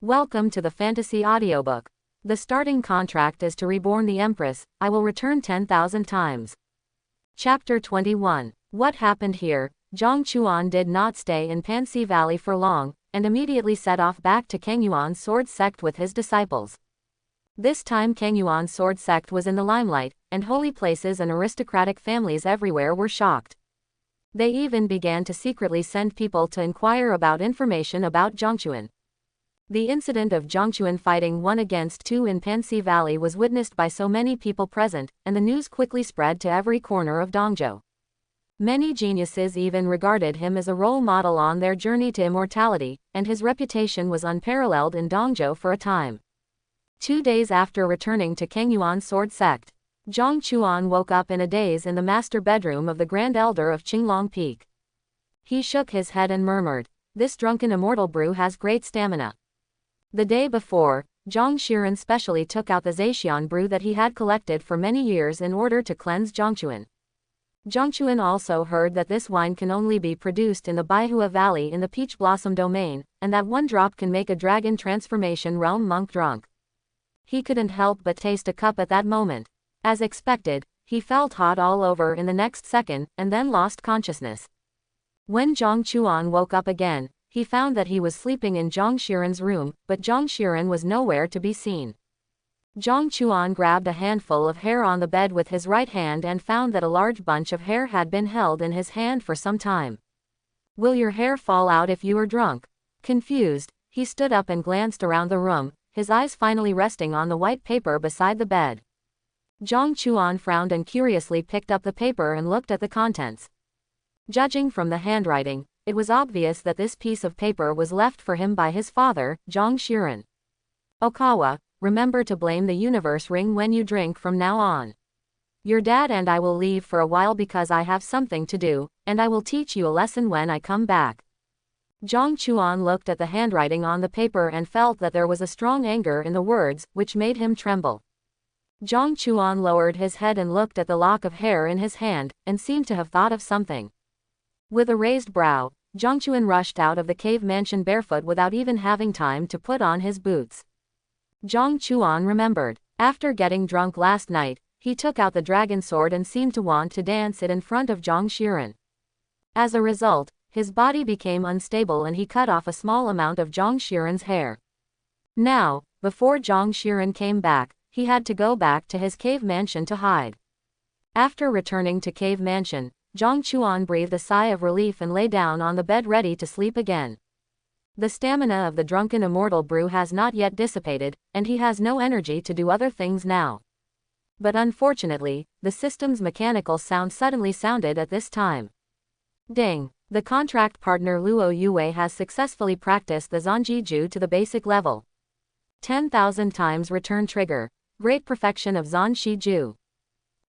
Welcome to the fantasy audiobook. The starting contract is to Reborn the Empress. I will return 10,000 times. Chapter 21. What happened here? Zhang Chuan did not stay in Pansy Valley for long, and immediately set off back to Kangyuan's sword sect with his disciples. This time Kangyuan's sword sect was in the limelight, and holy places and aristocratic families everywhere were shocked. They even began to secretly send people to inquire about information about Zhangchuan. The incident of Zhangchuan fighting 1 against 2 in Pansy Valley was witnessed by so many people present, and the news quickly spread to every corner of Dongzhou. Many geniuses even regarded him as a role model on their journey to immortality, and his reputation was unparalleled in Dongzhou for a time. 2 days after returning to Kangyuan's sword sect, Zhang Chuan woke up in a daze in the master bedroom of the Grand Elder of Qinglong Peak. He shook his head and murmured, "This drunken immortal brew has great stamina." The day before, Zhang Shiren specially took out the Zaxian brew that he had collected for many years in order to cleanse Zhangchuan. Zhangchuan also heard that this wine can only be produced in the Baihua Valley in the Peach Blossom domain, and that 1 drop can make a dragon transformation realm monk drunk. He couldn't help but taste a cup at that moment. As expected, he felt hot all over in the next second, and then lost consciousness. When Zhang Chuan woke up again, he found that he was sleeping in Zhang Shiren's room, but Zhang Shiren was nowhere to be seen. Zhang Chuan grabbed a handful of hair on the bed with his right hand and found that a large bunch of hair had been held in his hand for some time. "Will your hair fall out if you are drunk?" Confused, he stood up and glanced around the room, his eyes finally resting on the white paper beside the bed. Zhang Chuan frowned and curiously picked up the paper and looked at the contents. Judging from the handwriting, it was obvious that this piece of paper was left for him by his father, Zhang Shiren. "Okawa, remember to blame the universe ring when you drink from now on. Your dad and I will leave for a while because I have something to do, and I will teach you a lesson when I come back." Zhang Chuan looked at the handwriting on the paper and felt that there was a strong anger in the words, which made him tremble. Zhang Chuan lowered his head and looked at the lock of hair in his hand, and seemed to have thought of something. With a raised brow, Zhangchuan rushed out of the cave mansion barefoot without even having time to put on his boots. Zhang Chuan remembered. After getting drunk last night, he took out the dragon sword and seemed to want to dance it in front of Zhang Shiren. As a result, his body became unstable and he cut off a small amount of Zhang Shiren's hair. Now, before Zhang Shiren came back, he had to go back to his cave mansion to hide. After returning to cave mansion, Zhang Chuan breathed a sigh of relief and lay down on the bed ready to sleep again. The stamina of the drunken immortal brew has not yet dissipated, and he has no energy to do other things now. But unfortunately, the system's mechanical sound suddenly sounded at this time. Ding! The contract partner Luo Yue has successfully practiced the Zanji Ju to the basic level. 10,000 times return trigger. Great perfection of Zanji Ju.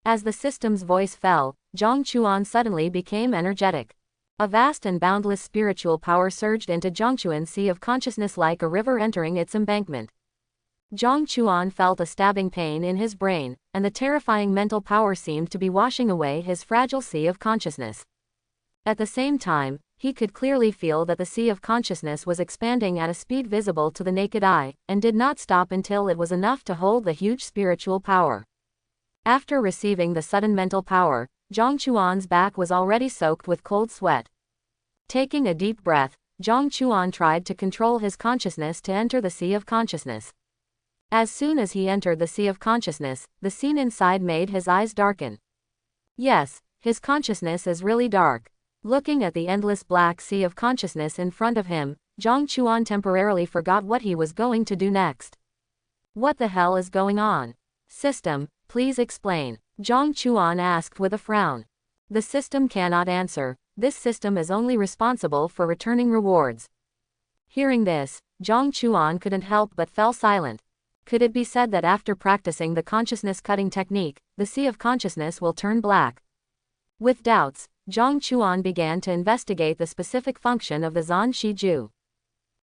As the system's voice fell, Zhang Chuan suddenly became energetic. A vast and boundless spiritual power surged into Zhangchuan's sea of consciousness like a river entering its embankment. Zhang Chuan felt a stabbing pain in his brain, and the terrifying mental power seemed to be washing away his fragile sea of consciousness. At the same time, he could clearly feel that the sea of consciousness was expanding at a speed visible to the naked eye, and did not stop until it was enough to hold the huge spiritual power. After receiving the sudden mental power, Zhang Chuan's back was already soaked with cold sweat. Taking a deep breath, Zhang Chuan tried to control his consciousness to enter the sea of consciousness. As soon as he entered the sea of consciousness, the scene inside made his eyes darken. Yes, his consciousness is really dark. Looking at the endless black sea of consciousness in front of him, Zhang Chuan temporarily forgot what he was going to do next. What the hell is going on? System, please explain, Zhang Chuan asked with a frown. The system cannot answer. This system is only responsible for returning rewards. Hearing this, Zhang Chuan couldn't help but fell silent. Could it be said that after practicing the consciousness-cutting technique, the sea of consciousness will turn black? With doubts, Zhang Chuan began to investigate the specific function of the Zanji Ju.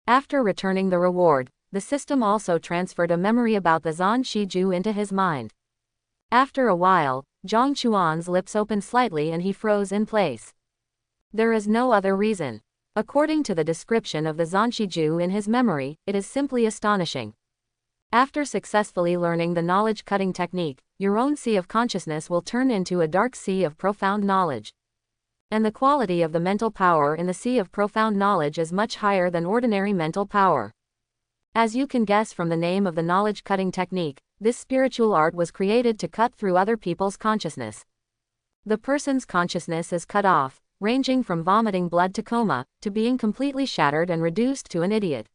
After returning the reward, the system also transferred a memory about the Zanji Ju into his mind. After a while, Zhang Chuan's lips opened slightly and he froze in place. There is no other reason. According to the description of the Zanshiju in his memory, it is simply astonishing. After successfully learning the knowledge-cutting technique, your own sea of consciousness will turn into a dark sea of profound knowledge. And the quality of the mental power in the sea of profound knowledge is much higher than ordinary mental power. As you can guess from the name of the knowledge-cutting technique, this spiritual art was created to cut through other people's consciousness. The person's consciousness is cut off, ranging from vomiting blood to coma, to being completely shattered and reduced to an idiot.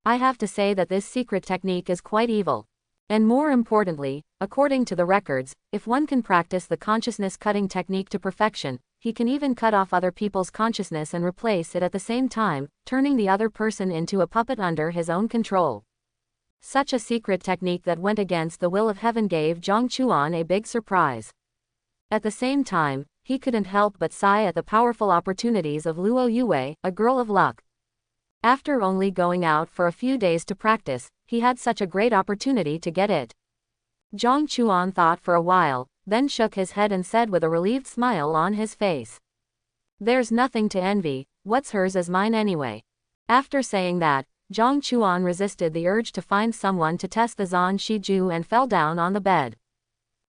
I have to say that this secret technique is quite evil. And more importantly, according to the records, if one can practice the consciousness-cutting technique to perfection, he can even cut off other people's consciousness and replace it at the same time, turning the other person into a puppet under his own control. Such a secret technique that went against the will of heaven gave Zhang Chuan a big surprise. At the same time, he couldn't help but sigh at the powerful opportunities of Luo Yue, a girl of luck. After only going out for a few days to practice, he had such a great opportunity to get it. Zhang Chuan thought for a while, then shook his head and said with a relieved smile on his face, "There's nothing to envy, what's hers is mine anyway." After saying that, Zhang Chuan resisted the urge to find someone to test the Zan Shiju and fell down on the bed.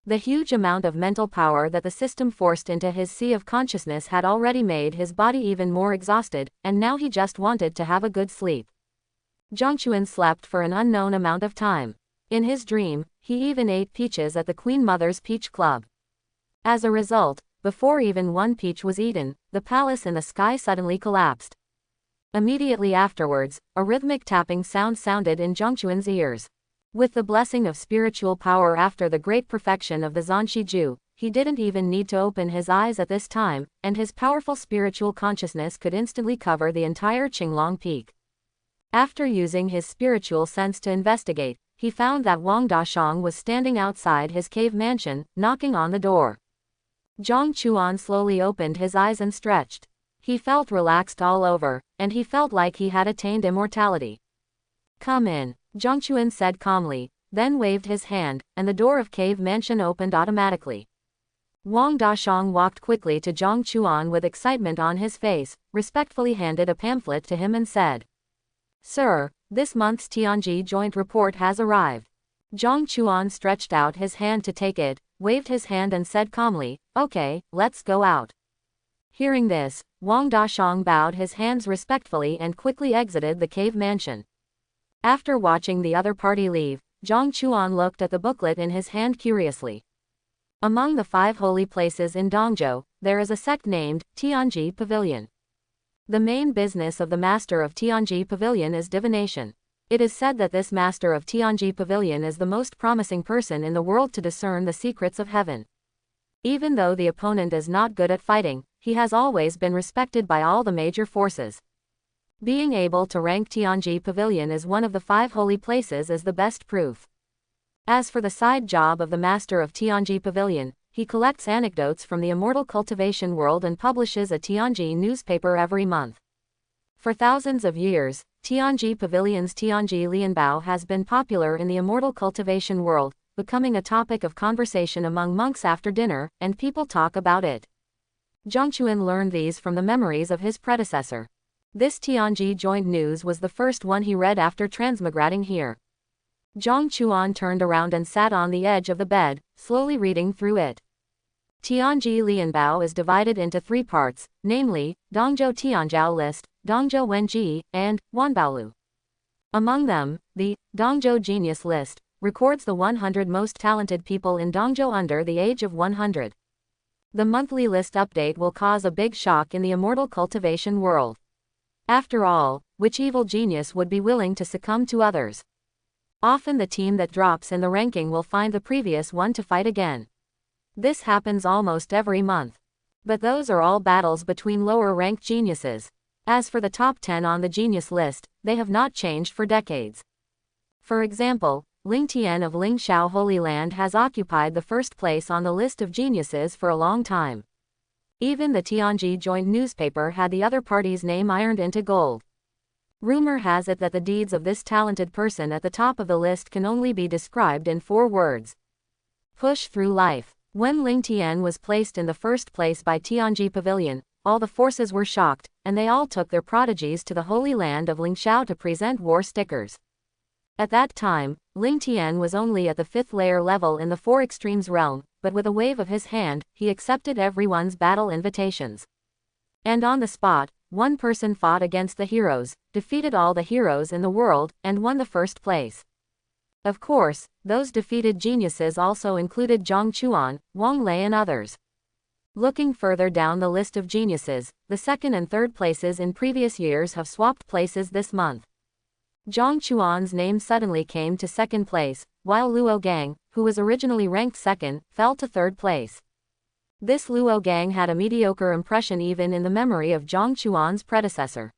The huge amount of mental power that the system forced into his sea of consciousness had already made his body even more exhausted, and now he just wanted to have a good sleep. Zhang Chuan slept for an unknown amount of time. In his dream, he even ate peaches at the Queen Mother's Peach Club. As a result, before even one peach was eaten, the palace in the sky suddenly collapsed. Immediately afterwards, a rhythmic tapping sound sounded in Zhang Chuan's ears. With the blessing of spiritual power after the great perfection of the Zanshiju, he didn't even need to open his eyes at this time, and his powerful spiritual consciousness could instantly cover the entire Qinglong Peak. After using his spiritual sense to investigate, he found that Wang Dashang was standing outside his cave mansion, knocking on the door. Zhang Chuan slowly opened his eyes and stretched. He felt relaxed all over, and he felt like he had attained immortality. "Come in," Zhang Chuan said calmly, then waved his hand, and the door of cave mansion opened automatically. Wang Dashang walked quickly to Zhang Chuan with excitement on his face, respectfully handed a pamphlet to him and said, "Sir, this month's Tianji joint report has arrived." Zhang Chuan stretched out his hand to take it, waved his hand and said calmly, "Okay, let's go out." Hearing this, Wang Dashang bowed his hands respectfully and quickly exited the cave mansion. After watching the other party leave, Zhang Chuan looked at the booklet in his hand curiously. Among the 5 holy places in Dongzhou, there is a sect named Tianji Pavilion. The main business of the master of Tianji Pavilion is divination. It is said that this master of Tianji Pavilion is the most promising person in the world to discern the secrets of heaven. Even though the opponent is not good at fighting, he has always been respected by all the major forces. Being able to rank Tianji Pavilion as one of the 5 holy places is the best proof. As for the side job of the master of Tianji Pavilion, he collects anecdotes from the immortal cultivation world and publishes a Tianji newspaper every month. For thousands of years, Tianji Pavilion's Tianji Lianbao has been popular in the immortal cultivation world, becoming a topic of conversation among monks after dinner, and people talk about it. Zhang Chuan learned these from the memories of his predecessor. This Tianji joint news was the first one he read after transmigrating here. Zhang Chuan turned around and sat on the edge of the bed, slowly reading through it. Tianji Lianbao is divided into 3 parts, namely, Dongzhou Tianjiao List, Dongzhou Wenji, and Wanbaolu. Among them, the Dongzhou Genius List records the 100 most talented people in Dongzhou under the age of 100. The monthly list update will cause a big shock in the immortal cultivation world. After all, which evil genius would be willing to succumb to others? Often the team that drops in the ranking will find the previous one to fight again. This happens almost every month. But those are all battles between lower-ranked geniuses. As for the top 10 on the genius list, they have not changed for decades. For example, Ling Tian of Lingshao Holy Land has occupied the first place on the list of geniuses for a long time. Even the Tianji joint newspaper had the other party's name ironed into gold. Rumor has it that the deeds of this talented person at the top of the list can only be described in 4 words. Push through life. When Ling Tian was placed in the first place by Tianji Pavilion, all the forces were shocked, and they all took their prodigies to the Holy Land of Lingxiao to present war stickers. At that time, Ling Tian was only at the 5th layer level in the Four Extremes realm, but with a wave of his hand, he accepted everyone's battle invitations. And on the spot, one person fought against the heroes, defeated all the heroes in the world, and won the first place. Of course, those defeated geniuses also included Zhang Chuan, Wang Lei and others. Looking further down the list of geniuses, the second and third places in previous years have swapped places this month. Zhang Chuan's name suddenly came to second place, while Luo Gang, who was originally ranked second, fell to third place. This Luo Gang had a mediocre impression even in the memory of Zhang Chuan's predecessor.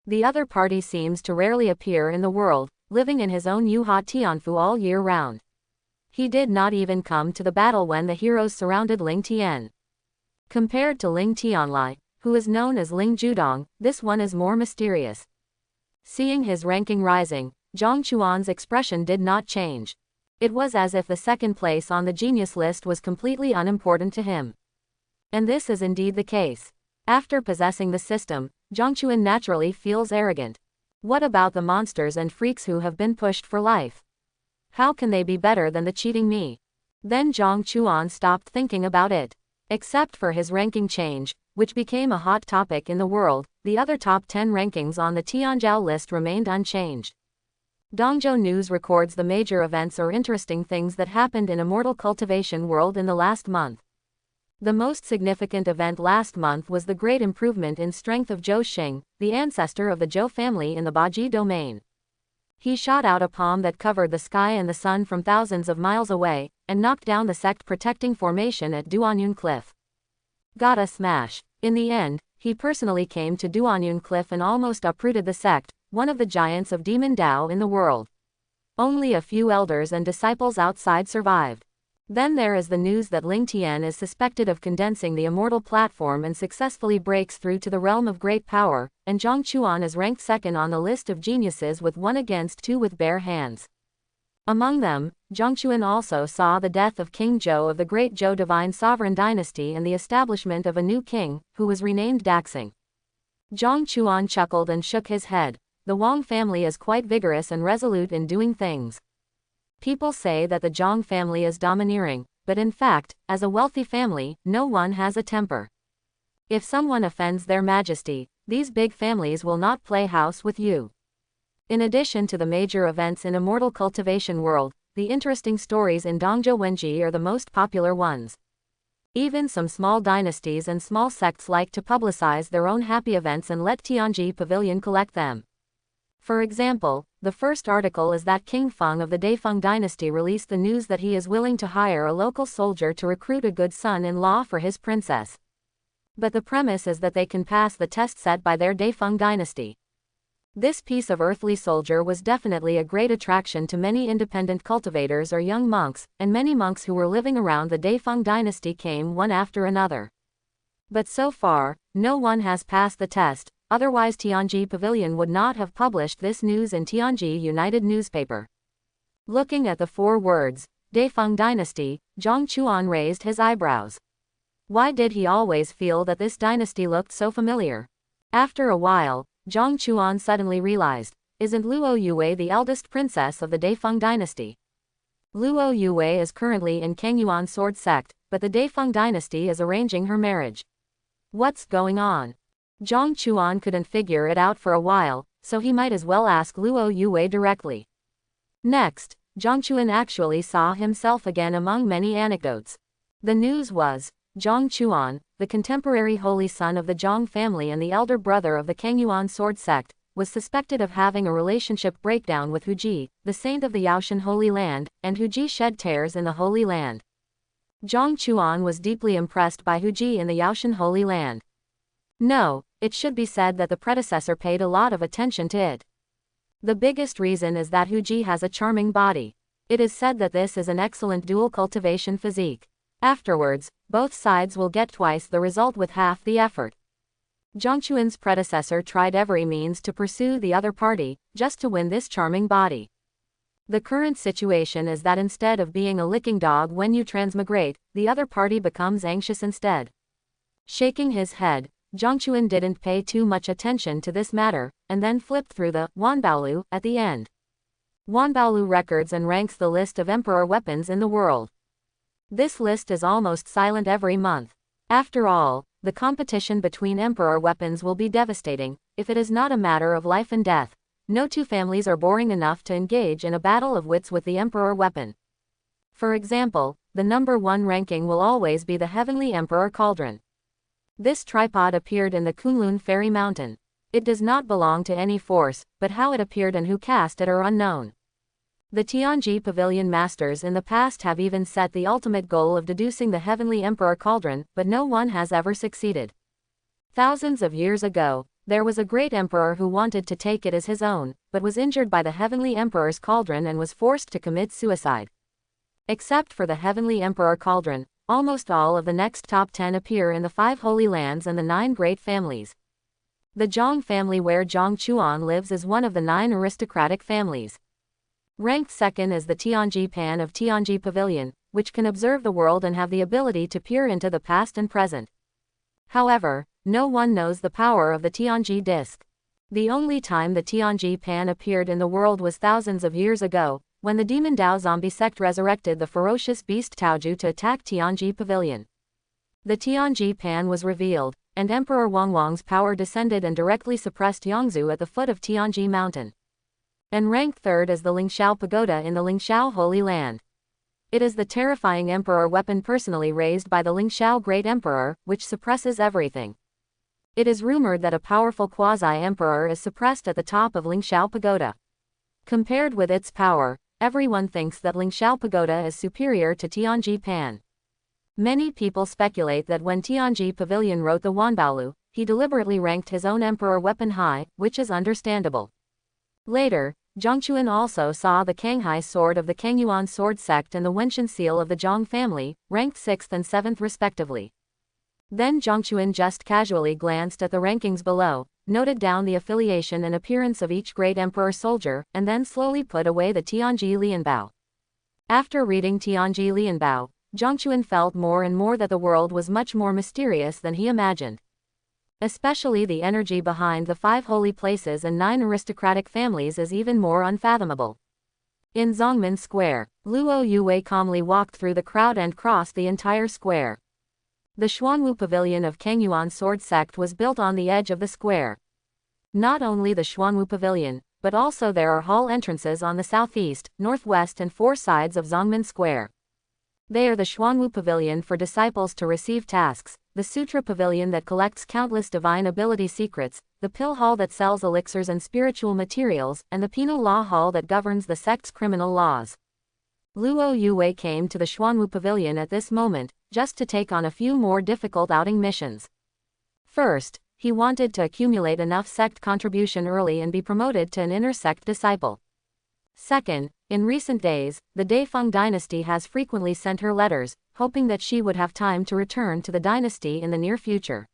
The other party seems to rarely appear in the world, living in his own Yuhua Tianfu all year round. He did not even come to the battle when the heroes surrounded Ling Tian. Compared to Ling Tianlai, who is known as Ling Judong, this one is more mysterious. Seeing his ranking rising, Zhang Chuan's expression did not change. It was as if the second place on the genius list was completely unimportant to him. And this is indeed the case. After possessing the system, Zhang Chuan naturally feels arrogant. What about the monsters and freaks who have been pushed for life? How can they be better than the cheating me? Then Zhang Chuan stopped thinking about it. Except for his ranking change, which became a hot topic in the world, the other top 10 rankings on the Tianzhou list remained unchanged. Dongzhou News records the major events or interesting things that happened in immortal cultivation world in the last month. The most significant event last month was the great improvement in strength of Zhou Xing, the ancestor of the Zhou family in the Baji domain. He shot out a palm that covered the sky and the sun from thousands of miles away, and knocked down the sect protecting formation at Duanyun Cliff. Got a smash. In the end, he personally came to Duanyun Cliff and almost uprooted the sect, one of the giants of demon Dao in the world. Only a few elders and disciples outside survived. Then there is the news that Ling Tian is suspected of condensing the immortal platform and successfully breaks through to the realm of great power, and Zhang Chuan is ranked second on the list of geniuses with 1 against 2 with bare hands. Among them, Zhang Chuan also saw the death of King Zhou of the Great Zhou Divine Sovereign Dynasty and the establishment of a new king, who was renamed Daxing. Zhang Chuan chuckled and shook his head. The Wang family is quite vigorous and resolute in doing things. People say that the Zhang family is domineering, but in fact, as a wealthy family, no one has a temper. If someone offends their majesty, these big families will not play house with you. In addition to the major events in immortal cultivation world, the interesting stories in Dongzhou Wenji are the most popular ones. Even some small dynasties and small sects like to publicize their own happy events and let Tianji Pavilion collect them. For example, the first article is that King Feng of the Daifeng dynasty released the news that he is willing to hire a local soldier to recruit a good son-in-law for his princess. But the premise is that they can pass the test set by their Daifeng dynasty. This piece of earthly soldier was definitely a great attraction to many independent cultivators or young monks, and many monks who were living around the Daifeng dynasty came one after another. But so far, no one has passed the test. Otherwise Tianji Pavilion would not have published this news in Tianji United newspaper. Looking at the 4 words, Daifeng Dynasty, Zhang Chuan raised his eyebrows. Why did he always feel that this dynasty looked so familiar? After a while, Zhang Chuan suddenly realized, isn't Luo Yue the eldest princess of the Daifeng dynasty? Luo Yue is currently in Kengyuan sword sect, but the Daifeng dynasty is arranging her marriage. What's going on? Zhang Chuan couldn't figure it out for a while, so he might as well ask Luo Yue directly. Next, Zhang Chuan actually saw himself again among many anecdotes. The news was, Zhang Chuan, the contemporary holy son of the Zhang family and the elder brother of the Kengyuan sword sect, was suspected of having a relationship breakdown with Hu Ji, the saint of the Yaoshan Holy Land, and Hu Ji shed tears in the Holy Land. Zhang Chuan was deeply impressed by Hu Ji in the Yaoshan Holy Land. No, it should be said that the predecessor paid a lot of attention to it. The biggest reason is that Hu Ji has a charming body. It is said that this is an excellent dual cultivation physique. Afterwards, both sides will get twice the result with half the effort. Zhang Chuan's predecessor tried every means to pursue the other party, just to win this charming body. The current situation is that instead of being a licking dog when you transmigrate, the other party becomes anxious instead. Shaking his head, Zhang Chuan didn't pay too much attention to this matter, and then flipped through the Wanbaolu at the end. Wanbaolu records and ranks the list of emperor weapons in the world. This list is almost silent every month. After all, the competition between emperor weapons will be devastating, if it is not a matter of life and death. No two families are boring enough to engage in a battle of wits with the emperor weapon. For example, the number 1 ranking will always be the Heavenly Emperor Cauldron. This tripod appeared in the Kunlun Fairy Mountain. It does not belong to any force, but how it appeared and who cast it are unknown. The Tianji Pavilion masters in the past have even set the ultimate goal of deducing the Heavenly Emperor Cauldron, but no one has ever succeeded. Thousands of years ago, there was a great emperor who wanted to take it as his own, but was injured by the Heavenly Emperor's Cauldron and was forced to commit suicide. Except for the Heavenly Emperor Cauldron, almost all of the next top 10 appear in the 5 Holy Lands and the 9 Great Families. The Zhang family where Zhang Chuan lives is one of the 9 aristocratic families. Ranked second is the Tianji Pan of Tianji Pavilion, which can observe the world and have the ability to peer into the past and present. However, no one knows the power of the Tianji disc. The only time the Tianji Pan appeared in the world was thousands of years ago, when the Demon Dao zombie sect resurrected the ferocious beast Taoju to attack Tianji Pavilion. The Tianji Pan was revealed, and Emperor Wangwang's power descended and directly suppressed Yangzhou at the foot of Tianji Mountain. And ranked third is the Lingxiao Pagoda in the Lingxiao Holy Land. It is the terrifying emperor weapon personally raised by the Lingxiao Great Emperor, which suppresses everything. It is rumored that a powerful quasi-emperor is suppressed at the top of Lingxiao Pagoda. Compared with its power, everyone thinks that Lingxiao Pagoda is superior to Tianji Pan. Many people speculate that when Tianji Pavilion wrote the Wanbaolu, he deliberately ranked his own emperor weapon high, which is understandable. Later, Zhang Chuan also saw the Kanghai sword of the Kangyuan sword sect and the Wenshan seal of the Zhang family, ranked 6th and 7th respectively. Then Zhang Chuan just casually glanced at the rankings below, noted down the affiliation and appearance of each great emperor soldier, and then slowly put away the Tianji Lianbao. After reading Tianji Lianbao, Zhang Chuan felt more and more that the world was much more mysterious than he imagined. Especially the energy behind the 5 holy places and 9 aristocratic families is even more unfathomable. In Zongmin Square, Luo Yue calmly walked through the crowd and crossed the entire square. The Xuanwu Pavilion of Kangyuan Sword Sect was built on the edge of the square. Not only the Xuanwu Pavilion, but also there are hall entrances on the southeast, northwest and 4 sides of Zongmin Square. They are the Xuanwu Pavilion for disciples to receive tasks, the Sutra Pavilion that collects countless divine ability secrets, the Pill Hall that sells elixirs and spiritual materials, and the Penal Law Hall that governs the sect's criminal laws. Luo Yue came to the Xuanwu Pavilion at this moment, just to take on a few more difficult outing missions. First, he wanted to accumulate enough sect contribution early and be promoted to an inner sect disciple. Second, in recent days, the Daifeng dynasty has frequently sent her letters, hoping that she would have time to return to the dynasty in the near future.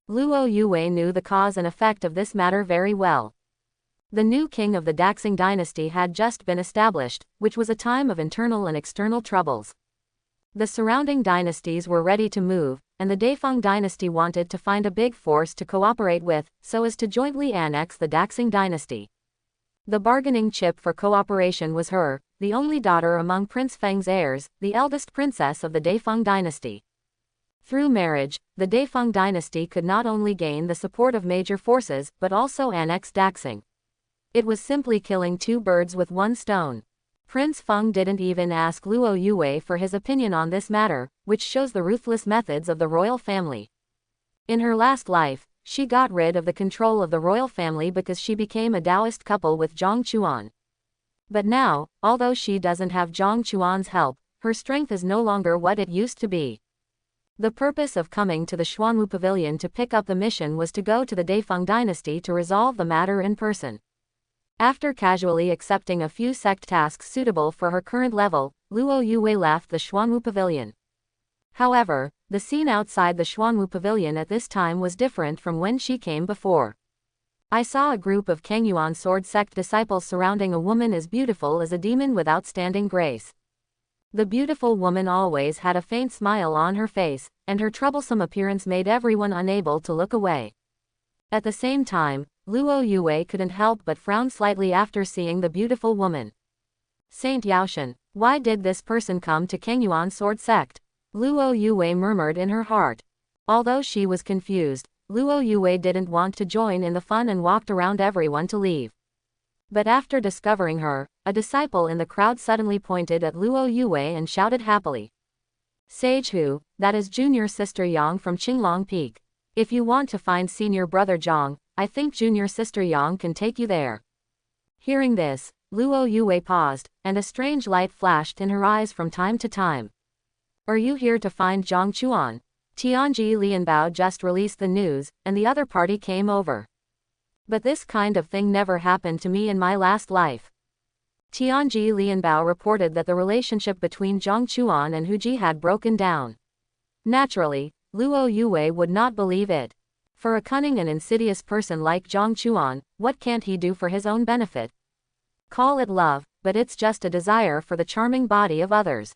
Luo Yue knew the cause and effect of this matter very well. The new king of the Daxing dynasty had just been established, which was a time of internal and external troubles. The surrounding dynasties were ready to move, and the Daifeng dynasty wanted to find a big force to cooperate with, so as to jointly annex the Daxing dynasty. The bargaining chip for cooperation was her, the only daughter among Prince Feng's heirs, the eldest princess of the Daifeng dynasty. Through marriage, the Daifeng dynasty could not only gain the support of major forces, but also annex Daxing. It was simply killing 2 birds with 1 stone. Prince Feng didn't even ask Luo Yue for his opinion on this matter, which shows the ruthless methods of the royal family. In her last life, she got rid of the control of the royal family because she became a Taoist couple with Zhang Chuan. But now, although she doesn't have Zhang Chuan's help, her strength is no longer what it used to be. The purpose of coming to the Xuanwu Pavilion to pick up the mission was to go to the Daifeng dynasty to resolve the matter in person. After casually accepting a few sect tasks suitable for her current level, Luo Yue left the Xuanwu Pavilion. However, the scene outside the Xuanwu Pavilion at this time was different from when she came before. I saw a group of Kangyuan sword sect disciples surrounding a woman as beautiful as a demon with outstanding grace. The beautiful woman always had a faint smile on her face, and her troublesome appearance made everyone unable to look away. At the same time, Luo Yue couldn't help but frown slightly after seeing the beautiful woman. Saint Yaoshan, why did this person come to Kengyuan sword sect? Luo Yue murmured in her heart. Although she was confused, Luo Yue didn't want to join in the fun and walked around everyone to leave. But after discovering her, a disciple in the crowd suddenly pointed at Luo Yue and shouted happily. Sage Hu, that is junior sister Yang from Qinglong Peak. If you want to find senior brother Zhang, I think junior sister Yang can take you there. Hearing this, Luo Yue paused, and a strange light flashed in her eyes from time to time. Are you here to find Zhang Chuan? Tianji Lianbao just released the news, and the other party came over. But this kind of thing never happened to me in my last life. Tianji Lianbao reported that the relationship between Zhang Chuan and Hu Ji had broken down. Naturally, Luo Yue would not believe it. For a cunning and insidious person like Zhang Chuan, what can't he do for his own benefit? Call it love, but it's just a desire for the charming body of others.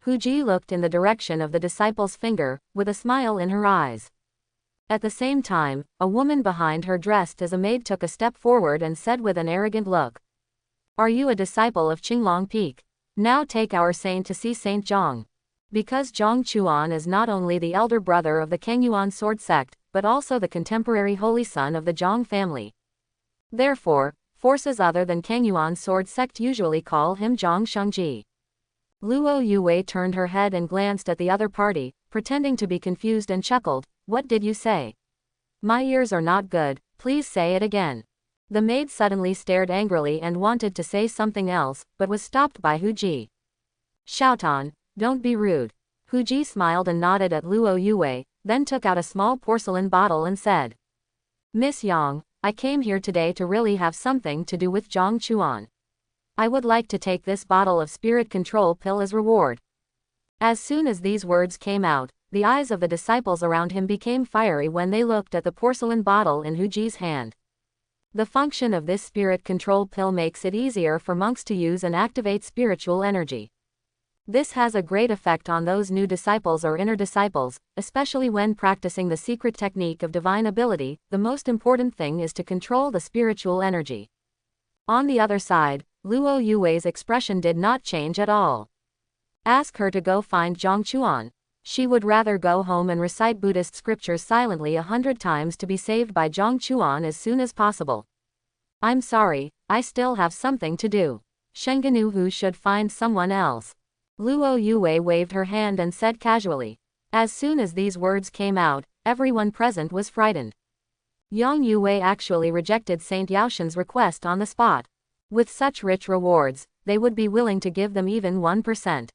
Hu Ji looked in the direction of the disciple's finger, with a smile in her eyes. At the same time, a woman behind her dressed as a maid took a step forward and said with an arrogant look. Are you a disciple of Qinglong Peak? Now take our saint to see Saint Zhang. Because Zhang Chuan is not only the elder brother of the Kengyuan sword sect, but also the contemporary holy son of the Zhang family. Therefore, forces other than Kengyuan sword sect usually call him Zhang Shengji. Luo Yue turned her head and glanced at the other party, pretending to be confused and chuckled. What did you say? My ears are not good, please say it again. The maid suddenly stared angrily and wanted to say something else, but was stopped by Hu Ji. Xiaotan, don't be rude. Hu Ji smiled and nodded at Luo Yue, then took out a small porcelain bottle and said. Miss Yang, I came here today to really have something to do with Zhang Chuan. I would like to take this bottle of spirit control pill as reward. As soon as these words came out, the eyes of the disciples around him became fiery when they looked at the porcelain bottle in Hu Ji's hand. The function of this spirit control pill makes it easier for monks to use and activate spiritual energy. This has a great effect on those new disciples or inner disciples, especially when practicing the secret technique of divine ability. The most important thing is to control the spiritual energy. On the other side, Luo Yue's expression did not change at all. Ask her to go find Zhang Chuan. She would rather go home and recite Buddhist scriptures silently 100 times to be saved by Zhang Chuan as soon as possible. I'm sorry, I still have something to do. Shenganu Hu should find someone else. Luo Yue waved her hand and said casually. As soon as these words came out, everyone present was frightened. Yang Yue actually rejected Saint Yaoshan's request on the spot. With such rich rewards, they would be willing to give them even 1%.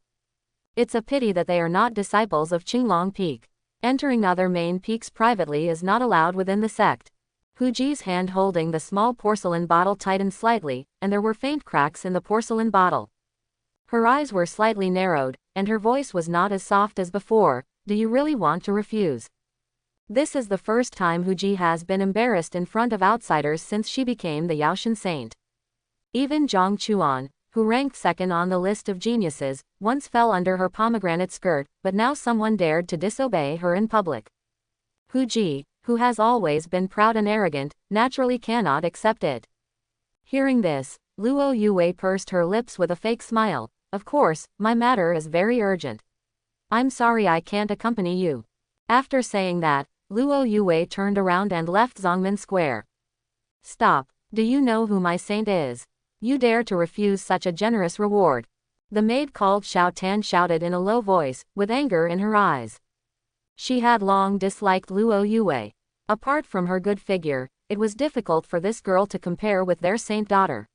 It's a pity that they are not disciples of Qinglong Peak. Entering other main peaks privately is not allowed within the sect. Hu Ji's hand holding the small porcelain bottle tightened slightly, and there were faint cracks in the porcelain bottle. Her eyes were slightly narrowed, and her voice was not as soft as before. Do you really want to refuse? This is the first time Hu Ji has been embarrassed in front of outsiders since she became the Yaoshan saint. Even Zhang Chuan, who ranked second on the list of geniuses, once fell under her pomegranate skirt, but now someone dared to disobey her in public. Hu Ji, who has always been proud and arrogant, naturally cannot accept it. Hearing this, Luo Yue pursed her lips with a fake smile. Of course, my matter is very urgent. I'm sorry I can't accompany you. After saying that, Luo Yue turned around and left Zongmin Square. Stop. Do you know who my saint is? You dare to refuse such a generous reward. The maid called Xiao Tan shouted in a low voice, with anger in her eyes. She had long disliked Luo Yue. Apart from her good figure, it was difficult for this girl to compare with their saint daughter.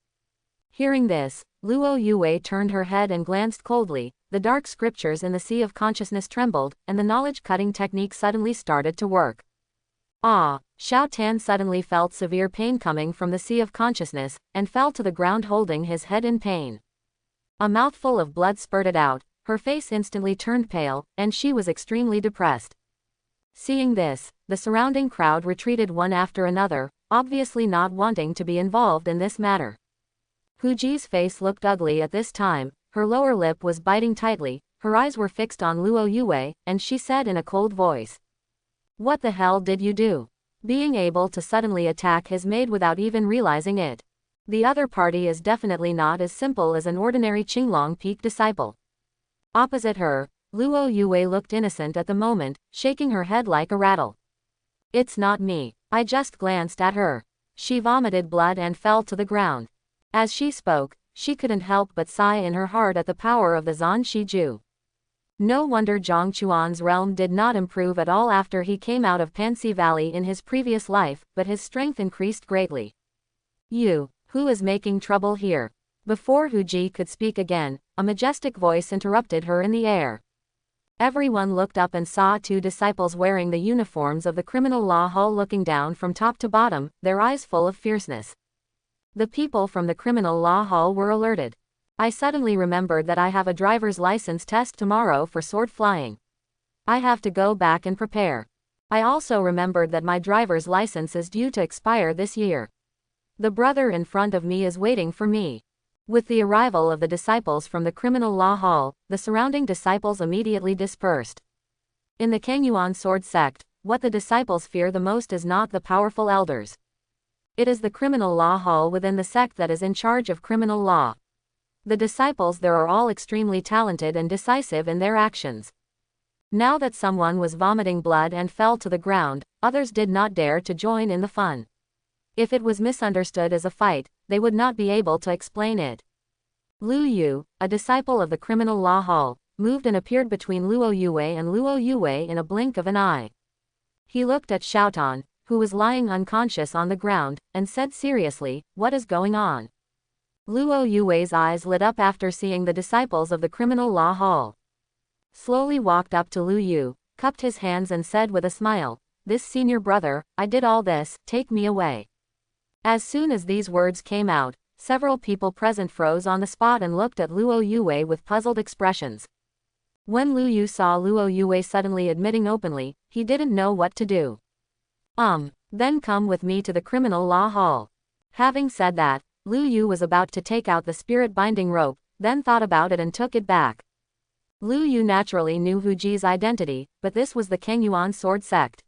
Hearing this, Luo Yue turned her head and glanced coldly. The dark scriptures in the sea of consciousness trembled, and the knowledge-cutting technique suddenly started to work. Ah! Xiao Tan suddenly felt severe pain coming from the sea of consciousness, and fell to the ground holding his head in pain. A mouthful of blood spurted out, her face instantly turned pale, and she was extremely depressed. Seeing this, the surrounding crowd retreated one after another, obviously not wanting to be involved in this matter. Hu Ji's face looked ugly at this time, her lower lip was biting tightly, her eyes were fixed on Luo Yue, and she said in a cold voice. What the hell did you do? Being able to suddenly attack his maid without even realizing it. The other party is definitely not as simple as an ordinary Qinglong Peak disciple. Opposite her, Luo Yue looked innocent at the moment, shaking her head like a rattle. It's not me. I just glanced at her. She vomited blood and fell to the ground. As she spoke, she couldn't help but sigh in her heart at the power of the Zan Shiju. No wonder Zhang Chuan's realm did not improve at all after he came out of Pansy Valley in his previous life, but his strength increased greatly. You, who is making trouble here? Before Hu Ji could speak again, a majestic voice interrupted her in the air. Everyone looked up and saw two disciples wearing the uniforms of the criminal law hall looking down from top to bottom, their eyes full of fierceness. The people from the criminal law hall were alerted. I suddenly remembered that I have a driver's license test tomorrow for sword flying. I have to go back and prepare. I also remembered that my driver's license is due to expire this year. The brother in front of me is waiting for me. With the arrival of the disciples from the criminal law hall, the surrounding disciples immediately dispersed. In the Kengyuan sword sect, what the disciples fear the most is not the powerful elders. It is the criminal law hall within the sect that is in charge of criminal law. The disciples there are all extremely talented and decisive in their actions. Now that someone was vomiting blood and fell to the ground, others did not dare to join in the fun. If it was misunderstood as a fight, they would not be able to explain it. Lu Yu, a disciple of the criminal law hall, moved and appeared between Luo Yue and Luo Yue in a blink of an eye. He looked at Xiaotan, who was lying unconscious on the ground, and said seriously, "What is going on?" Luo Yue's eyes lit up after seeing the disciples of the criminal law hall. Slowly walked up to Lu Yu, cupped his hands and said with a smile, "This senior brother, I did all this, take me away." As soon as these words came out, several people present froze on the spot and looked at Luo Yue with puzzled expressions. When Lu Yu saw Luo Yue suddenly admitting openly, he didn't know what to do. Then come with me to the criminal law hall. Having said that, Lu Yu was about to take out the spirit binding rope, then thought about it and took it back. Lu Yu naturally knew Hu Ji's identity, but this was the Kengyuan sword sect.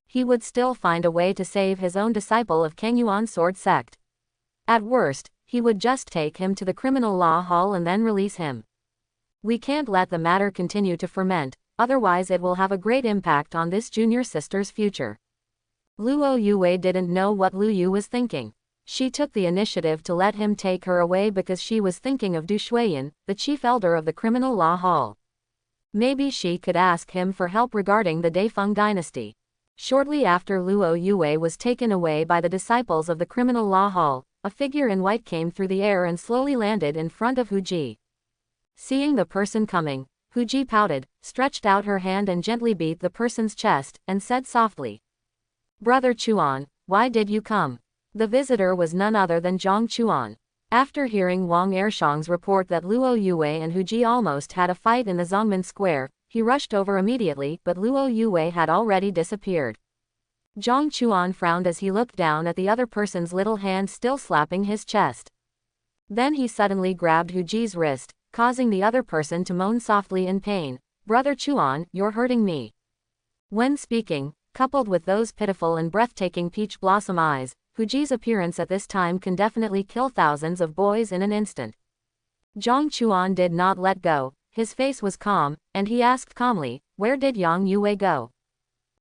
He would still find a way to save his own disciple of Kengyuan sword sect. At worst, he would just take him to the criminal law hall and then release him. We can't let the matter continue to ferment, otherwise it will have a great impact on this junior sister's future. Luo Yue didn't know what Lu Yu was thinking. She took the initiative to let him take her away because she was thinking of Du Shuiyan, the chief elder of the criminal law hall. Maybe she could ask him for help regarding the Daifeng dynasty. Shortly after Luo Yue was taken away by the disciples of the criminal law hall, a figure in white came through the air and slowly landed in front of Hu Ji. Seeing the person coming, Hu Ji pouted, stretched out her hand and gently beat the person's chest, and said softly, "Brother Chuan, why did you come?" The visitor was none other than Zhang Chuan. After hearing Wang Ershang's report that Luo Yue and Hu Ji almost had a fight in the Zongmin Square, he rushed over immediately, but Luo Yue had already disappeared. Zhang Chuan frowned as he looked down at the other person's little hand still slapping his chest. Then he suddenly grabbed Hu Ji's wrist, causing the other person to moan softly in pain. "Brother Chuan, you're hurting me." When speaking, coupled with those pitiful and breathtaking peach blossom eyes, Hu Ji's appearance at this time can definitely kill thousands of boys in an instant. Zhang Chuan did not let go, his face was calm, and he asked calmly, "Where did Yang Yue go?"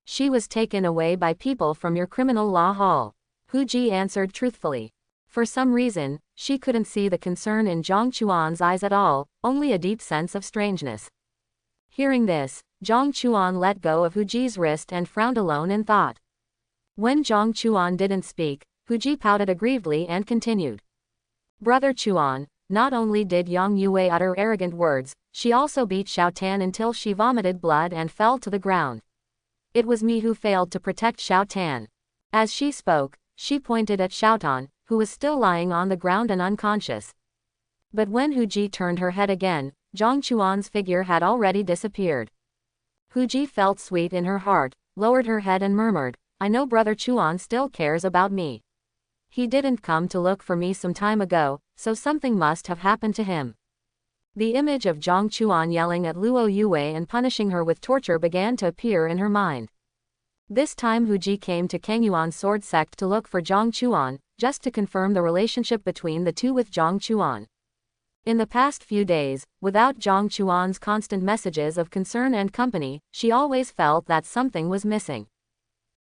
"She was taken away by people from your criminal law hall," Hu Ji answered truthfully. For some reason, she couldn't see the concern in Zhang Chuan's eyes at all, only a deep sense of strangeness. Hearing this, Zhang Chuan let go of Hu Ji's wrist and frowned alone in thought. When Zhang Chuan didn't speak, Hu Ji pouted aggrievedly and continued. "Brother Chuan, not only did Yang Yue utter arrogant words, she also beat Xiaotan until she vomited blood and fell to the ground. It was me who failed to protect Xiaotan." As she spoke, she pointed at Xiaotan, who was still lying on the ground and unconscious. But when Hu Ji turned her head again, Zhang Chuan's figure had already disappeared. Hu Ji felt sweet in her heart, lowered her head and murmured, "I know Brother Chuan still cares about me. He didn't come to look for me some time ago, so something must have happened to him." The image of Zhang Chuan yelling at Luo Yue and punishing her with torture began to appear in her mind. This time Hu Ji came to Kangyuan's sword sect to look for Zhang Chuan, just to confirm the relationship between the two with Zhang Chuan. In the past few days, without Zhang Chuan's constant messages of concern and company, she always felt that something was missing.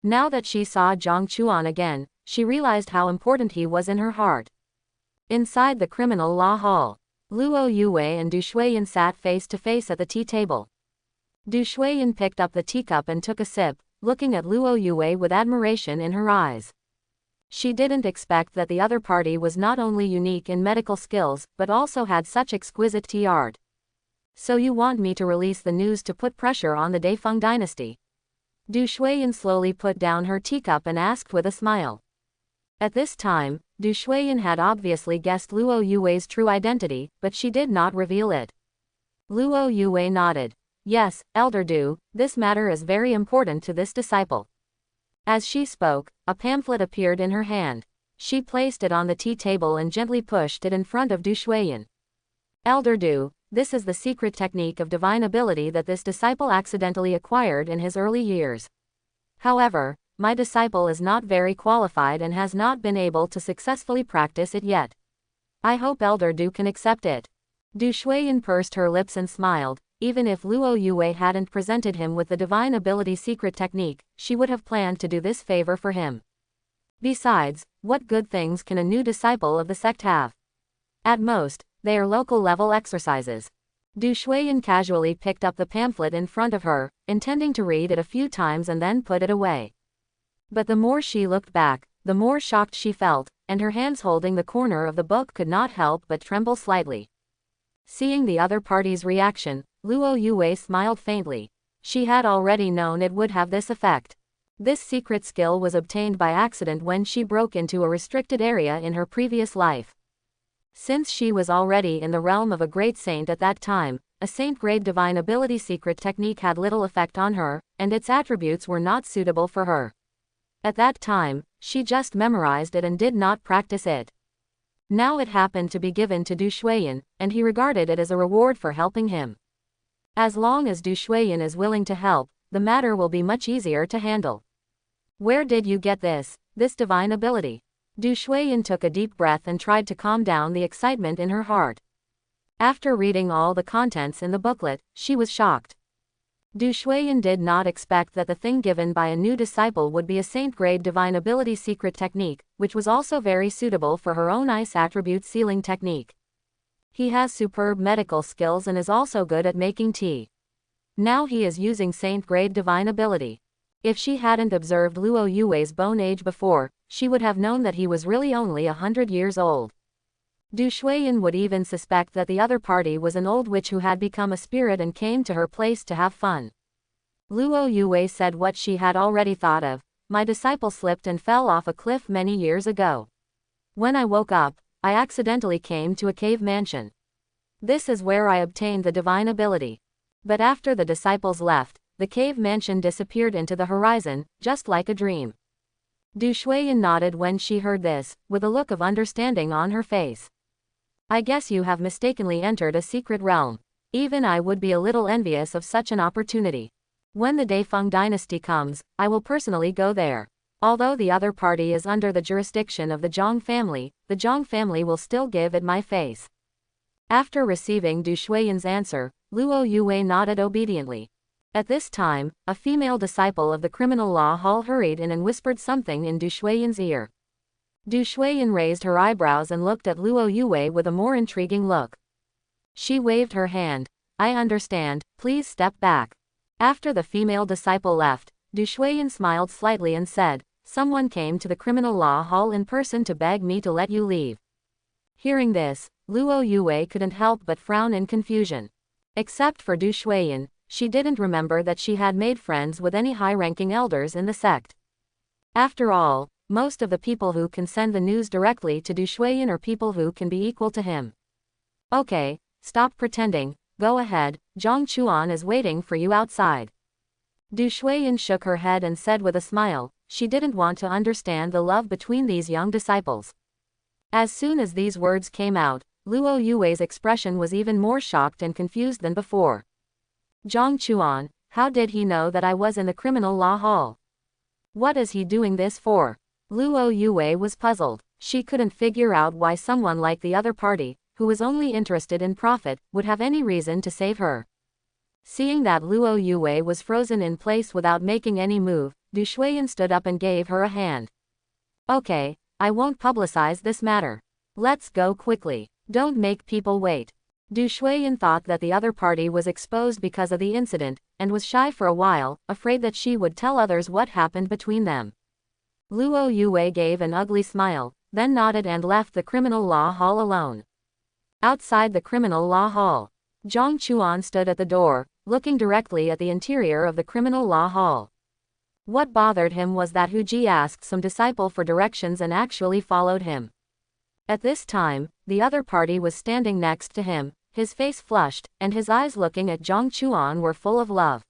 Now that she saw Zhang Chuan again, she realized how important he was in her heart. Inside the criminal law hall, Luo Yue and Du Shuiyan sat face to face at the tea table. Du Shuiyan picked up the teacup and took a sip, looking at Luo Yue with admiration in her eyes. She didn't expect that the other party was not only unique in medical skills, but also had such exquisite tea art. So you want me to release the news to put pressure on the Daifeng dynasty? Du Shuiyan slowly put down her teacup and asked with a smile. At this time, Du Shuiyan had obviously guessed Luo Yue's true identity, but she did not reveal it. Luo Yue nodded. Yes, Elder Du, this matter is very important to this disciple. As she spoke, a pamphlet appeared in her hand. She placed it on the tea table and gently pushed it in front of Du Shuiyan. Elder Du, this is the secret technique of divine ability that this disciple accidentally acquired in his early years. However, my disciple is not very qualified and has not been able to successfully practice it yet. I hope Elder Du can accept it. Du Shuiyan pursed her lips and smiled. Even if Luo Yue hadn't presented him with the divine ability secret technique, she would have planned to do this favor for him. Besides, what good things can a new disciple of the sect have? At most, they are local level exercises. Du Shuiyan casually picked up the pamphlet in front of her, intending to read it a few times and then put it away. But the more she looked back, the more shocked she felt, and her hands holding the corner of the book could not help but tremble slightly. Seeing the other party's reaction, Luo Yue smiled faintly. She had already known it would have this effect. This secret skill was obtained by accident when she broke into a restricted area in her previous life. Since she was already in the realm of a great saint at that time, a saint-grade divine ability secret technique had little effect on her, and its attributes were not suitable for her. At that time, she just memorized it and did not practice it. Now it happened to be given to Du Shuiyan, and he regarded it as a reward for helping him. As long as Du Shuiyan is willing to help, the matter will be much easier to handle. Where did you get this divine ability? Du Shuiyan took a deep breath and tried to calm down the excitement in her heart. After reading all the contents in the booklet, she was shocked. Du Shuiyan did not expect that the thing given by a new disciple would be a saint-grade divine ability secret technique, which was also very suitable for her own ice attribute sealing technique. He has superb medical skills and is also good at making tea. Now he is using saint-grade divine ability. If she hadn't observed Luo Yue's bone age before, she would have known that he was really only 100 years old. Du Shuiyan would even suspect that the other party was an old witch who had become a spirit and came to her place to have fun. Luo Yue said what she had already thought of. My disciple slipped and fell off a cliff many years ago. When I woke up, I accidentally came to a cave mansion. This is where I obtained the divine ability. But after the disciples left, the cave mansion disappeared into the horizon, just like a dream. Du Shuiyan nodded when she heard this, with a look of understanding on her face. I guess you have mistakenly entered a secret realm. Even I would be a little envious of such an opportunity. When the Daifeng dynasty comes, I will personally go there. Although the other party is under the jurisdiction of the Zhang family will still give it my face. After receiving Du Shuiyan's answer, Luo Yue nodded obediently. At this time, a female disciple of the criminal law hall hurried in and whispered something in Du Shuiyan's ear. Du Shuiyan raised her eyebrows and looked at Luo Yue with a more intriguing look. She waved her hand. I understand, please step back. After the female disciple left, Du Shuiyan smiled slightly and said, someone came to the criminal law hall in person to beg me to let you leave. Hearing this, Luo Yue couldn't help but frown in confusion. Except for Du Shuiyan, she didn't remember that she had made friends with any high-ranking elders in the sect. After all, most of the people who can send the news directly to Du Shuiyan are people who can be equal to him. Okay, stop pretending, go ahead, Zhang Chuan is waiting for you outside. Du Shuiyan shook her head and said with a smile, she didn't want to understand the love between these young disciples. As soon as these words came out, Luo Yue's expression was even more shocked and confused than before. Zhang Chuan, how did he know that I was in the criminal law hall? What is he doing this for? Luo Yue was puzzled. She couldn't figure out why someone like the other party, who was only interested in profit, would have any reason to save her. Seeing that Luo Yue was frozen in place without making any move, Du Shuiyan stood up and gave her a hand. Okay, I won't publicize this matter. Let's go quickly. Don't make people wait. Du Shuiyan thought that the other party was exposed because of the incident, and was shy for a while, afraid that she would tell others what happened between them. Luo Yue gave an ugly smile, then nodded and left the criminal law hall alone. Outside the criminal law hall, Zhang Chuan stood at the door, looking directly at the interior of the criminal law hall. What bothered him was that Hu Ji asked some disciple for directions and actually followed him. At this time, the other party was standing next to him, his face flushed, and his eyes looking at Zhang Chuan were full of love.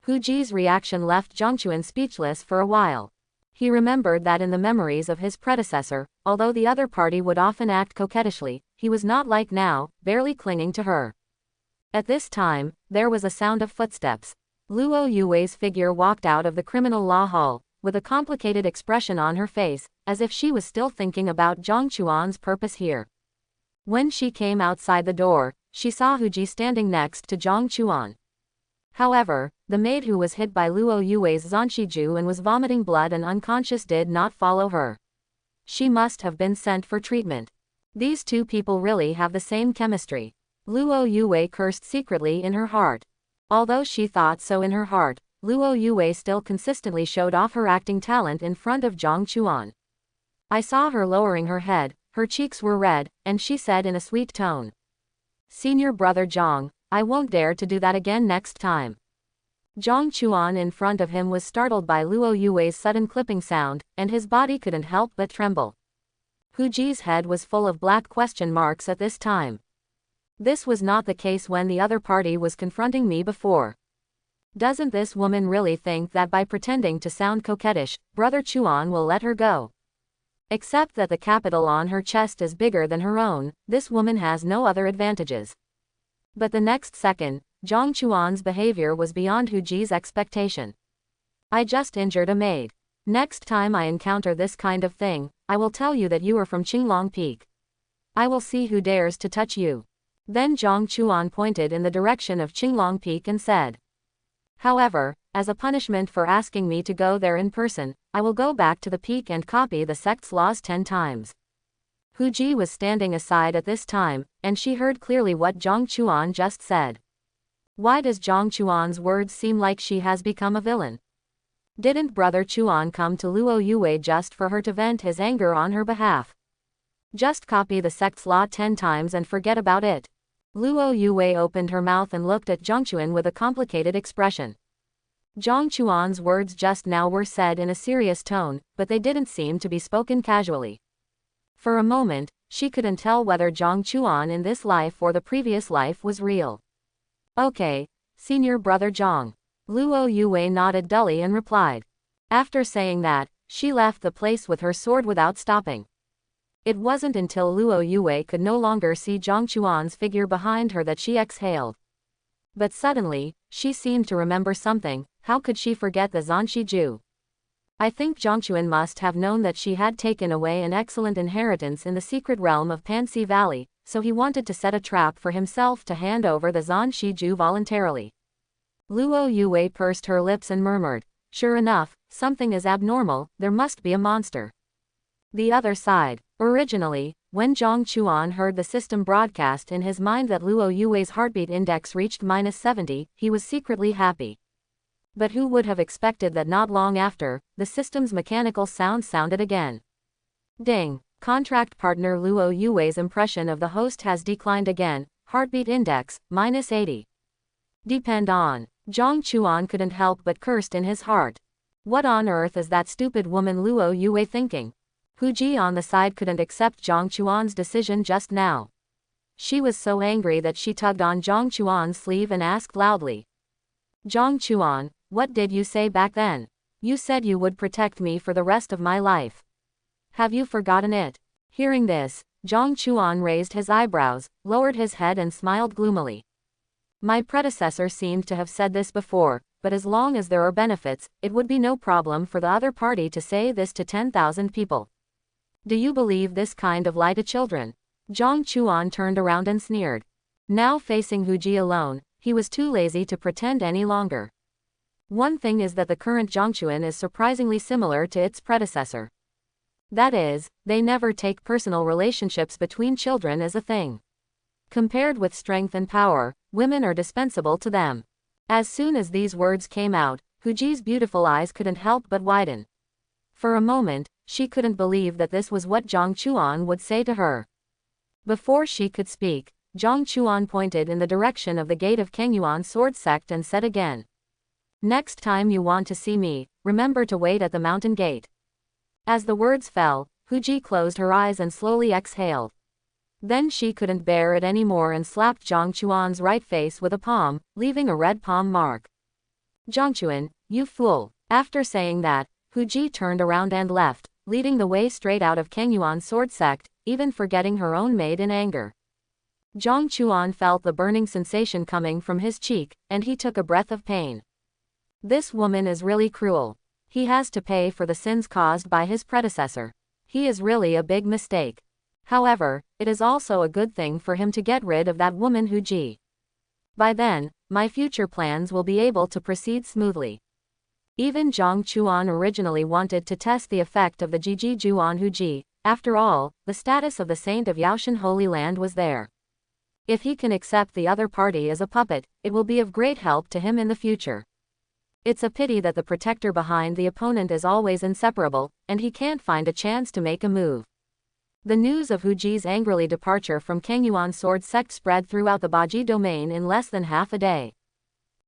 Hu Ji's reaction left Zhang Chuan speechless for a while. He remembered that in the memories of his predecessor, although the other party would often act coquettishly, he was not like now, barely clinging to her. At this time, there was a sound of footsteps. Luo Yue's figure walked out of the criminal law hall, with a complicated expression on her face, as if she was still thinking about Zhang Chuan's purpose here. When she came outside the door, she saw Hu Ji standing next to Zhang Chuan. However, the maid who was hit by Luo Yue's Zanshiju and was vomiting blood and unconscious did not follow her. She must have been sent for treatment. These two people really have the same chemistry. Luo Yue cursed secretly in her heart. Although she thought so in her heart, Luo Yue still consistently showed off her acting talent in front of Zhang Chuan. I saw her lowering her head, her cheeks were red, and she said in a sweet tone, "Senior brother Zhang, I won't dare to do that again next time." Zhang Chuan in front of him was startled by Luo Yue's sudden clipping sound, and his body couldn't help but tremble. Hu Ji's head was full of black question marks at this time. This was not the case when the other party was confronting me before. Doesn't this woman really think that by pretending to sound coquettish, Brother Chuan will let her go? Except that the capital on her chest is bigger than her own, this woman has no other advantages. But the next second, Zhang Chuan's behavior was beyond Hu Ji's expectation. I just injured a maid. Next time I encounter this kind of thing, I will tell you that you are from Qinglong Peak. I will see who dares to touch you. Then Zhang Chuan pointed in the direction of Qinglong Peak and said, "However, as a punishment for asking me to go there in person, I will go back to the peak and copy the sect's laws 10 times. Hu Ji was standing aside at this time, and she heard clearly what Zhang Chuan just said. Why does Zhang Chuan's words seem like she has become a villain? Didn't Brother Chuan come to Luo Yue just for her to vent his anger on her behalf? Just copy the sect's law 10 times and forget about it." Luo Yue opened her mouth and looked at Zhang Chuan with a complicated expression. Zhang Chuan's words just now were said in a serious tone, but they didn't seem to be spoken casually. For a moment, she couldn't tell whether Zhang Chuan in this life or the previous life was real. "Okay, Senior Brother Zhang." Luo Yue nodded dully and replied. After saying that, she left the place with her sword without stopping. It wasn't until Luo Yue could no longer see Zhang Chuan's figure behind her that she exhaled. But suddenly, she seemed to remember something. How could she forget the Zanshiju? I think Zhang Chuan must have known that she had taken away an excellent inheritance in the secret realm of Panxi Valley, so he wanted to set a trap for himself to hand over the Zanshiju voluntarily. Luo Yue pursed her lips and murmured, "Sure enough, something is abnormal, there must be a monster." The other side. Originally, when Zhang Chuan heard the system broadcast in his mind that Luo Yue's heartbeat index reached -70, he was secretly happy. But who would have expected that not long after, the system's mechanical sound sounded again. Ding! Contract partner Luo Yue's impression of the host has declined again, heartbeat index, -80. Depend on. Zhang Chuan couldn't help but cursed in his heart. What on earth is that stupid woman Luo Yue thinking? Hu Ji on the side couldn't accept Zhang Chuan's decision just now. She was so angry that she tugged on Zhang Chuan's sleeve and asked loudly, "Zhang Chuan, what did you say back then? You said you would protect me for the rest of my life. Have you forgotten it?" Hearing this, Zhang Chuan raised his eyebrows, lowered his head and smiled gloomily. My predecessor seemed to have said this before, but as long as there are benefits, it would be no problem for the other party to say this to 10,000 people. Do you believe this kind of lie to children? Zhang Chuan turned around and sneered. Now facing Hu Ji alone, he was too lazy to pretend any longer. One thing is that the current Zhongchuan is surprisingly similar to its predecessor. That is, they never take personal relationships between children as a thing. Compared with strength and power, women are dispensable to them. As soon as these words came out, Hu Ji's beautiful eyes couldn't help but widen. For a moment, she couldn't believe that this was what Zhang Chuan would say to her. Before she could speak, Zhang Chuan pointed in the direction of the gate of Kengyuan sword sect and said again. Next time you want to see me, remember to wait at the mountain gate. As the words fell, Hu Ji closed her eyes and slowly exhaled. Then she couldn't bear it anymore and slapped Zhang Chuan's right face with a palm, leaving a red palm mark. Zhongchuan, you fool. After saying that, Hu Ji turned around and left, leading the way straight out of Kengyuan sword sect, even forgetting her own maid in anger. Zhang Chuan felt the burning sensation coming from his cheek, and he took a breath of pain. This woman is really cruel. He has to pay for the sins caused by his predecessor. He is really a big mistake. However, it is also a good thing for him to get rid of that woman Hu Ji. By then, my future plans will be able to proceed smoothly. Even Zhang Chuan originally wanted to test the effect of the Jiji Ju on Hu Ji. After all, the status of the saint of Yaoshan Holy Land was there. If he can accept the other party as a puppet, it will be of great help to him in the future. It's a pity that the protector behind the opponent is always inseparable, and he can't find a chance to make a move. The news of Hu Ji's angrily departure from Kengyuan sword sect spread throughout the Baji domain in less than half a day.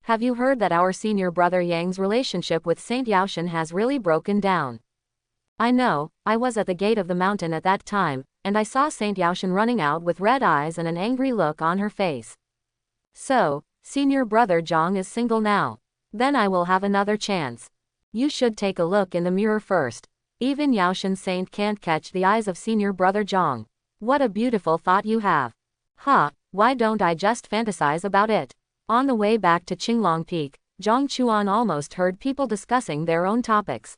Have you heard that our senior brother Yang's relationship with Saint Yaoshan has really broken down? I know, I was at the gate of the mountain at that time, and I saw Saint Yaoshan running out with red eyes and an angry look on her face. So, senior brother Zhang is single now. Then I will have another chance. You should take a look in the mirror first. Even Yaoshan Saint can't catch the eyes of senior brother Zhang. What a beautiful thought you have. Why don't I just fantasize about it? On the way back to Qinglong Peak, Zhang Chuan almost heard people discussing their own topics.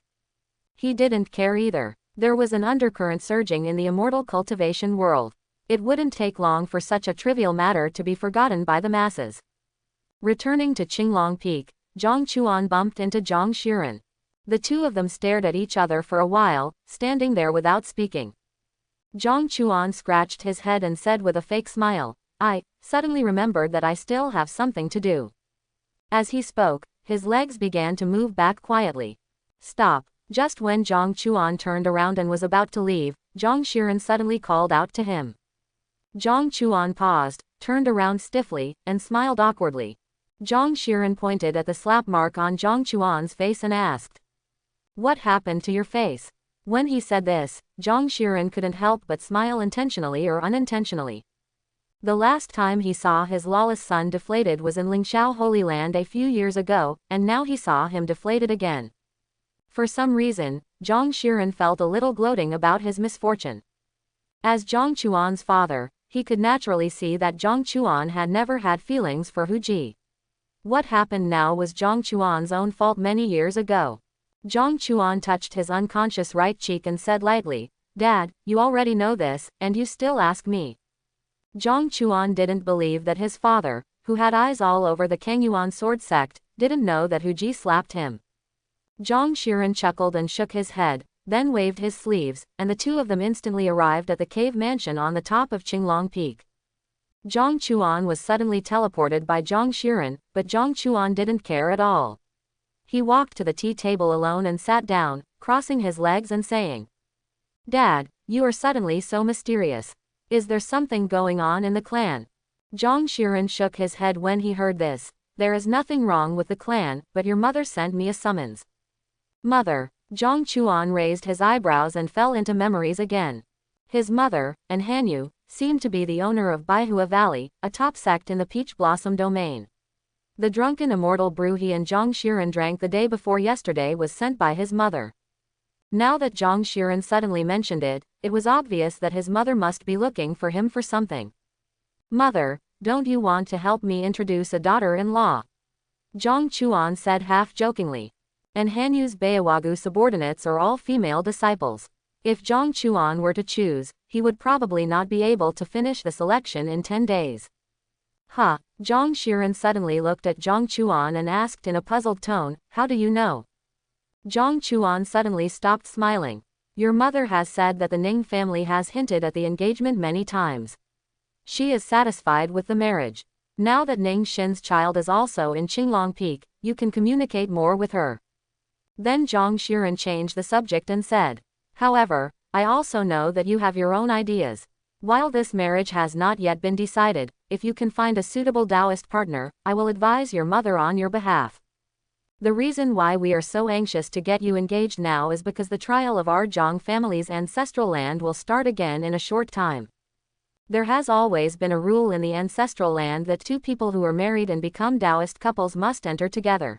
He didn't care either. There was an undercurrent surging in the immortal cultivation world. It wouldn't take long for such a trivial matter to be forgotten by the masses. Returning to Qinglong Peak, Zhang Chuan bumped into Zhang Shiren. The two of them stared at each other for a while, standing there without speaking. Zhang Chuan scratched his head and said with a fake smile, I suddenly remembered that I still have something to do. As he spoke, his legs began to move back quietly. Stop. Just when Zhang Chuan turned around and was about to leave, Zhang Shiren suddenly called out to him. Zhang Chuan paused, turned around stiffly, and smiled awkwardly. Zhang Shiren pointed at the slap mark on Zhang Chuan's face and asked, what happened to your face? When he said this, Zhang Shiren couldn't help but smile intentionally or unintentionally. The last time he saw his lawless son deflated was in Lingxiao Holy Land a few years ago, and now he saw him deflated again. For some reason, Zhang Shiren felt a little gloating about his misfortune. As Zhang Chuan's father, he could naturally see that Zhang Chuan had never had feelings for Hu Ji. What happened now was Zhang Chuan's own fault many years ago. Zhang Chuan touched his unconscious right cheek and said lightly, Dad, you already know this, and you still ask me. Zhang Chuan didn't believe that his father, who had eyes all over the Kengyuan sword sect, didn't know that Hu Ji slapped him. Zhang Shiren chuckled and shook his head, then waved his sleeves, and the two of them instantly arrived at the cave mansion on the top of Qinglong Peak. Zhang Chuan was suddenly teleported by Zhang Shiren, but Zhang Chuan didn't care at all. He walked to the tea table alone and sat down, crossing his legs and saying, Dad, you are suddenly so mysterious. Is there something going on in the clan? Zhang Shiren shook his head when he heard this. There is nothing wrong with the clan, but your mother sent me a summons. Mother. Zhang Chuan raised his eyebrows and fell into memories again. His mother, and Hanyu, seemed to be the owner of Baihua Valley, a top sect in the Peach Blossom domain. The drunken immortal brew he and Zhang Shiren drank the day before yesterday was sent by his mother. Now that Zhang Xiren suddenly mentioned it, it was obvious that his mother must be looking for him for something. Mother, don't you want to help me introduce a daughter-in-law? Zhang Chuan said half-jokingly. And Hanyu's Baowagu subordinates are all female disciples. If Zhang Chuan were to choose, he would probably not be able to finish the selection in 10 days. Huh, Zhang Xiren suddenly looked at Zhang Chuan and asked in a puzzled tone, how do you know? Zhang Chuan suddenly stopped smiling. Your mother has said that the Ning family has hinted at the engagement many times. She is satisfied with the marriage. Now that Ning Xin's child is also in Qinglong Peak, you can communicate more with her. Then Zhang Xiren changed the subject and said, however, I also know that you have your own ideas. While this marriage has not yet been decided, if you can find a suitable Taoist partner, I will advise your mother on your behalf. The reason why we are so anxious to get you engaged now is because the trial of our Zhang family's ancestral land will start again in a short time. There has always been a rule in the ancestral land that two people who are married and become Taoist couples must enter together.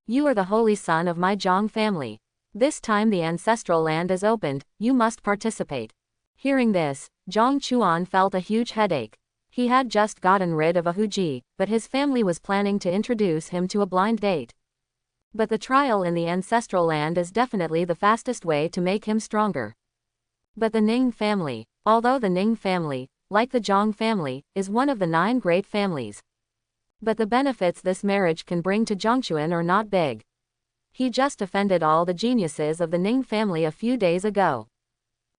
You are the holy son of my Zhang family. This time the ancestral land is opened, you must participate. Hearing this, Zhang Chuan felt a huge headache. He had just gotten rid of a Huji, but his family was planning to introduce him to a blind date. But the trial in the ancestral land is definitely the fastest way to make him stronger. But the Ning family, although the Ning family, like the Zhang family, is one of the 9 great families. But the benefits this marriage can bring to Zhangchuan are not big. He just offended all the geniuses of the Ning family a few days ago.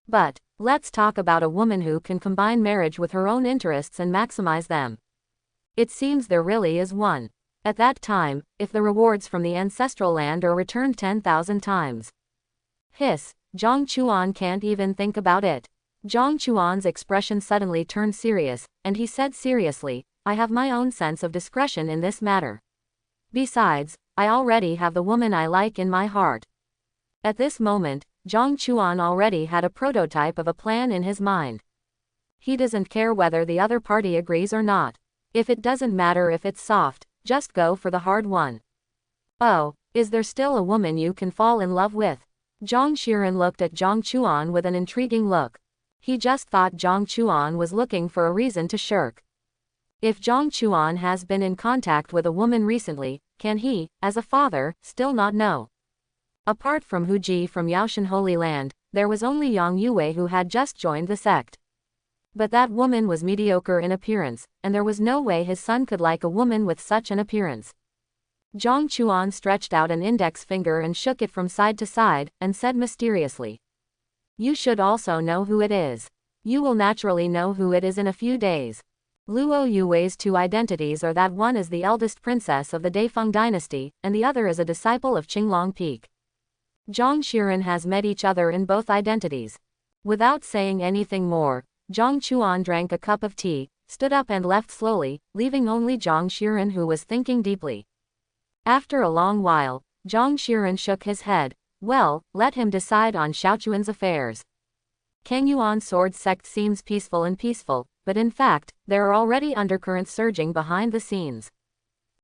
But, let's talk about a woman who can combine marriage with her own interests and maximize them. It seems there really is one. At that time, if the rewards from the ancestral land are returned 10,000 times. Hiss, Zhang Chuan can't even think about it. Zhang Chuan's expression suddenly turned serious, and he said seriously, I have my own sense of discretion in this matter. Besides, I already have the woman I like in my heart. At this moment, Zhang Chuan already had a prototype of a plan in his mind. He doesn't care whether the other party agrees or not. If it doesn't matter if it's soft, just go for the hard one. Oh, is there still a woman you can fall in love with? Zhang Xiren looked at Zhang Chuan with an intriguing look. He just thought Zhang Chuan was looking for a reason to shirk. If Zhang Chuan has been in contact with a woman recently, can he, as a father, still not know? Apart from Huji from Yaoshan Holy Land, there was only Yang Yue who had just joined the sect. But that woman was mediocre in appearance, and there was no way his son could like a woman with such an appearance. Zhang Chuan stretched out an index finger and shook it from side to side, and said mysteriously. You should also know who it is. You will naturally know who it is in a few days. Luo Yue's 2 identities are that one is the eldest princess of the Daifeng dynasty, and the other is a disciple of Qinglong Peak. Zhang Xiren has met each other in both identities. Without saying anything more, Zhang Chuan drank a cup of tea, stood up and left slowly, leaving only Zhang Xiren who was thinking deeply. After a long while, Zhang Xiren shook his head. Well, let him decide on Xiaochuan's affairs. Kengyuan sword sect seems peaceful, but in fact, there are already undercurrents surging behind the scenes.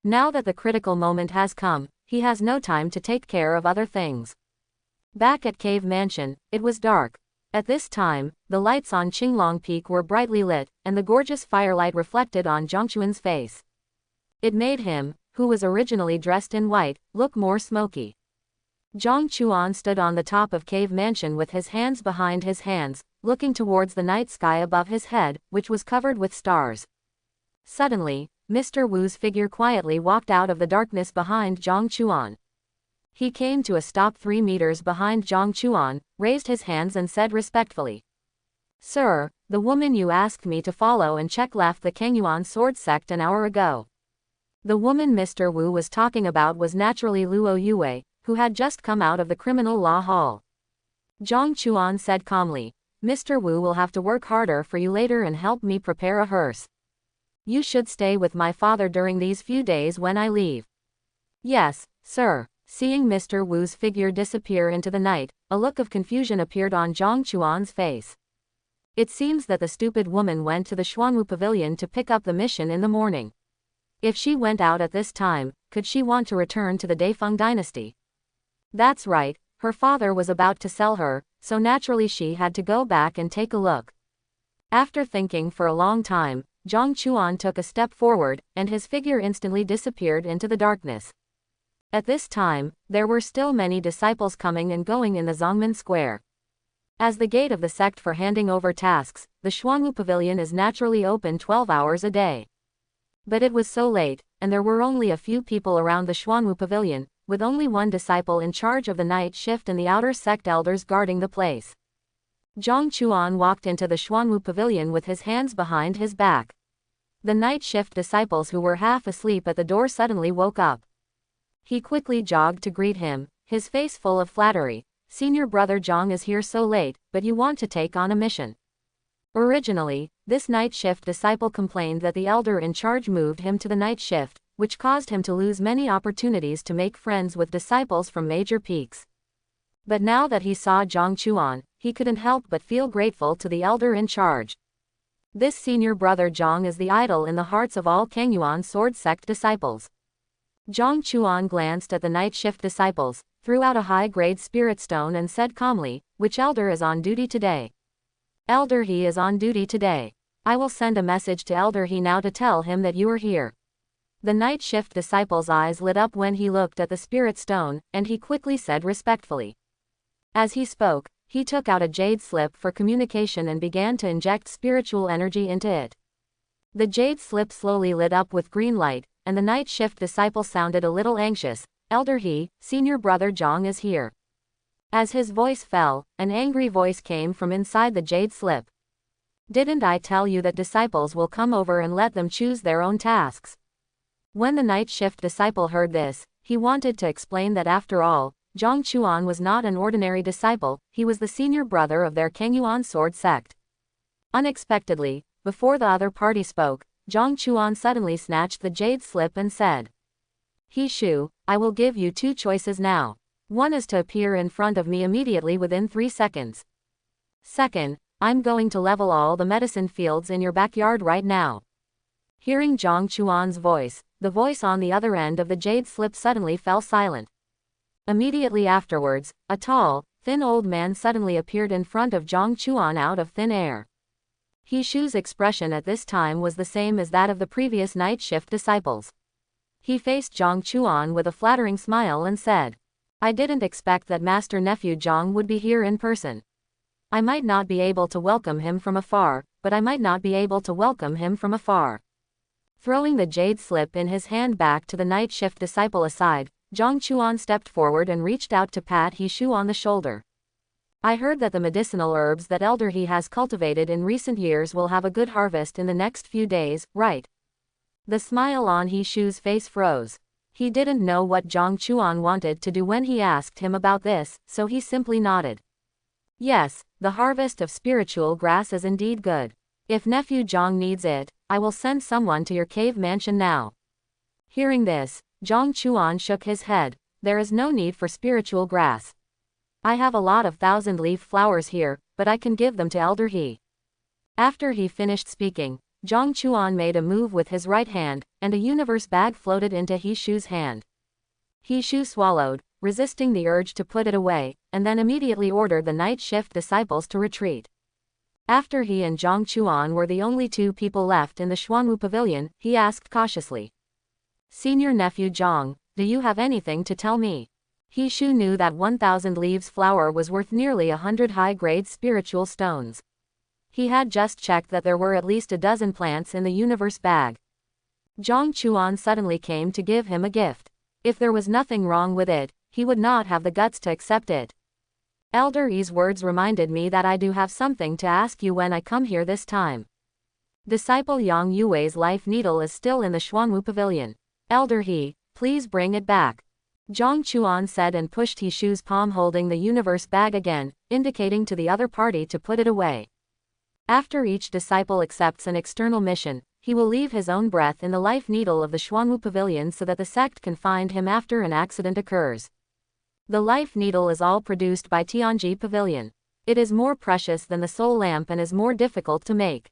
Now that the critical moment has come, he has no time to take care of other things. Back at Cave Mansion, it was dark. At this time, the lights on Qinglong Peak were brightly lit, and the gorgeous firelight reflected on Zhangchuan's face. It made him, who was originally dressed in white, look more smoky. Zhang Chuan stood on the top of Cave Mansion with his hands behind his hands, looking towards the night sky above his head, which was covered with stars. Suddenly, Mr. Wu's figure quietly walked out of the darkness behind Zhang Chuan. He came to a stop 3 meters behind Zhang Chuan, raised his hands and said respectfully. Sir, the woman you asked me to follow and check left the Kengyuan sword sect an hour ago. The woman Mr. Wu was talking about was naturally Luo Yue, who had just come out of the criminal law hall. Zhang Chuan said calmly, Mr. Wu will have to work harder for you later and help me prepare a hearse. You should stay with my father during these few days when I leave. Yes, sir. Seeing Mr. Wu's figure disappear into the night, a look of confusion appeared on Zhang Chuan's face. It seems that the stupid woman went to the Xuanwu Pavilion to pick up the mission in the morning. If she went out at this time, could she want to return to the Daifeng dynasty? That's right, Her father was about to sell her, so naturally she had to go back and take a look. After thinking for a long time, Zhang Chuan took a step forward, and his figure instantly disappeared into the darkness. At this time, there were still many disciples coming and going in the Zongmen Square. As the gate of the sect for handing over tasks, the Xuanwu Pavilion is naturally open 12 hours a day. But it was so late, and there were only a few people around the Xuanwu Pavilion, with only one disciple in charge of the night shift and the outer sect elders guarding the place. Zhang Chuan walked into the Xuanwu Pavilion with his hands behind his back. The night shift disciples who were half asleep at the door suddenly woke up. He quickly jogged to greet him, his face full of flattery. Senior brother Zhang is here so late, but you want to take on a mission. Originally, this night shift disciple complained that the elder in charge moved him to the night shift, which caused him to lose many opportunities to make friends with disciples from major peaks. But now that he saw Zhang Chuan, he couldn't help but feel grateful to the elder in charge. This senior brother Zhang is the idol in the hearts of all Kangyuan sword sect disciples. Zhang Chuan glanced at the night shift disciples, threw out a high-grade spirit stone and said calmly, "Which elder is on duty today?" "Elder He is on duty today. I will send a message to Elder He now to tell him that you are here." The night shift disciple's eyes lit up when he looked at the spirit stone, and he quickly said respectfully. As he spoke, he took out a jade slip for communication and began to inject spiritual energy into it. The jade slip slowly lit up with green light, and the night shift disciple sounded a little anxious. "Elder He, senior brother Zhang is here." As his voice fell, an angry voice came from inside the jade slip. "Didn't I tell you that disciples will come over and let them choose their own tasks?" When the night shift disciple heard this, he wanted to explain that after all, Zhang Chuan was not an ordinary disciple, he was the senior brother of their Kangyuan sword sect. Unexpectedly, before the other party spoke, Zhang Chuan suddenly snatched the jade slip and said, "He Shu, I will give you two choices now. One is to appear in front of me immediately within 3 seconds. Second, I'm going to level all the medicine fields in your backyard right now." Hearing Zhang Chuan's voice, the voice on the other end of the jade slip suddenly fell silent. Immediately afterwards, a tall, thin old man suddenly appeared in front of Zhang Chuan out of thin air. He Shu's expression at this time was the same as that of the previous night shift disciples. He faced Zhang Chuan with a flattering smile and said, "I didn't expect that Master Nephew Zhang would be here in person. I might not be able to welcome him from afar, but I might not be able to welcome him from afar." Throwing the jade slip in his hand back to the night shift disciple aside, Zhang Chuan stepped forward and reached out to pat He Shu on the shoulder. "I heard that the medicinal herbs that Elder He has cultivated in recent years will have a good harvest in the next few days, right?" The smile on He Shu's face froze. He didn't know what Zhang Chuan wanted to do when he asked him about this, so he simply nodded. "Yes, the harvest of spiritual grass is indeed good. If Nephew Zhang needs it, I will send someone to your cave mansion now." Hearing this, Zhang Chuan shook his head. "There is no need for spiritual grass. I have a lot of 1,000-leaf flowers here, but I can give them to Elder He." After he finished speaking, Zhang Chuan made a move with his right hand, and a universe bag floated into He Shu's hand. He Shu swallowed, resisting the urge to put it away, and then immediately ordered the night shift disciples to retreat. After he and Zhang Chuan were the only two people left in the Xuanwu Pavilion, he asked cautiously, "Senior nephew Zhang, do you have anything to tell me?" He Shu knew that 1,000 leaves flower was worth nearly 100 high-grade spiritual stones. He had just checked that there were at least a dozen plants in the universe bag. Zhang Chuan suddenly came to give him a gift. If there was nothing wrong with it, he would not have the guts to accept it. "Elder Yi's words reminded me that I do have something to ask you when I come here this time. Disciple Yang Yue's life needle is still in the Xuanwu Pavilion. Elder Yi, please bring it back." Zhang Chuan said and pushed He Shu's palm holding the universe bag again, indicating to the other party to put it away. After each disciple accepts an external mission, he will leave his own breath in the life needle of the Xuanwu Pavilion so that the sect can find him after an accident occurs. The life needle is all produced by Tianji Pavilion. It is more precious than the soul lamp and is more difficult to make.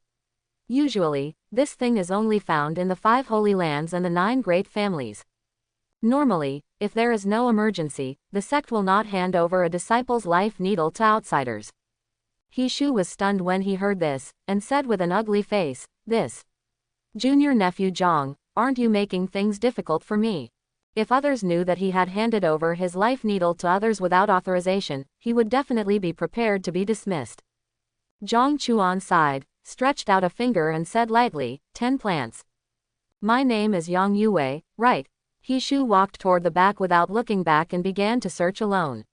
Usually, this thing is only found in the 5 holy lands and the 9 great families. Normally, if there is no emergency, the sect will not hand over a disciple's life needle to outsiders. He Shu was stunned when he heard this, and said with an ugly face, "This. Junior nephew Zhang, aren't you making things difficult for me?" If others knew that he had handed over his life needle to others without authorization, he would definitely be prepared to be dismissed. Zhang Chuan sighed, stretched out a finger and said lightly, 10 plants. My name is Yang Yue, right? He Shu walked toward the back without looking back and began to search alone.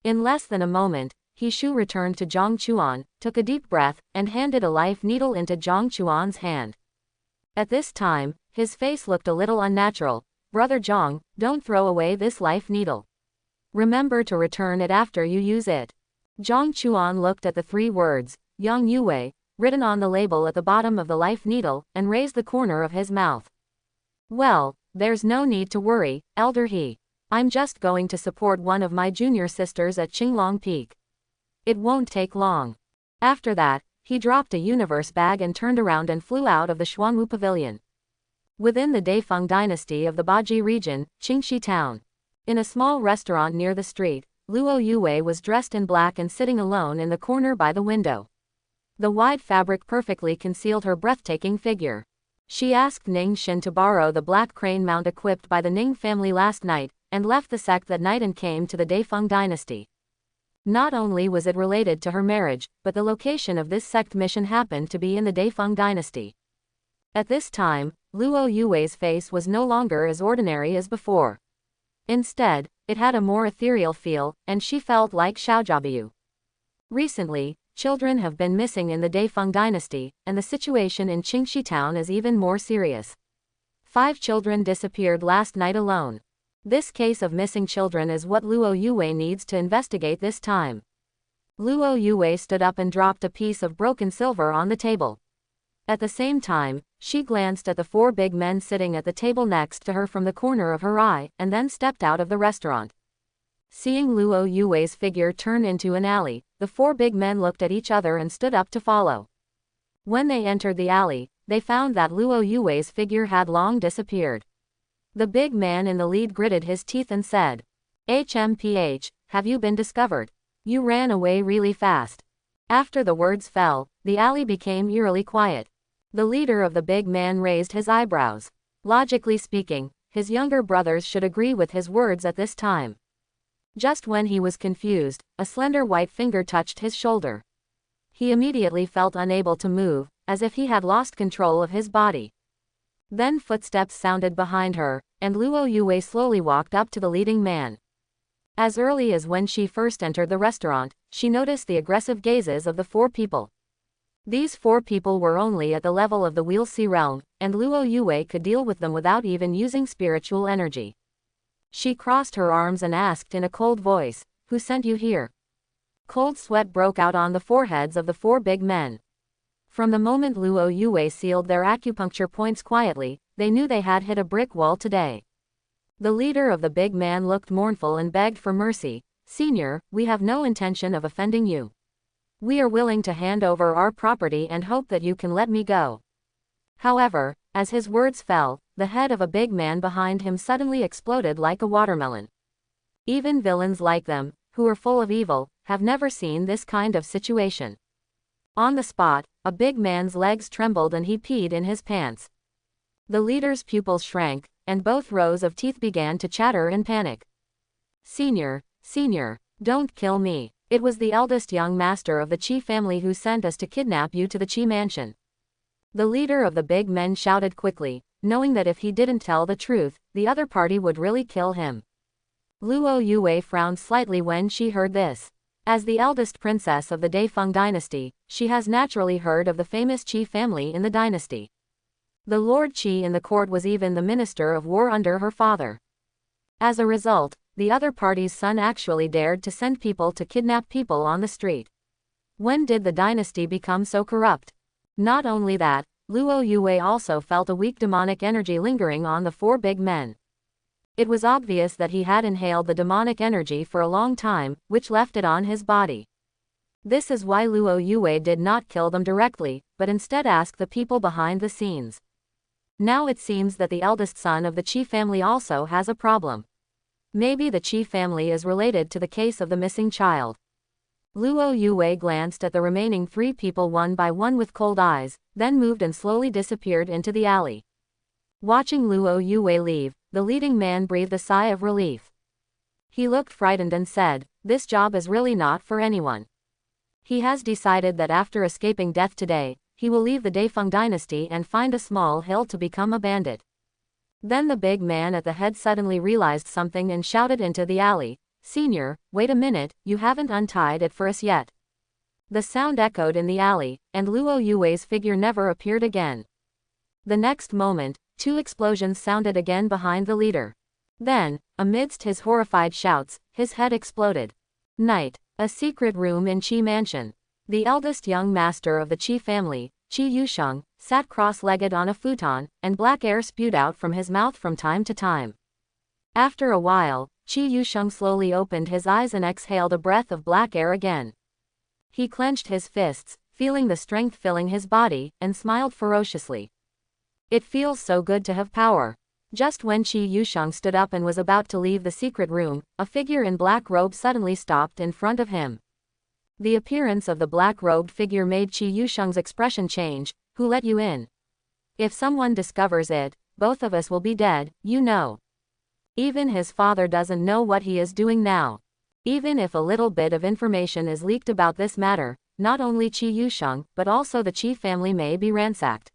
In less than a moment, He Shu returned to Zhang Chuan, took a deep breath, and handed a life needle into Zhang Chuan's hand. At this time, his face looked a little unnatural. Brother Zhang, don't throw away this life needle. Remember to return it after you use it. Zhang Chuan looked at the 3 words, Yang Yue, written on the label at the bottom of the life needle, and raised the corner of his mouth. Well, there's no need to worry, Elder He. I'm just going to support one of my junior sisters at Qinglong Peak. It won't take long. After that, he dropped a universe bag and turned around and flew out of the Xuanwu Pavilion. Within the Daifeng dynasty of the Baji region, Qingxi town. In a small restaurant near the street, Luo Yue was dressed in black and sitting alone in the corner by the window. The wide fabric perfectly concealed her breathtaking figure. She asked Ning Xin to borrow the black crane mount equipped by the Ning family last night, and left the sect that night and came to the Daifeng dynasty. Not only was it related to her marriage, but the location of this sect mission happened to be in the Daifeng dynasty. At this time, Luo Yue's face was no longer as ordinary as before. Instead, it had a more ethereal feel, and she felt like Xiaojiabiu. Recently, children have been missing in the Daifeng dynasty, and the situation in Qingxi town is even more serious. 5 children disappeared last night alone. This case of missing children is what Luo Yue needs to investigate this time. Luo Yue stood up and dropped a piece of broken silver on the table. At the same time, she glanced at the 4 big men sitting at the table next to her from the corner of her eye, and then stepped out of the restaurant. Seeing Luo Yue's figure turn into an alley, the 4 big men looked at each other and stood up to follow. When they entered the alley, they found that Luo Yue's figure had long disappeared. The big man in the lead gritted his teeth and said, HMPH, have you been discovered? You ran away really fast. After the words fell, the alley became eerily quiet. The leader of the big man raised his eyebrows. Logically speaking, his younger brothers should agree with his words at this time. Just when he was confused, a slender white finger touched his shoulder. He immediately felt unable to move, as if he had lost control of his body. Then footsteps sounded behind her, and Luo Yue slowly walked up to the leading man. As early as when she first entered the restaurant, she noticed the aggressive gazes of the 4 people. These 4 people were only at the level of the Wheel Sea realm, and Luo Yue could deal with them without even using spiritual energy. She crossed her arms and asked in a cold voice, "Who sent you here?" Cold sweat broke out on the foreheads of the 4 big men. From the moment Luo Yue sealed their acupuncture points quietly, they knew they had hit a brick wall today. The leader of the big man looked mournful and begged for mercy. "Senior, we have no intention of offending you. We are willing to hand over our property and hope that you can let me go." However, as his words fell, the head of a big man behind him suddenly exploded like a watermelon. Even villains like them, who are full of evil, have never seen this kind of situation. On the spot, a big man's legs trembled and he peed in his pants. The leader's pupils shrank, and both rows of teeth began to chatter in panic. Senior, don't kill me. It was the eldest young master of the Qi family who sent us to kidnap you to the Qi mansion. The leader of the big men shouted quickly, knowing that if he didn't tell the truth, the other party would really kill him. Luo Yue frowned slightly when she heard this. As the eldest princess of the Daifeng dynasty, she has naturally heard of the famous Qi family in the dynasty. The Lord Qi in the court was even the minister of war under her father. As a result, the other party's son actually dared to send people to kidnap people on the street. When did the dynasty become so corrupt? Not only that, Luo Yue also felt a weak demonic energy lingering on the 4 big men. It was obvious that he had inhaled the demonic energy for a long time, which left it on his body. This is why Luo Yue did not kill them directly, but instead asked the people behind the scenes. Now it seems that the eldest son of the Qi family also has a problem. Maybe the Qi family is related to the case of the missing child. Luo Yue glanced at the remaining 3 people one by one with cold eyes, then moved and slowly disappeared into the alley. Watching Luo Yue leave, the leading man breathed a sigh of relief. He looked frightened and said, "This job is really not for anyone." He has decided that after escaping death today, he will leave the Daifeng dynasty and find a small hill to become a bandit. Then the big man at the head suddenly realized something and shouted into the alley, "Senior, wait a minute, you haven't untied it for us yet." The sound echoed in the alley, and Luo Yue's figure never appeared again. The next moment, 2 explosions sounded again behind the leader. Then, amidst his horrified shouts, his head exploded. Night. A secret room in Qi Mansion. The eldest young master of the Qi family, Qi Yusheng, sat cross-legged on a futon, and black air spewed out from his mouth from time to time. After a while, Qi Yusheng slowly opened his eyes and exhaled a breath of black air again. He clenched his fists, feeling the strength filling his body, and smiled ferociously. It feels so good to have power. Just when Qi Yusheng stood up and was about to leave the secret room, a figure in black robe suddenly stopped in front of him. The appearance of the black-robed figure made Qi Yusheng's expression change. "Who let you in? If someone discovers it, both of us will be dead, you know." Even his father doesn't know what he is doing now. Even if a little bit of information is leaked about this matter, not only Qi Yusheng, but also the Qi family may be ransacked.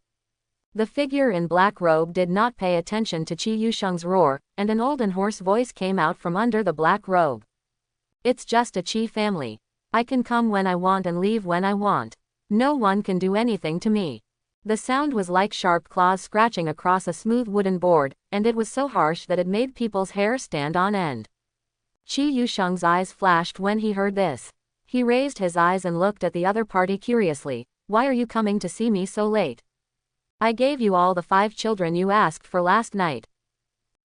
The figure in black robe did not pay attention to Qi Yusheng's roar, and an old and hoarse voice came out from under the black robe. "It's just a Qi family. I can come when I want and leave when I want. No one can do anything to me." The sound was like sharp claws scratching across a smooth wooden board, and it was so harsh that it made people's hair stand on end. Qi Yusheng's eyes flashed when he heard this. He raised his eyes and looked at the other party curiously. "Why are you coming to see me so late? I gave you all the 5 children you asked for last night."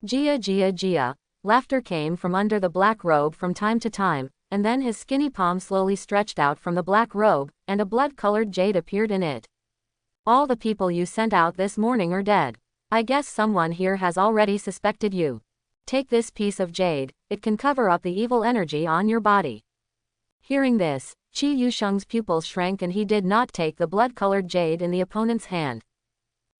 Jia Jia Jia. Laughter came from under the black robe from time to time, and then his skinny palm slowly stretched out from the black robe, and a blood-colored jade appeared in it. "All the people you sent out this morning are dead. I guess someone here has already suspected you. Take this piece of jade, it can cover up the evil energy on your body." Hearing this, Qi Yusheng's pupils shrank and he did not take the blood-colored jade in the opponent's hand.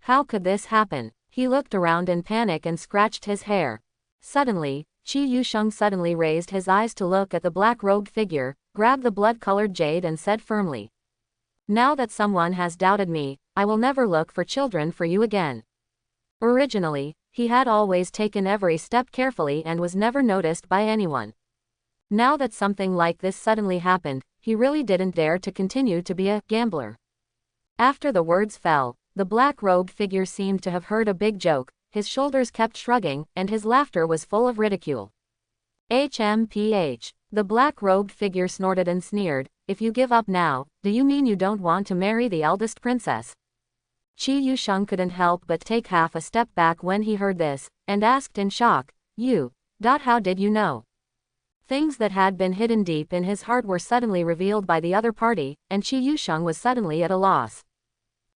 How could this happen? He looked around in panic and scratched his hair. Suddenly, Qi Yusheng suddenly raised his eyes to look at the black-robed figure, grabbed the blood-colored jade and said firmly, "Now that someone has doubted me, I will never look for children for you again." Originally, he had always taken every step carefully and was never noticed by anyone. Now that something like this suddenly happened, he really didn't dare to continue to be a gambler. After the words fell, the black-robed figure seemed to have heard a big joke, his shoulders kept shrugging, and his laughter was full of ridicule. "HMPH. The black-robed figure snorted and sneered, "If you give up now, do you mean you don't want to marry the eldest princess?" Qi Yusheng couldn't help but take half a step back when he heard this, and asked in shock, How did you know?" Things that had been hidden deep in his heart were suddenly revealed by the other party, and Qi Yusheng was suddenly at a loss.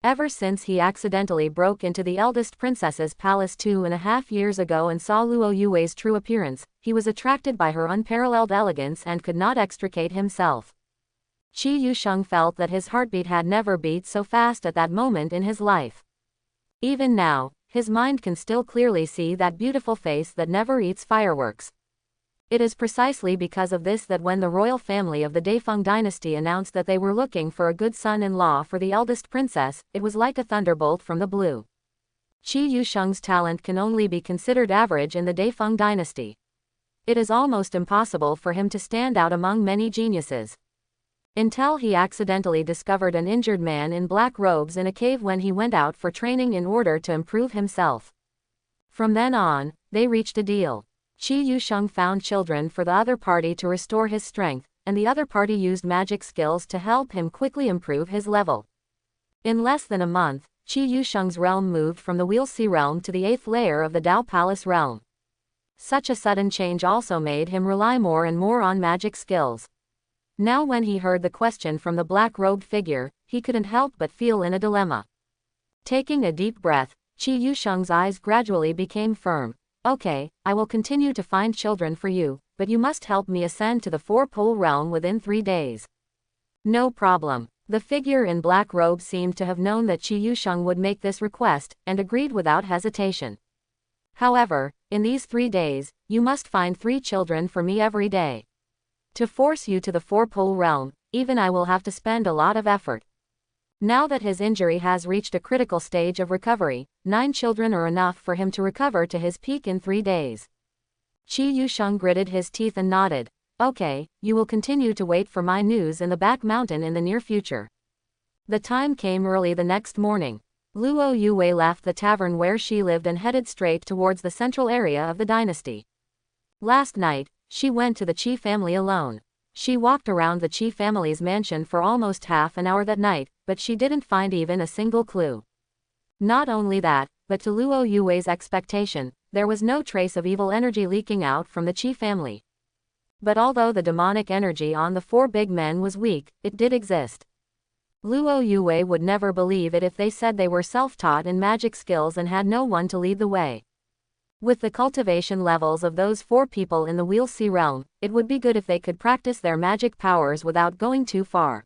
Ever since he accidentally broke into the eldest princess's palace 2.5 years ago and saw Luo Yue's true appearance, he was attracted by her unparalleled elegance and could not extricate himself. Qi Yusheng felt that his heartbeat had never beat so fast at that moment in his life. Even now, his mind can still clearly see that beautiful face that never eats fireworks. It is precisely because of this that when the royal family of the Daifeng dynasty announced that they were looking for a good son-in-law for the eldest princess, it was like a thunderbolt from the blue. Qi Yusheng's talent can only be considered average in the Daifeng dynasty. It is almost impossible for him to stand out among many geniuses. Until he accidentally discovered an injured man in black robes in a cave when he went out for training in order to improve himself. From then on, they reached a deal. Qi Yusheng found children for the other party to restore his strength, and the other party used magic skills to help him quickly improve his level. In less than a month, Qi Yusheng's realm moved from the Wheelsea realm to the 8th layer of the Dao Palace realm. Such a sudden change also made him rely more and more on magic skills. Now when he heard the question from the black-robed figure, he couldn't help but feel in a dilemma. Taking a deep breath, Qi Yusheng's eyes gradually became firm. Okay, I will continue to find children for you, but you must help me ascend to the four-pole realm within 3 days. No problem. The figure in black robe seemed to have known that Qi Yusheng would make this request, and agreed without hesitation. However, in these 3 days, you must find 3 children for me every day. To force you to the four-pole realm, even I will have to spend a lot of effort. Now that his injury has reached a critical stage of recovery, 9 children are enough for him to recover to his peak in 3 days. Qi Yusheng gritted his teeth and nodded. Okay, you will continue to wait for my news in the back mountain in the near future. The time came early the next morning. Luo Yue left the tavern where she lived and headed straight towards the central area of the dynasty. Last night, she went to the Qi family alone. She walked around the Qi family's mansion for almost half an hour that night, but she didn't find even a single clue. Not only that, but to Luo Yue's expectation, there was no trace of evil energy leaking out from the Qi family. But although the demonic energy on the 4 big men was weak, it did exist. Luo Yue would never believe it if they said they were self-taught in magic skills and had no one to lead the way. With the cultivation levels of those 4 people in the Wheel Sea realm, it would be good if they could practice their magic powers without going too far.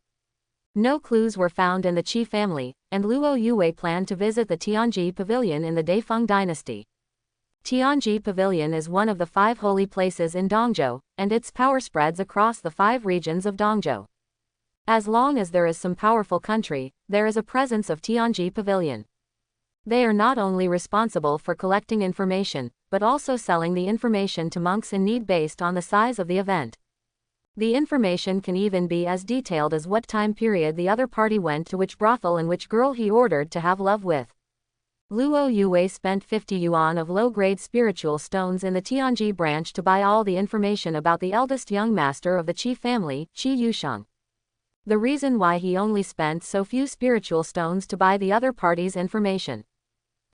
No clues were found in the Qi family, and Luo Yue planned to visit the Tianji Pavilion in the Daifeng dynasty. Tianji Pavilion is one of the 5 holy places in Dongzhou, and its power spreads across the 5 regions of Dongzhou. As long as there is some powerful country, there is a presence of Tianji Pavilion. They are not only responsible for collecting information, but also selling the information to monks in need based on the size of the event. The information can even be as detailed as what time period the other party went to which brothel and which girl he ordered to have love with. Luo Yue spent 50 yuan of low-grade spiritual stones in the Tianji branch to buy all the information about the eldest young master of the Qi family, Qi Yusheng. The reason why he only spent so few spiritual stones to buy the other party's information.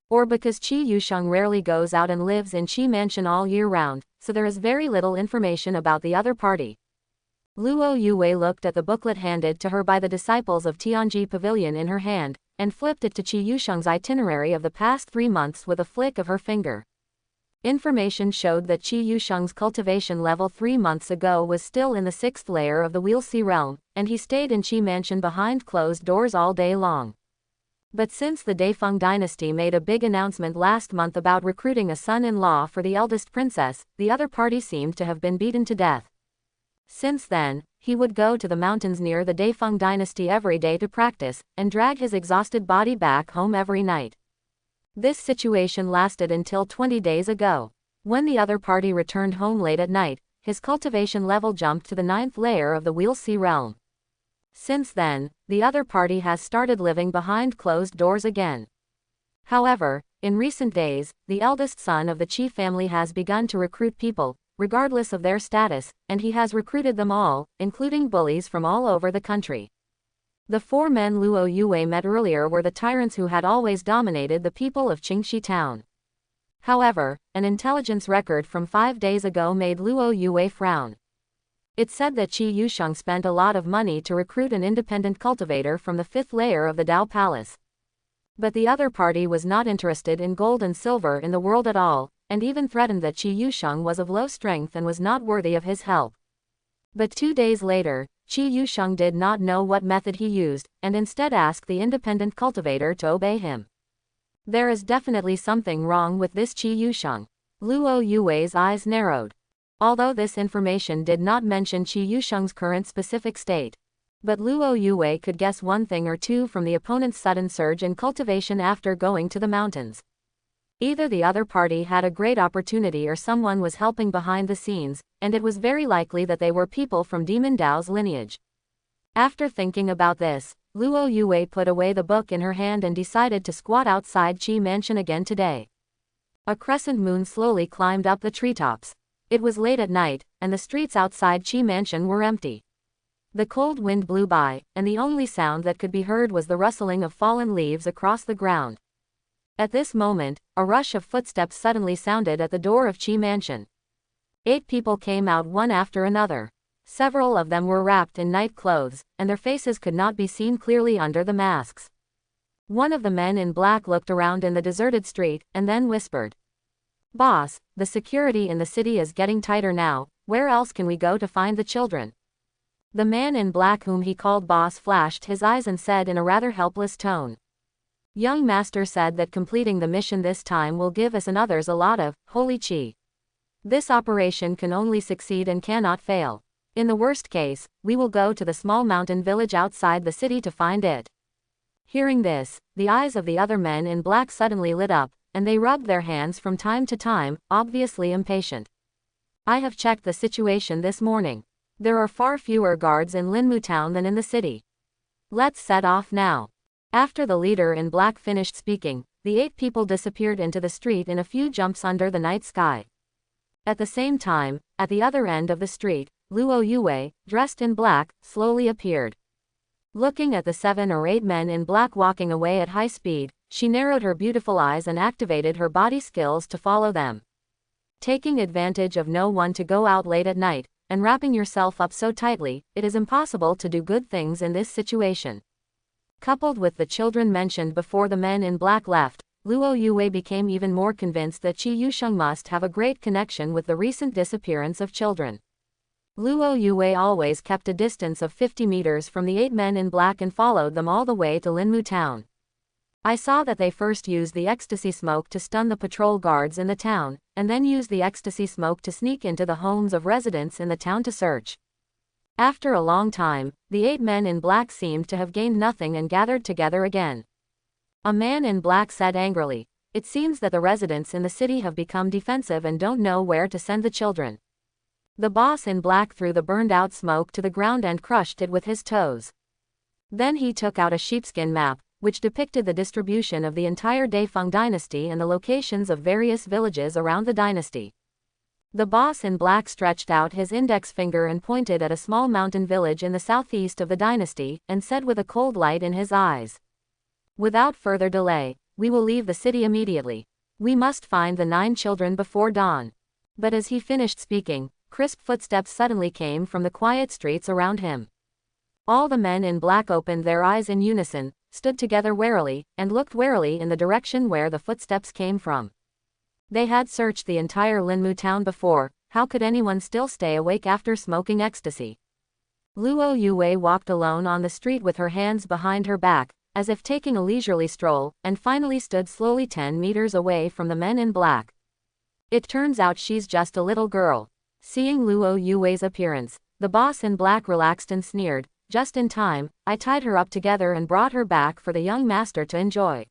Or because Qi Yusheng rarely goes out and lives in Qi Mansion all year round, so there is very little information about the other party. Luo Yue looked at the booklet handed to her by the disciples of Tianji Pavilion in her hand, and flipped it to Qi Yusheng's itinerary of the past 3 months with a flick of her finger. Information showed that Qi Yusheng's cultivation level 3 months ago was still in the 6th layer of the Wheel Sea realm, and he stayed in Qi Mansion behind closed doors all day long. But since the Daifeng dynasty made a big announcement last month about recruiting a son-in-law for the eldest princess, the other party seemed to have been beaten to death. Since then, he would go to the mountains near the Daifeng dynasty every day to practice, and drag his exhausted body back home every night. This situation lasted until 20 days ago. When the other party returned home late at night, his cultivation level jumped to the 9th layer of the Wheel Sea realm. Since then, the other party has started living behind closed doors again. However, in recent days, the eldest son of the Qi family has begun to recruit people, regardless of their status, and he has recruited them all, including bullies from all over the country. The 4 men Luo Yue met earlier were the tyrants who had always dominated the people of Qingxi town. However, an intelligence record from 5 days ago made Luo Yue frown. It said that Qi Yusheng spent a lot of money to recruit an independent cultivator from the 5th layer of the Dao Palace. But the other party was not interested in gold and silver in the world at all, and even threatened that Qi Yusheng was of low strength and was not worthy of his help. But 2 days later, Qi Yusheng did not know what method he used, and instead asked the independent cultivator to obey him. There is definitely something wrong with this Qi Yusheng. Luo Yue's eyes narrowed. Although this information did not mention Qi Yusheng's current specific state. But Luo Yue could guess one thing or two from the opponent's sudden surge in cultivation after going to the mountains. Either the other party had a great opportunity or someone was helping behind the scenes, and it was very likely that they were people from Demon Dao's lineage. After thinking about this, Luo Yue put away the book in her hand and decided to squat outside Qi Mansion again today. A crescent moon slowly climbed up the treetops. It was late at night, and the streets outside Qi Mansion were empty. The cold wind blew by, and the only sound that could be heard was the rustling of fallen leaves across the ground. At this moment, a rush of footsteps suddenly sounded at the door of Qi Mansion. 8 people came out one after another. Several of them were wrapped in night clothes, and their faces could not be seen clearly under the masks. One of the men in black looked around in the deserted street, and then whispered, Boss, the security in the city is getting tighter now, where else can we go to find the children? The man in black whom he called boss flashed his eyes and said in a rather helpless tone. Young master said that completing the mission this time will give us and others a lot of holy chi. This operation can only succeed and cannot fail. In the worst case, we will go to the small mountain village outside the city to find it. Hearing this, the eyes of the other men in black suddenly lit up, and they rubbed their hands from time to time, obviously impatient. I have checked the situation this morning. There are far fewer guards in Linmu town than in the city. Let's set off now. After the leader in black finished speaking, the 8 people disappeared into the street in a few jumps under the night sky. At the same time, at the other end of the street, Luo Yue, dressed in black, slowly appeared. Looking at the 7 or 8 men in black walking away at high speed, she narrowed her beautiful eyes and activated her body skills to follow them. Taking advantage of no one to go out late at night, and wrapping yourself up so tightly, it is impossible to do good things in this situation. Coupled with the children mentioned before the men in black left, Luo Yue became even more convinced that Qi Yusheng must have a great connection with the recent disappearance of children. Luo Yue always kept a distance of 50 meters from the 8 men in black and followed them all the way to Linmu town. I saw that they first used the ecstasy smoke to stun the patrol guards in the town, and then used the ecstasy smoke to sneak into the homes of residents in the town to search. After a long time, the 8 men in black seemed to have gained nothing and gathered together again. A man in black said angrily, "It seems that the residents in the city have become defensive and don't know where to send the children." The boss in black threw the burned-out smoke to the ground and crushed it with his toes. Then he took out a sheepskin map, which depicted the distribution of the entire Daifeng dynasty and the locations of various villages around the dynasty. The boss in black stretched out his index finger and pointed at a small mountain village in the southeast of the dynasty, and said with a cold light in his eyes, "Without further delay, we will leave the city immediately. We must find the 9 children before dawn." But as he finished speaking, crisp footsteps suddenly came from the quiet streets around him. All the men in black opened their eyes in unison, stood together warily, and looked warily in the direction where the footsteps came from. They had searched the entire Linmu town before, how could anyone still stay awake after smoking ecstasy? Luo Yue walked alone on the street with her hands behind her back, as if taking a leisurely stroll, and finally stood slowly 10 meters away from the men in black. It turns out she's just a little girl. Seeing Luo Yue's appearance, the boss in black relaxed and sneered, "Just in time, I tied her up together and brought her back for the young master to enjoy."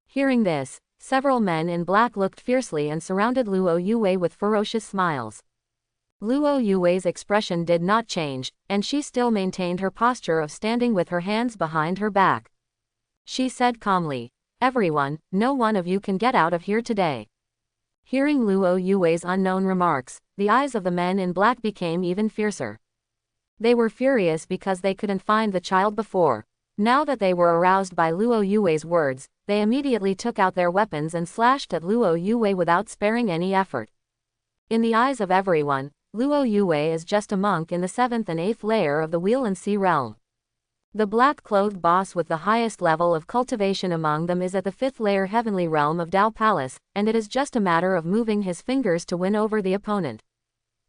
Hearing this, several men in black looked fiercely and surrounded Luo Yue with ferocious smiles. Luo Yue's expression did not change, and she still maintained her posture of standing with her hands behind her back. She said calmly, "Everyone, no one of you can get out of here today." Hearing Luo Yue's unknown remarks, the eyes of the men in black became even fiercer. They were furious because they couldn't find the child before. Now that they were aroused by Luo Yue's words, they immediately took out their weapons and slashed at Luo Yue without sparing any effort. In the eyes of everyone, Luo Yue is just a monk in the 7th and 8th layer of the Wheel and Sea realm. The black-clothed boss with the highest level of cultivation among them is at the 5th layer heavenly realm of Dao Palace, and it is just a matter of moving his fingers to win over the opponent.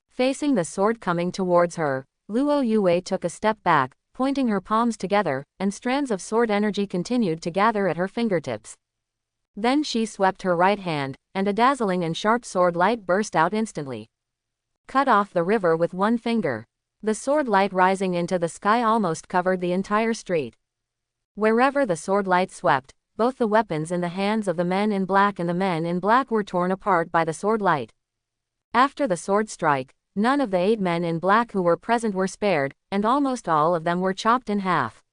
Facing the sword coming towards her, Luo Yue took a step back, pointing her palms together, and strands of sword energy continued to gather at her fingertips. Then she swept her right hand, and a dazzling and sharp sword light burst out instantly. Cut off the river with one finger. The sword light rising into the sky almost covered the entire street. Wherever the sword light swept, both the weapons in the hands of the men in black and the men in black were torn apart by the sword light. After the sword strike, none of the 8 men in black who were present were spared, and almost all of them were chopped in half.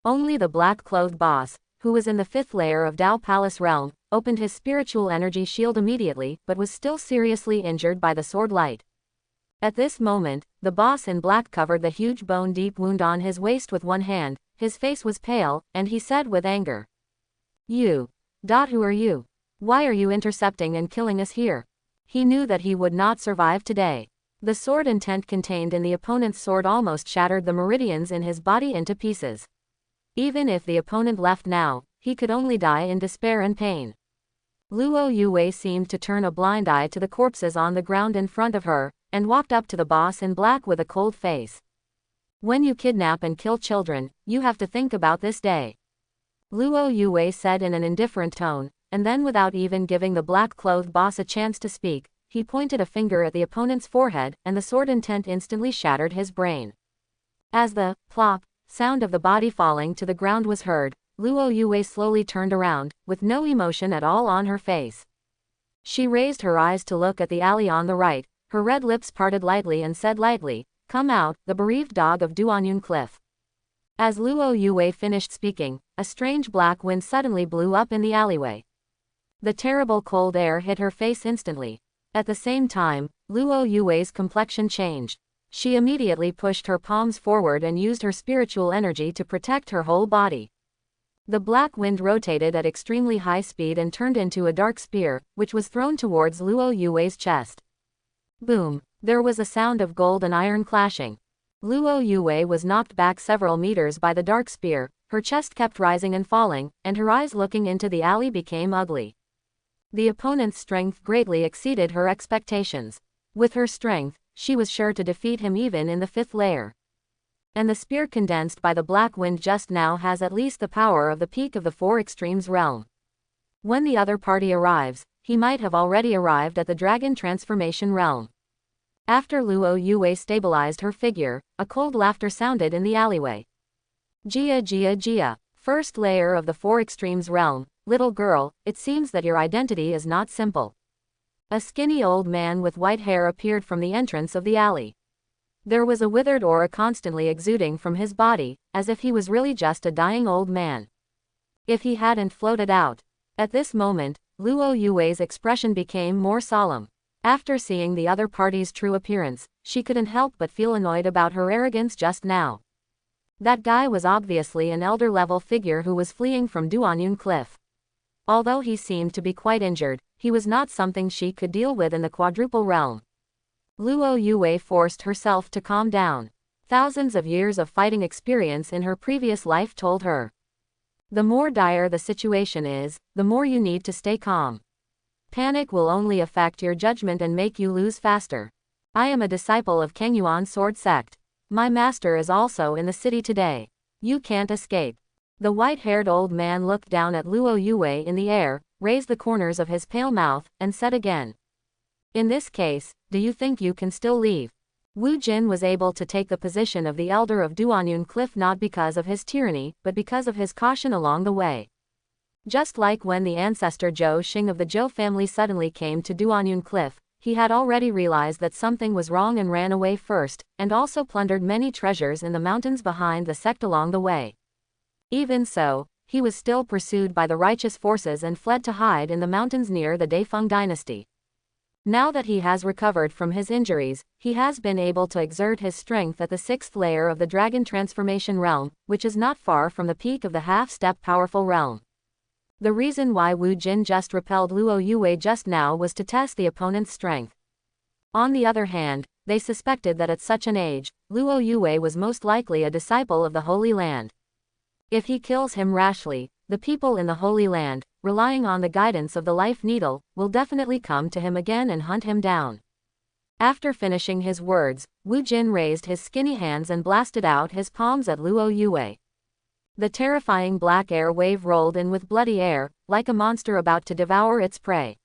Only the black-clothed boss, who was in the 5th layer of Dao Palace realm, opened his spiritual energy shield immediately but was still seriously injured by the sword light. At this moment, the boss in black covered the huge bone-deep wound on his waist with one hand, his face was pale, and he said with anger, "You. Who are you? Why are you intercepting and killing us here?" He knew that he would not survive today. The sword intent contained in the opponent's sword almost shattered the meridians in his body into pieces. Even if the opponent left now, he could only die in despair and pain. Luo Yue seemed to turn a blind eye to the corpses on the ground in front of her, and walked up to the boss in black with a cold face. When you kidnap and kill children, you have to think about this day. Luo Yue said in an indifferent tone, and then without even giving the black-clothed boss a chance to speak, he pointed a finger at the opponent's forehead, and the sword intent instantly shattered his brain. As the plop sound of the body falling to the ground was heard, Luo Yue slowly turned around, with no emotion at all on her face. She raised her eyes to look at the alley on the right, her red lips parted lightly and said lightly, "Come out, the bereaved dog of Duanyun Cliff." As Luo Yue finished speaking, a strange black wind suddenly blew up in the alleyway. The terrible cold air hit her face instantly. At the same time, Luo Yue's complexion changed. She immediately pushed her palms forward and used her spiritual energy to protect her whole body. The black wind rotated at extremely high speed and turned into a dark spear, which was thrown towards Luo Yue's chest. Boom! There was a sound of gold and iron clashing. Luo Yue was knocked back several meters by the dark spear, her chest kept rising and falling, and her eyes looking into the alley became ugly. The opponent's strength greatly exceeded her expectations. With her strength, she was sure to defeat him even in the 5th layer. And the spear condensed by the black wind just now has at least the power of the peak of the 4 extremes realm. When the other party arrives, he might have already arrived at the dragon transformation realm. After Luo Yue stabilized her figure, a cold laughter sounded in the alleyway. "Jia Jia Jia, 1st layer of the 4 extremes realm, little girl, it seems that your identity is not simple." A skinny old man with white hair appeared from the entrance of the alley. There was a withered aura constantly exuding from his body, as if he was really just a dying old man. If he hadn't floated out. At this moment, Luo Yue's expression became more solemn. After seeing the other party's true appearance, she couldn't help but feel annoyed about her arrogance just now. That guy was obviously an elder-level figure who was fleeing from Duanyun Cliff. Although he seemed to be quite injured, he was not something she could deal with in the quadruple realm. Luo Yue forced herself to calm down. Thousands of years of fighting experience in her previous life told her. The more dire the situation is, the more you need to stay calm. Panic will only affect your judgment and make you lose faster. I am a disciple of Kengyuan Sword Sect. My master is also in the city today. You can't escape. The white-haired old man looked down at Luo Yue in the air, raised the corners of his pale mouth, and said again. In this case, do you think you can still leave? Wu Jin was able to take the position of the elder of Duanyun Cliff not because of his tyranny, but because of his caution along the way. Just like when the ancestor Zhou Xing of the Zhou family suddenly came to Duanyun Cliff, he had already realized that something was wrong and ran away first, and also plundered many treasures in the mountains behind the sect along the way. Even so, he was still pursued by the righteous forces and fled to hide in the mountains near the Daifeng dynasty. Now that he has recovered from his injuries, he has been able to exert his strength at the 6th layer of the Dragon Transformation Realm, which is not far from the peak of the half-step powerful realm. The reason why Wu Jin just repelled Luo Yue just now was to test the opponent's strength. On the other hand, they suspected that at such an age, Luo Yue was most likely a disciple of the Holy Land. If he kills him rashly, the people in the Holy Land, relying on the guidance of the Life Needle, will definitely come to him again and hunt him down. After finishing his words, Wu Jin raised his skinny hands and blasted out his palms at Luo Yue. The terrifying black air wave rolled in with bloody air, like a monster about to devour its prey.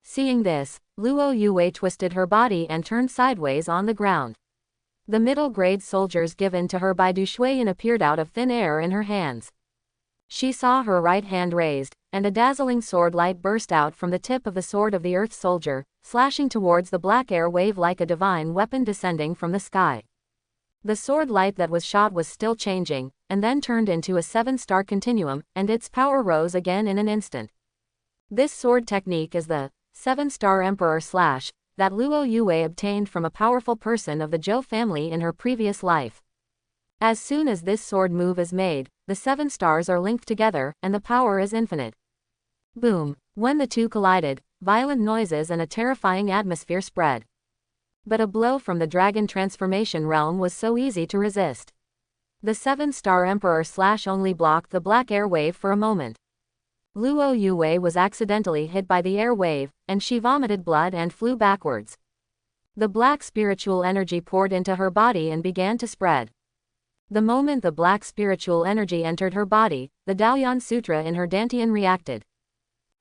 Seeing this, Luo Yue twisted her body and turned sideways on the ground. The middle-grade soldiers given to her by Du Shuiyan appeared out of thin air in her hands. She saw her right hand raised, and a dazzling sword light burst out from the tip of the sword of the Earth soldier, slashing towards the black air wave like a divine weapon descending from the sky. The sword light that was shot was still changing, and then turned into a 7-star continuum, and its power rose again in an instant. This sword technique is the 7-star Emperor slash that Luo Yue obtained from a powerful person of the Zhou family in her previous life. As soon as this sword move is made, the 7 stars are linked together, and the power is infinite. Boom! When the two collided, violent noises and a terrifying atmosphere spread. But a blow from the Dragon Transformation Realm was so easy to resist. The 7-star Emperor slash only blocked the black air wave for a moment. Luo Yue was accidentally hit by the air wave, and she vomited blood and flew backwards. The black spiritual energy poured into her body and began to spread. The moment the black spiritual energy entered her body, the Daoyan Sutra in her dantian reacted.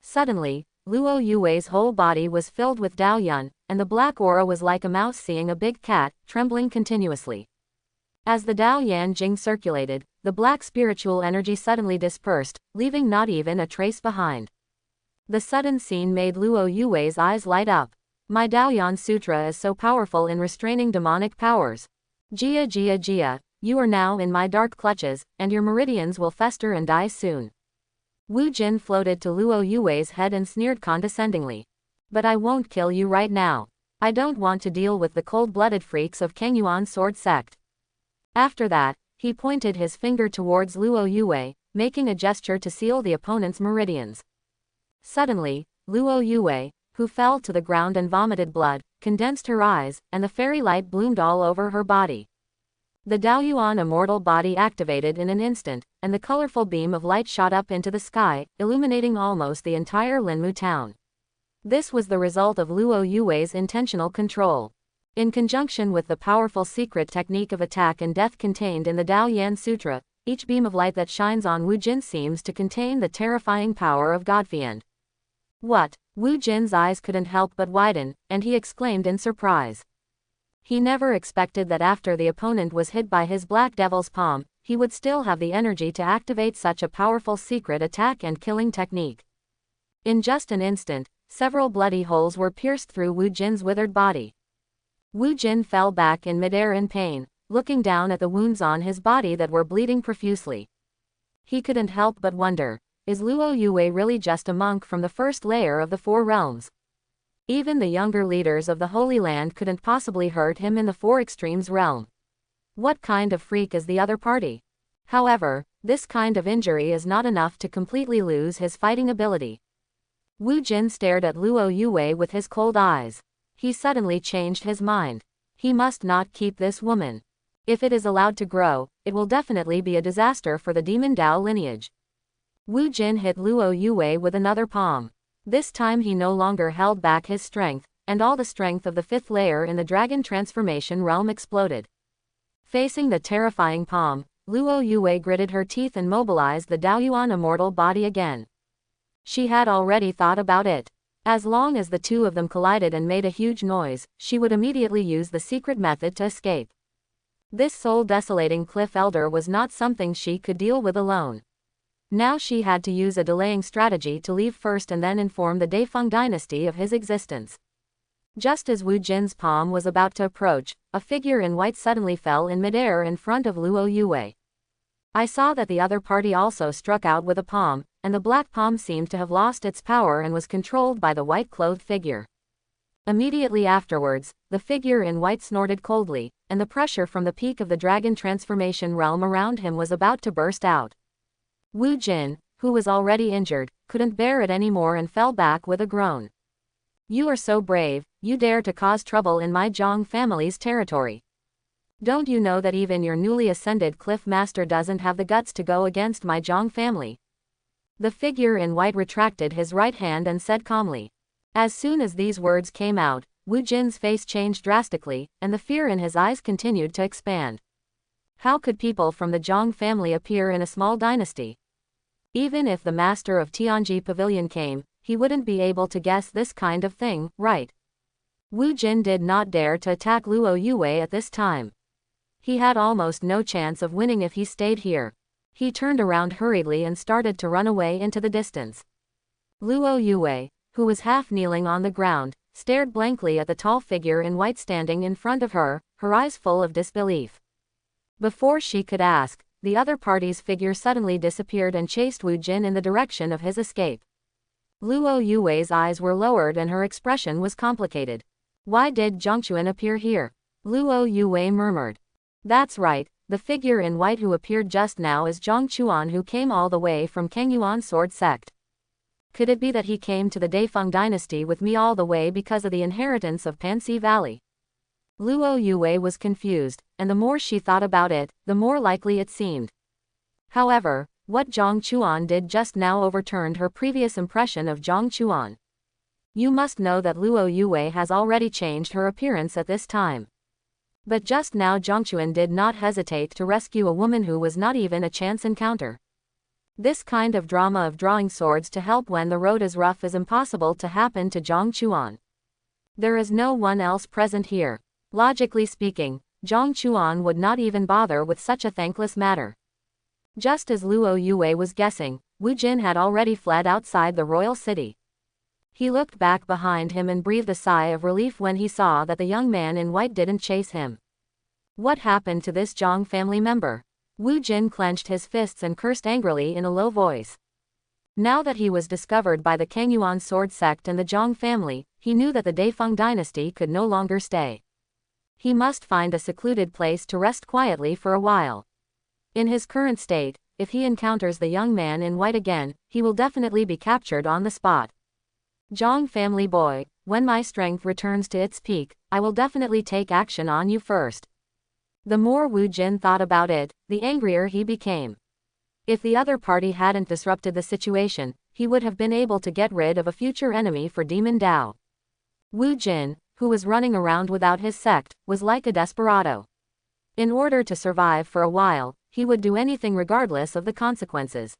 Suddenly, Luo Yue's whole body was filled with Daoyan, and the black aura was like a mouse seeing a big cat, trembling continuously. As the Daoyan Jing circulated, the black spiritual energy suddenly dispersed, leaving not even a trace behind. The sudden scene made Luo Yue's eyes light up. My Daoyan Sutra is so powerful in restraining demonic powers. Jia Jia Jia, you are now in my dark clutches, and your meridians will fester and die soon. Wu Jin floated to Luo Yue's head and sneered condescendingly. But I won't kill you right now. I don't want to deal with the cold-blooded freaks of Kengyuan sword sect. After that, he pointed his finger towards Luo Yue, making a gesture to seal the opponent's meridians. Suddenly, Luo Yue, who fell to the ground and vomited blood, condensed her eyes, and the fairy light bloomed all over her body. The Daoyuan immortal body activated in an instant, and the colorful beam of light shot up into the sky, illuminating almost the entire Linmu town. This was the result of Luo Yue's intentional control. In conjunction with the powerful secret technique of attack and death contained in the Daoyan Sutra, each beam of light that shines on Wu Jin seems to contain the terrifying power of Godfiend. What? Wu Jin's eyes couldn't help but widen, and he exclaimed in surprise. He never expected that after the opponent was hit by his Black Devil's palm, he would still have the energy to activate such a powerful secret attack and killing technique. In just an instant, several bloody holes were pierced through Wu Jin's withered body. Wu Jin fell back in midair in pain, looking down at the wounds on his body that were bleeding profusely. He couldn't help but wonder, is Luo Yue really just a monk from the first layer of the Four Realms? Even the younger leaders of the Holy Land couldn't possibly hurt him in the Four Extremes realm. What kind of freak is the other party? However, this kind of injury is not enough to completely lose his fighting ability. Wu Jin stared at Luo Yue with his cold eyes. He suddenly changed his mind. He must not keep this woman. If it is allowed to grow, it will definitely be a disaster for the Demon Dao lineage. Wu Jin hit Luo Yue with another palm. This time he no longer held back his strength, and all the strength of the fifth layer in the dragon transformation realm exploded. Facing the terrifying palm, Luo Yue gritted her teeth and mobilized the Daoyuan immortal body again. She had already thought about it. As long as the two of them collided and made a huge noise, she would immediately use the secret method to escape. This soul-desolating cliff elder was not something she could deal with alone. Now she had to use a delaying strategy to leave first and then inform the Daifeng dynasty of his existence. Just as Wu Jin's palm was about to approach, a figure in white suddenly fell in midair in front of Luo Yue. I saw that the other party also struck out with a palm, and the black palm seemed to have lost its power and was controlled by the white-clothed figure. Immediately afterwards, the figure in white snorted coldly, and the pressure from the peak of the dragon transformation realm around him was about to burst out. Wu Jin, who was already injured, couldn't bear it anymore and fell back with a groan. You are so brave, you dare to cause trouble in my Zhang family's territory. Don't you know that even your newly ascended cliff master doesn't have the guts to go against my Zhang family? The figure in white retracted his right hand and said calmly. As soon as these words came out, Wu Jin's face changed drastically, and the fear in his eyes continued to expand. How could people from the Zhang family appear in a small dynasty? Even if the master of Tianji Pavilion came, he wouldn't be able to guess this kind of thing, right? Wu Jin did not dare to attack Luo Yue at this time. He had almost no chance of winning if he stayed here. He turned around hurriedly and started to run away into the distance. Luo Yue, who was half kneeling on the ground, stared blankly at the tall figure in white standing in front of her, her eyes full of disbelief. Before she could ask, the other party's figure suddenly disappeared and chased Wu Jin in the direction of his escape. Luo Yue's eyes were lowered and her expression was complicated. Why did Zhongquan appear here? Luo Yue murmured. That's right, the figure in white who appeared just now is Zhongquan, who came all the way from Kengyuan sword sect. Could it be that he came to the Daifeng dynasty with me all the way because of the inheritance of Panxi Valley? Luo Yue was confused, and the more she thought about it, the more likely it seemed. However, What Zhang Chuan did just now overturned her previous impression of Zhang Chuan. You must know that Luo Yue has already changed her appearance at this time. But just now Zhang Chuan did not hesitate to rescue a woman who was not even a chance encounter. This kind of drama of drawing swords to help when the road is rough is impossible to happen to Zhang Chuan. There is no one else present here. Logically speaking, Zhang Chuan would not even bother with such a thankless matter. Just as Luo Yue was guessing, Wu Jin had already fled outside the royal city. He looked back behind him and breathed a sigh of relief when he saw that the young man in white didn't chase him. What happened to this Zhang family member? Wu Jin clenched his fists and cursed angrily in a low voice. Now that he was discovered by the Kangyuan sword sect and the Zhang family, he knew that the Daifeng dynasty could no longer stay. He must find a secluded place to rest quietly for a while. In his current state, if he encounters the young man in white again, he will definitely be captured on the spot. Zhang family boy, when my strength returns to its peak, I will definitely take action on you first. The more Wu Jin thought about it, the angrier he became. If the other party hadn't disrupted the situation, he would have been able to get rid of a future enemy for Demon Dao. Wu Jin, who was running around without his sect, was like a desperado. In order to survive for a while, he would do anything regardless of the consequences.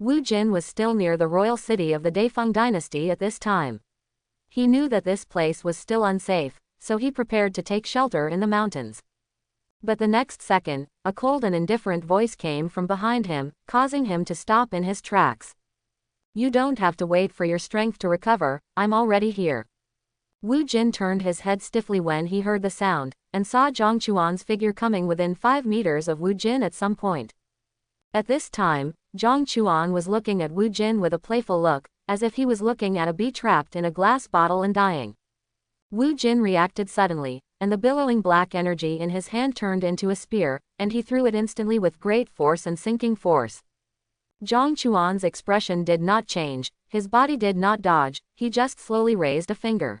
Wu Jin was still near the royal city of the Daifeng dynasty at this time. He knew that this place was still unsafe, so he prepared to take shelter in the mountains. But the next second, a cold and indifferent voice came from behind him, causing him to stop in his tracks. You don't have to wait for your strength to recover, I'm already here. Wu Jin turned his head stiffly when he heard the sound, and saw Zhang Chuan's figure coming within 5 meters of Wu Jin at some point. At this time, Zhang Chuan was looking at Wu Jin with a playful look, as if he was looking at a bee trapped in a glass bottle and dying. Wu Jin reacted suddenly, and the billowing black energy in his hand turned into a spear, and he threw it instantly with great force and sinking force. Zhang Chuan's expression did not change, his body did not dodge, he just slowly raised a finger.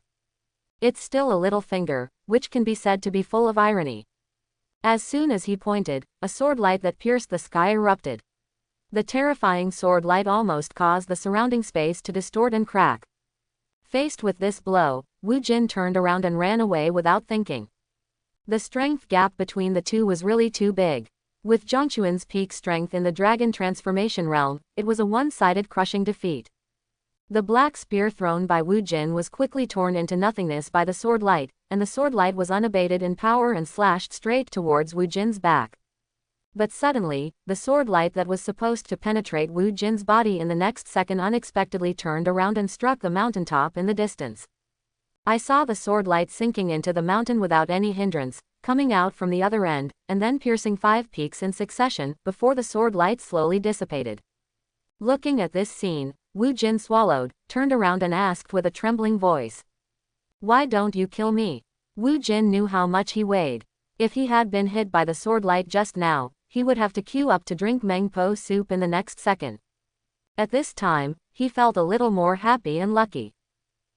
It's still a little finger, which can be said to be full of irony. As soon as he pointed, a sword light that pierced the sky erupted. The terrifying sword light almost caused the surrounding space to distort and crack. Faced with this blow, Wu Jin turned around and ran away without thinking. The strength gap between the two was really too big. With Zhang Chuan's peak strength in the dragon transformation realm, it was a one-sided crushing defeat. The black spear thrown by Wu Jin was quickly torn into nothingness by the sword light, and the sword light was unabated in power and slashed straight towards Wu Jin's back. But suddenly, the sword light that was supposed to penetrate Wu Jin's body in the next second unexpectedly turned around and struck the mountaintop in the distance. I saw the sword light sinking into the mountain without any hindrance, coming out from the other end, and then piercing 5 peaks in succession, before the sword light slowly dissipated. Looking at this scene, Wu Jin swallowed, turned around and asked with a trembling voice. Why don't you kill me? Wu Jin knew how much he weighed. If he had been hit by the sword light just now, he would have to queue up to drink Mengpo soup in the next second. At this time, he felt a little more happy and lucky.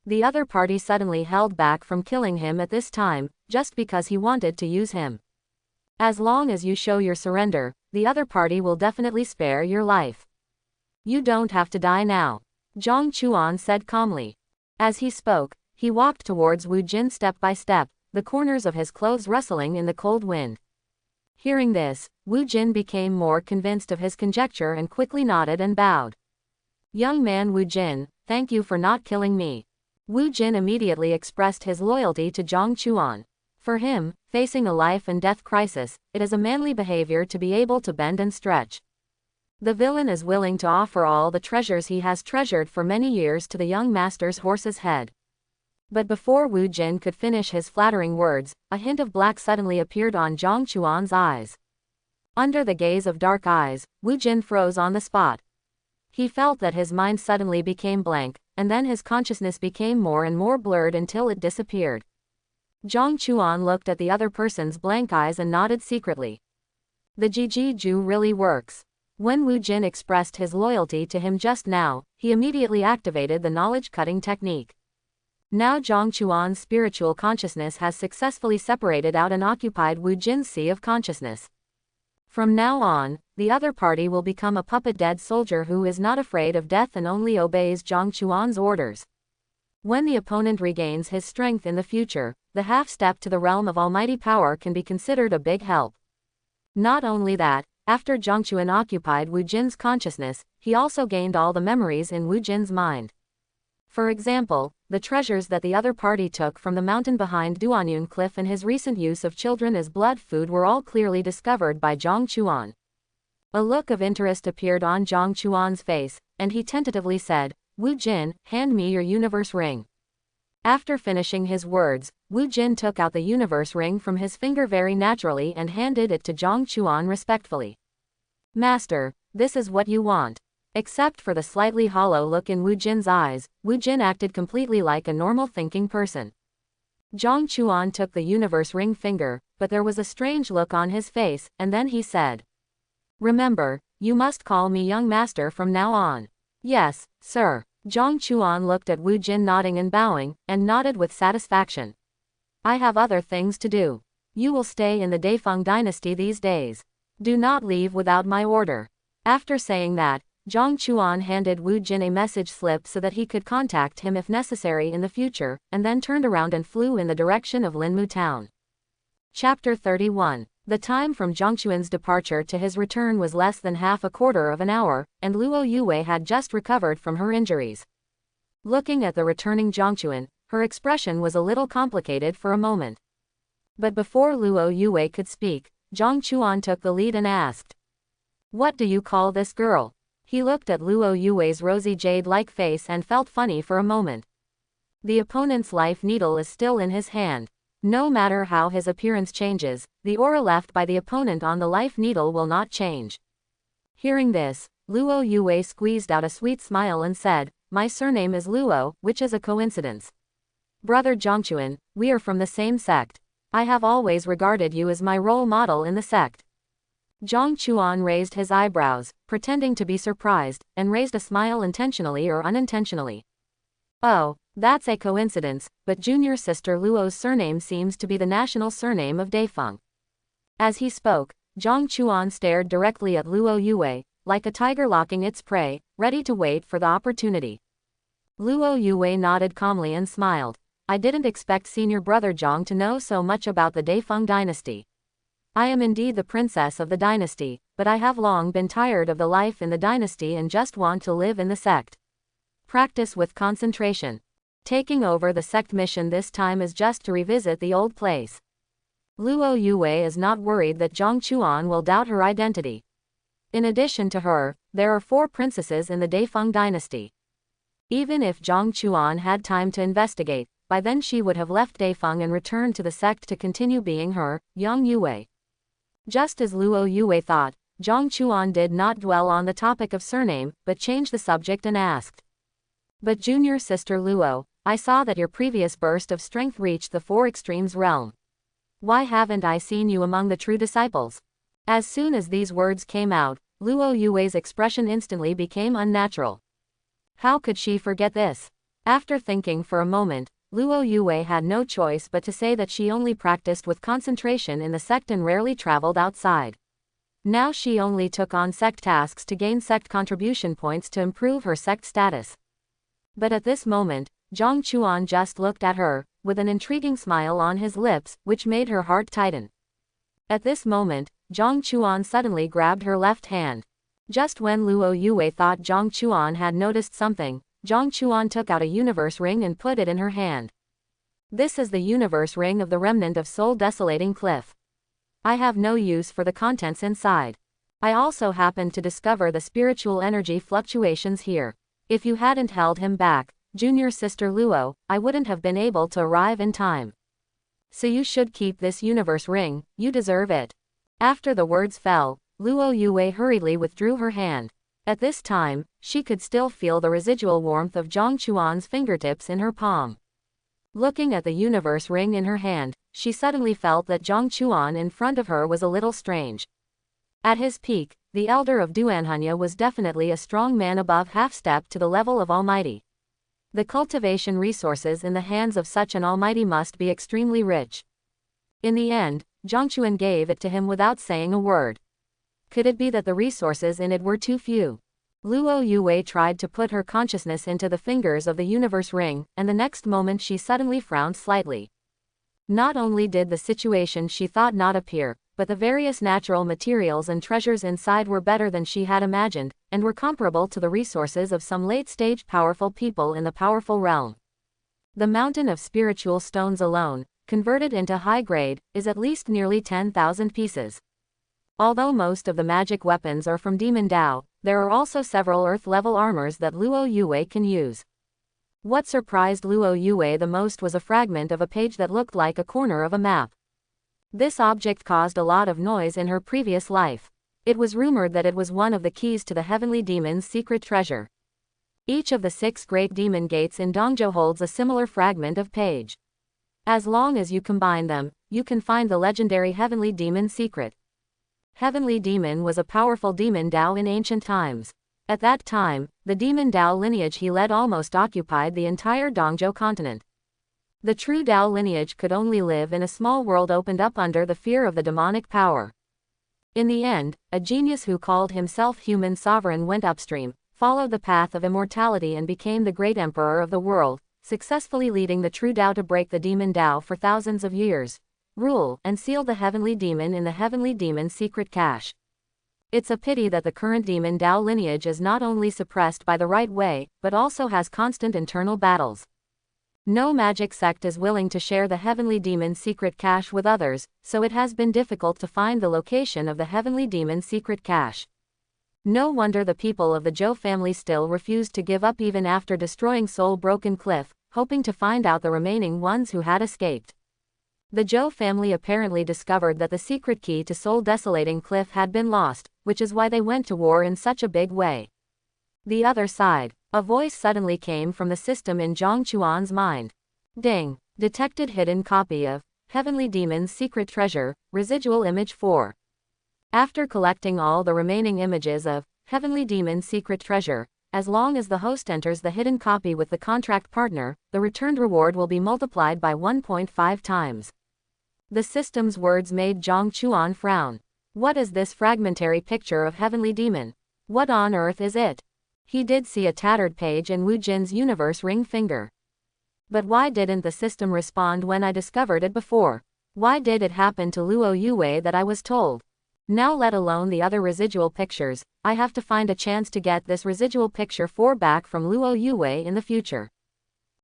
The other party suddenly held back from killing him at this time, just because he wanted to use him. As long as you show your surrender, the other party will definitely spare your life. You don't have to die now, Zhang Chuan said calmly. As he spoke, he walked towards Wu Jin step by step, the corners of his clothes rustling in the cold wind. Hearing this, Wu Jin became more convinced of his conjecture and quickly nodded and bowed. Young man Wu Jin, thank you for not killing me. Wu Jin immediately expressed his loyalty to Zhang Chuan. For him, facing a life and death crisis, it is a manly behavior to be able to bend and stretch. The villain is willing to offer all the treasures he has treasured for many years to the young master's horse's head. But before Wu Jin could finish his flattering words, a hint of black suddenly appeared on Zhang Chuan's eyes. Under the gaze of dark eyes, Wu Jin froze on the spot. He felt that his mind suddenly became blank, and then his consciousness became more and more blurred until it disappeared. Zhang Chuan looked at the other person's blank eyes and nodded secretly. The Ju really works. When Wu Jin expressed his loyalty to him just now, he immediately activated the knowledge-cutting technique. Now Zhang Chuan's spiritual consciousness has successfully separated out and occupied Wu Jin's sea of consciousness. From now on, the other party will become a puppet dead soldier who is not afraid of death and only obeys Zhang Chuan's orders. When the opponent regains his strength in the future, the half-step to the realm of almighty power can be considered a big help. Not only that, after Zhang Chuan occupied Wu Jin's consciousness, he also gained all the memories in Wu Jin's mind. For example, the treasures that the other party took from the mountain behind Duanyun Cliff and his recent use of children as blood food were all clearly discovered by Zhang Chuan. A look of interest appeared on Zhang Chuan's face, and he tentatively said, "Wu Jin, hand me your universe ring." After finishing his words, Wu Jin took out the universe ring from his finger very naturally and handed it to Zhang Chuan respectfully. "Master, this is what you want." Except for the slightly hollow look in Wu Jin's eyes, Wu Jin acted completely like a normal thinking person. Zhang Chuan took the universe ring finger, but there was a strange look on his face, and then he said, "Remember, you must call me young master from now on." "Yes, sir." Zhang Chuan looked at Wu Jin nodding and bowing, and nodded with satisfaction. "I have other things to do. You will stay in the Daifeng dynasty these days. Do not leave without my order." After saying that, Zhang Chuan handed Wu Jin a message slip so that he could contact him if necessary in the future, and then turned around and flew in the direction of Linmu town. Chapter 31. The time from Zhang Chuan's departure to his return was less than half a quarter of an hour, and Luo Yue had just recovered from her injuries. Looking at the returning Zhang Chuan, her expression was a little complicated for a moment. But before Luo Yue could speak, Zhang Chuan took the lead and asked, "What do you call this girl?" He looked at Luo Yue's rosy jade-like face and felt funny for a moment. The opponent's life needle is still in his hand. No matter how his appearance changes, the aura left by the opponent on the life needle will not change. Hearing this, Luo Yue squeezed out a sweet smile and said, "My surname is Luo, which is a coincidence. Brother Zhang Chuan, we are from the same sect. I have always regarded you as my role model in the sect." Zhang Chuan raised his eyebrows, pretending to be surprised, and raised a smile intentionally or unintentionally. "Oh, that's a coincidence, but junior sister Luo's surname seems to be the national surname of Daifeng." As he spoke, Zhang Chuan stared directly at Luo Yue, like a tiger locking its prey, ready to wait for the opportunity. Luo Yue nodded calmly and smiled. "I didn't expect senior brother Zhang to know so much about the Daifeng dynasty. I am indeed the princess of the dynasty, but I have long been tired of the life in the dynasty and just want to live in the sect. Practice with concentration. Taking over the sect mission this time is just to revisit the old place." Luo Yue is not worried that Zhang Chuan will doubt her identity. In addition to her, there are 4 princesses in the Daifeng dynasty. Even if Zhang Chuan had time to investigate, by then she would have left Daifeng and returned to the sect to continue being her, Yang Yue. Just as Luo Yue thought, Zhang Chuan did not dwell on the topic of surname, but changed the subject and asked, "But junior sister Luo, I saw that your previous burst of strength reached the 4 extremes realm. Why haven't I seen you among the true disciples?" As soon as these words came out, Luo Yue's expression instantly became unnatural. How could she forget this? After thinking for a moment, Luo Yue had no choice but to say that she only practiced with concentration in the sect and rarely traveled outside. Now she only took on sect tasks to gain sect contribution points to improve her sect status. But at this moment, Zhang Chuan just looked at her, with an intriguing smile on his lips, which made her heart tighten. At this moment, Zhang Chuan suddenly grabbed her left hand. Just when Luo Yue thought Zhang Chuan had noticed something, Zhang Chuan took out a universe ring and put it in her hand. "This is the universe ring of the remnant of Soul Desolating Cliff. I have no use for the contents inside. I also happened to discover the spiritual energy fluctuations here. If you hadn't held him back, junior sister Luo, I wouldn't have been able to arrive in time. So you should keep this universe ring, you deserve it." After the words fell, Luo Yue hurriedly withdrew her hand. At this time, she could still feel the residual warmth of Zhang Chuan's fingertips in her palm. Looking at the universe ring in her hand, she suddenly felt that Zhang Chuan in front of her was a little strange. At his peak, the elder of Duanhanya was definitely a strong man above half-step to the level of Almighty. The cultivation resources in the hands of such an Almighty must be extremely rich. In the end, Zhang Chuan gave it to him without saying a word. Could it be that the resources in it were too few? Luo Yue tried to put her consciousness into the fingers of the universe ring, and the next moment she suddenly frowned slightly. Not only did the situation she thought not appear, but the various natural materials and treasures inside were better than she had imagined, and were comparable to the resources of some late-stage powerful people in the powerful realm. The mountain of spiritual stones alone, converted into high grade, is at least nearly 10,000 pieces. Although most of the magic weapons are from Demon Dao, there are also several Earth-level armors that Luo Yue can use. What surprised Luo Yue the most was a fragment of a page that looked like a corner of a map. This object caused a lot of noise in her previous life. It was rumored that it was one of the keys to the Heavenly Demon's secret treasure. Each of the 6 great demon gates in Dongzhou holds a similar fragment of page. As long as you combine them, you can find the legendary Heavenly Demon secret. Heavenly Demon was a powerful demon Dao in ancient times. At that time, the demon Dao lineage he led almost occupied the entire Dongzhou continent. The true Dao lineage could only live in a small world opened up under the fear of the demonic power. In the end, a genius who called himself human sovereign went upstream, followed the path of immortality and became the great emperor of the world, successfully leading the true Dao to break the demon Dao for thousands of years, rule, and seal the heavenly demon in the heavenly demon's secret cache. It's a pity that the current demon Dao lineage is not only suppressed by the right way, but also has constant internal battles. No magic sect is willing to share the heavenly demon's secret cache with others, so it has been difficult to find the location of the heavenly demon's secret cache. No wonder the people of the Zhou family still refused to give up even after destroying Soul Broken Cliff, hoping to find out the remaining ones who had escaped. The Zhou family apparently discovered that the secret key to Soul Desolating Cliff had been lost, which is why they went to war in such a big way. The other side. A voice suddenly came from the system in Zhang Chuan's mind. Ding! Detected hidden copy of Heavenly Demon's Secret Treasure, Residual Image 4. After collecting all the remaining images of Heavenly Demon's Secret Treasure, as long as the host enters the hidden copy with the contract partner, the returned reward will be multiplied by 1.5 times. The system's words made Zhang Chuan frown. What is this fragmentary picture of Heavenly Demon? What on earth is it? He did see a tattered page in Wu Jin's universe ring finger. But why didn't the system respond when I discovered it before? Why did it happen to Luo Yue that I was told? Now let alone the other residual pictures, I have to find a chance to get this residual picture 4 back from Luo Yue in the future.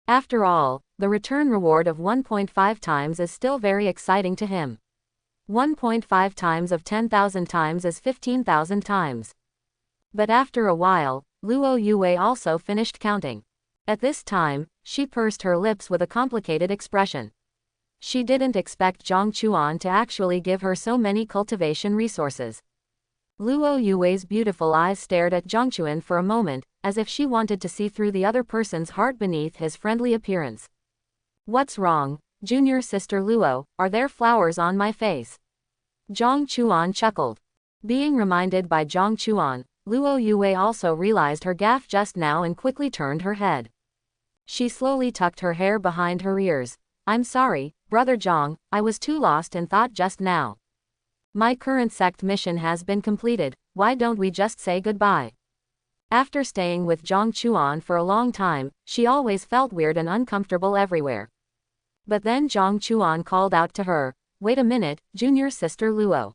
After all, the return reward of 1.5 times is still very exciting to him. 1.5 times of 10,000 times is 15,000 times. But after a while, Luo Yue also finished counting. At this time, she pursed her lips with a complicated expression. She didn't expect Zhang Chuan to actually give her so many cultivation resources. Luo Yue's beautiful eyes stared at Zhang Chuan for a moment, as if she wanted to see through the other person's heart beneath his friendly appearance. What's wrong, junior sister Luo? Are there flowers on my face? Zhang Chuan chuckled. Being reminded by Zhang Chuan, Luo Yue also realized her gaffe just now and quickly turned her head. She slowly tucked her hair behind her ears. I'm sorry, Brother Zhang, I was too lost in thought just now. My current sect mission has been completed, why don't we just say goodbye? After staying with Zhang Chuan for a long time, she always felt weird and uncomfortable everywhere. But then Zhang Chuan called out to her, wait a minute, junior sister Luo.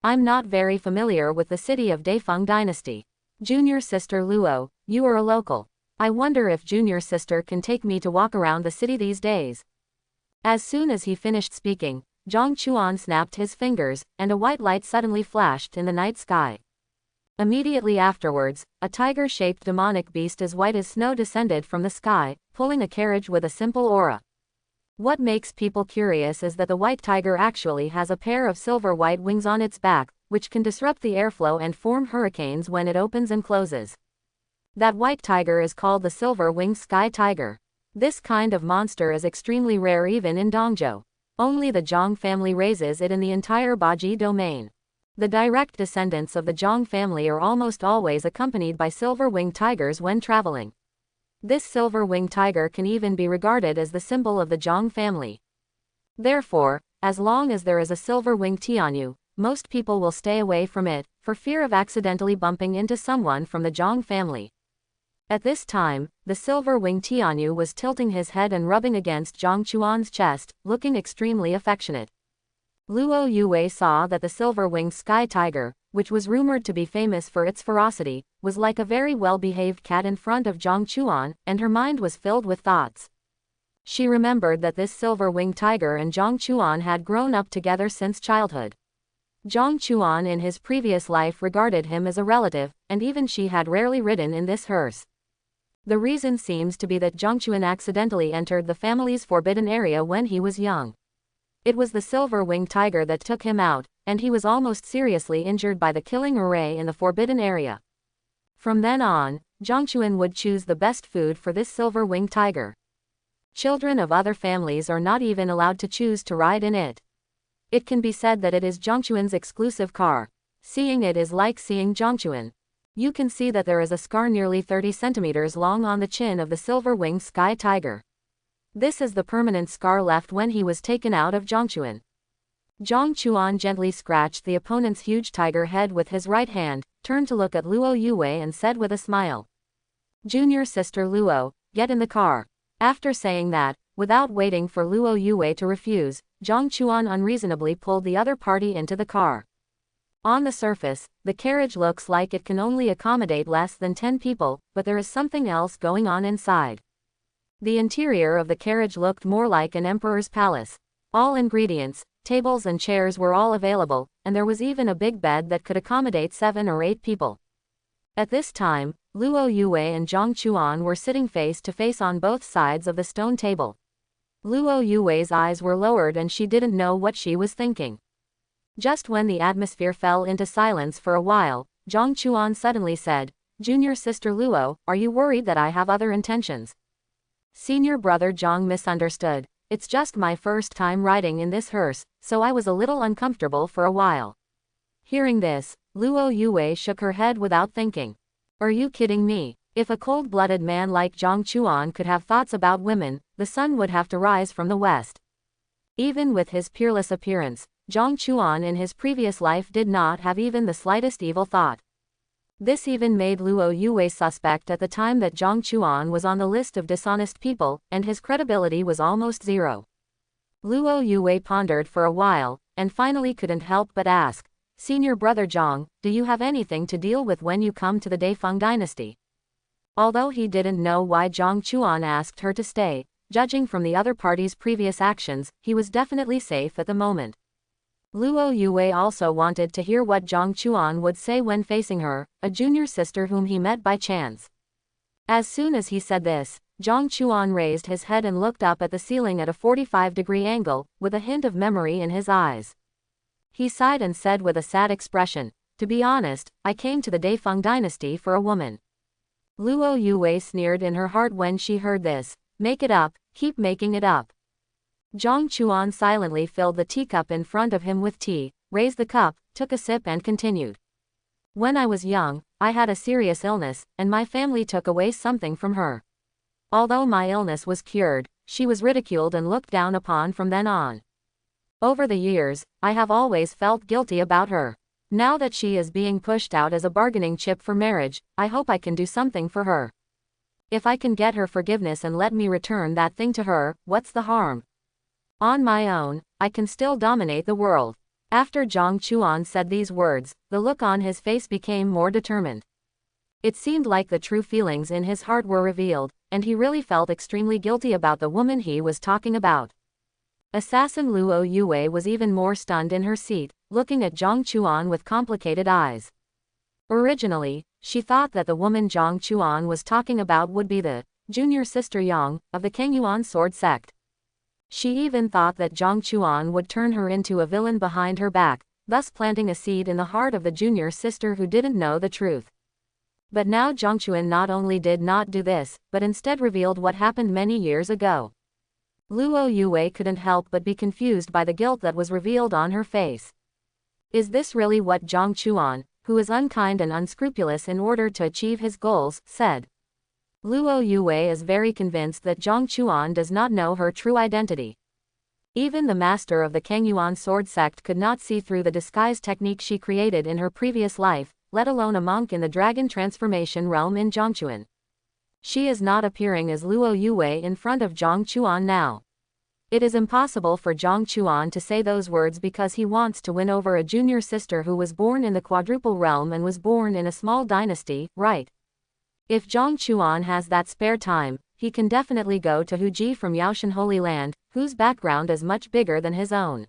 I'm not very familiar with the city of Daifeng Dynasty. Junior sister Luo, you are a local. I wonder if junior sister can take me to walk around the city these days. As soon as he finished speaking, Zhang Chuan snapped his fingers, and a white light suddenly flashed in the night sky. Immediately afterwards, a tiger-shaped demonic beast as white as snow descended from the sky, pulling a carriage with a simple aura. What makes people curious is that the white tiger actually has a pair of silver-white wings on its back, which can disrupt the airflow and form hurricanes when it opens and closes. That white tiger is called the silver-winged sky tiger. This kind of monster is extremely rare even in Dongzhou. Only the Zhang family raises it in the entire Baji domain. The direct descendants of the Zhang family are almost always accompanied by silver-winged tigers when traveling. This silver-winged tiger can even be regarded as the symbol of the Zhang family. Therefore, as long as there is a silver-winged Tianyu, most people will stay away from it, for fear of accidentally bumping into someone from the Zhang family. At this time, the silver-winged Tianyu was tilting his head and rubbing against Zhang Chuan's chest, looking extremely affectionate. Luo Yue saw that the silver-winged sky tiger, which was rumored to be famous for its ferocity, was like a very well-behaved cat in front of Zhang Chuan, and her mind was filled with thoughts. She remembered that this silver-winged tiger and Zhang Chuan had grown up together since childhood. Zhang Chuan in his previous life regarded him as a relative, and even she had rarely ridden in this hearse. The reason seems to be that Zhang Chuan accidentally entered the family's forbidden area when he was young. It was the silver-winged tiger that took him out, and he was almost seriously injured by the killing array in the forbidden area. From then on, Zhang Chuan would choose the best food for this silver-winged tiger. Children of other families are not even allowed to choose to ride in it. It can be said that it is Zhang Chuan's exclusive car. Seeing it is like seeing Zhang Chuan. You can see that there is a scar nearly 30 centimeters long on the chin of the silver-winged sky tiger. This is the permanent scar left when he was taken out of Zhang Chuan. Zhang Chuan gently scratched the opponent's huge tiger head with his right hand, turned to look at Luo Yue and said with a smile, "Junior sister Luo, get in the car." After saying that, without waiting for Luo Yue to refuse, Zhang Chuan unreasonably pulled the other party into the car. On the surface, the carriage looks like it can only accommodate less than 10 people, but there is something else going on inside. The interior of the carriage looked more like an emperor's palace. All ingredients, tables and chairs were all available, and there was even a big bed that could accommodate 7 or 8 people. At this time, Luo Yue and Zhang Chuan were sitting face to face on both sides of the stone table. Luo Yue's eyes were lowered and she didn't know what she was thinking. Just when the atmosphere fell into silence for a while, Zhang Chuan suddenly said, "Junior sister Luo, are you worried that I have other intentions?" Senior brother Zhang misunderstood. "It's just my first time riding in this hearse, so I was a little uncomfortable for a while." Hearing this, Luo Yue shook her head without thinking. "Are you kidding me? If a cold-blooded man like Zhang Chuan could have thoughts about women, the sun would have to rise from the west." Even with his peerless appearance, Zhang Chuan in his previous life did not have even the slightest evil thought. This even made Luo Yue suspect at the time that Zhang Chuan was on the list of dishonest people, and his credibility was almost zero. Luo Yue pondered for a while, and finally couldn't help but ask, "Senior brother Zhang, do you have anything to deal with when you come to the Daifeng dynasty?" Although he didn't know why Zhang Chuan asked her to stay, judging from the other party's previous actions, he was definitely safe at the moment. Luo Yue also wanted to hear what Zhang Chuan would say when facing her, a junior sister whom he met by chance. As soon as he said this, Zhang Chuan raised his head and looked up at the ceiling at a 45-degree angle, with a hint of memory in his eyes. He sighed and said with a sad expression, "To be honest, I came to the Daifeng dynasty for a woman." Luo Yue sneered in her heart when she heard this. "Make it up, keep making it up." Zhang Chuan silently filled the teacup in front of him with tea, raised the cup, took a sip and continued. "When I was young, I had a serious illness, and my family took away something from her. Although my illness was cured, she was ridiculed and looked down upon from then on. Over the years, I have always felt guilty about her. Now that she is being pushed out as a bargaining chip for marriage, I hope I can do something for her. If I can get her forgiveness and let me return that thing to her, what's the harm? On my own, I can still dominate the world." After Zhang Chuan said these words, the look on his face became more determined. It seemed like the true feelings in his heart were revealed, and he really felt extremely guilty about the woman he was talking about. Assassin Luo Yue was even more stunned in her seat, looking at Zhang Chuan with complicated eyes. Originally, she thought that the woman Zhang Chuan was talking about would be the junior sister Yang of the Kengyuan sword sect. She even thought that Zhang Chuan would turn her into a villain behind her back, thus planting a seed in the heart of the junior sister who didn't know the truth. But now Zhang Chuan not only did not do this, but instead revealed what happened many years ago. Luo Yue couldn't help but be confused by the guilt that was revealed on her face. Is this really what Zhang Chuan, who is unkind and unscrupulous in order to achieve his goals, said? Luo Yue is very convinced that Zhang Chuan does not know her true identity. Even the master of the Kangyuan sword sect could not see through the disguise technique she created in her previous life, let alone a monk in the dragon transformation realm in Zhongchuan. She is not appearing as Luo Yue in front of Zhang Chuan now. It is impossible for Zhang Chuan to say those words because he wants to win over a junior sister who was born in the quadruple realm and was born in a small dynasty, right? If Zhang Chuan has that spare time, he can definitely go to Huji from Yaoshan Holy Land, whose background is much bigger than his own.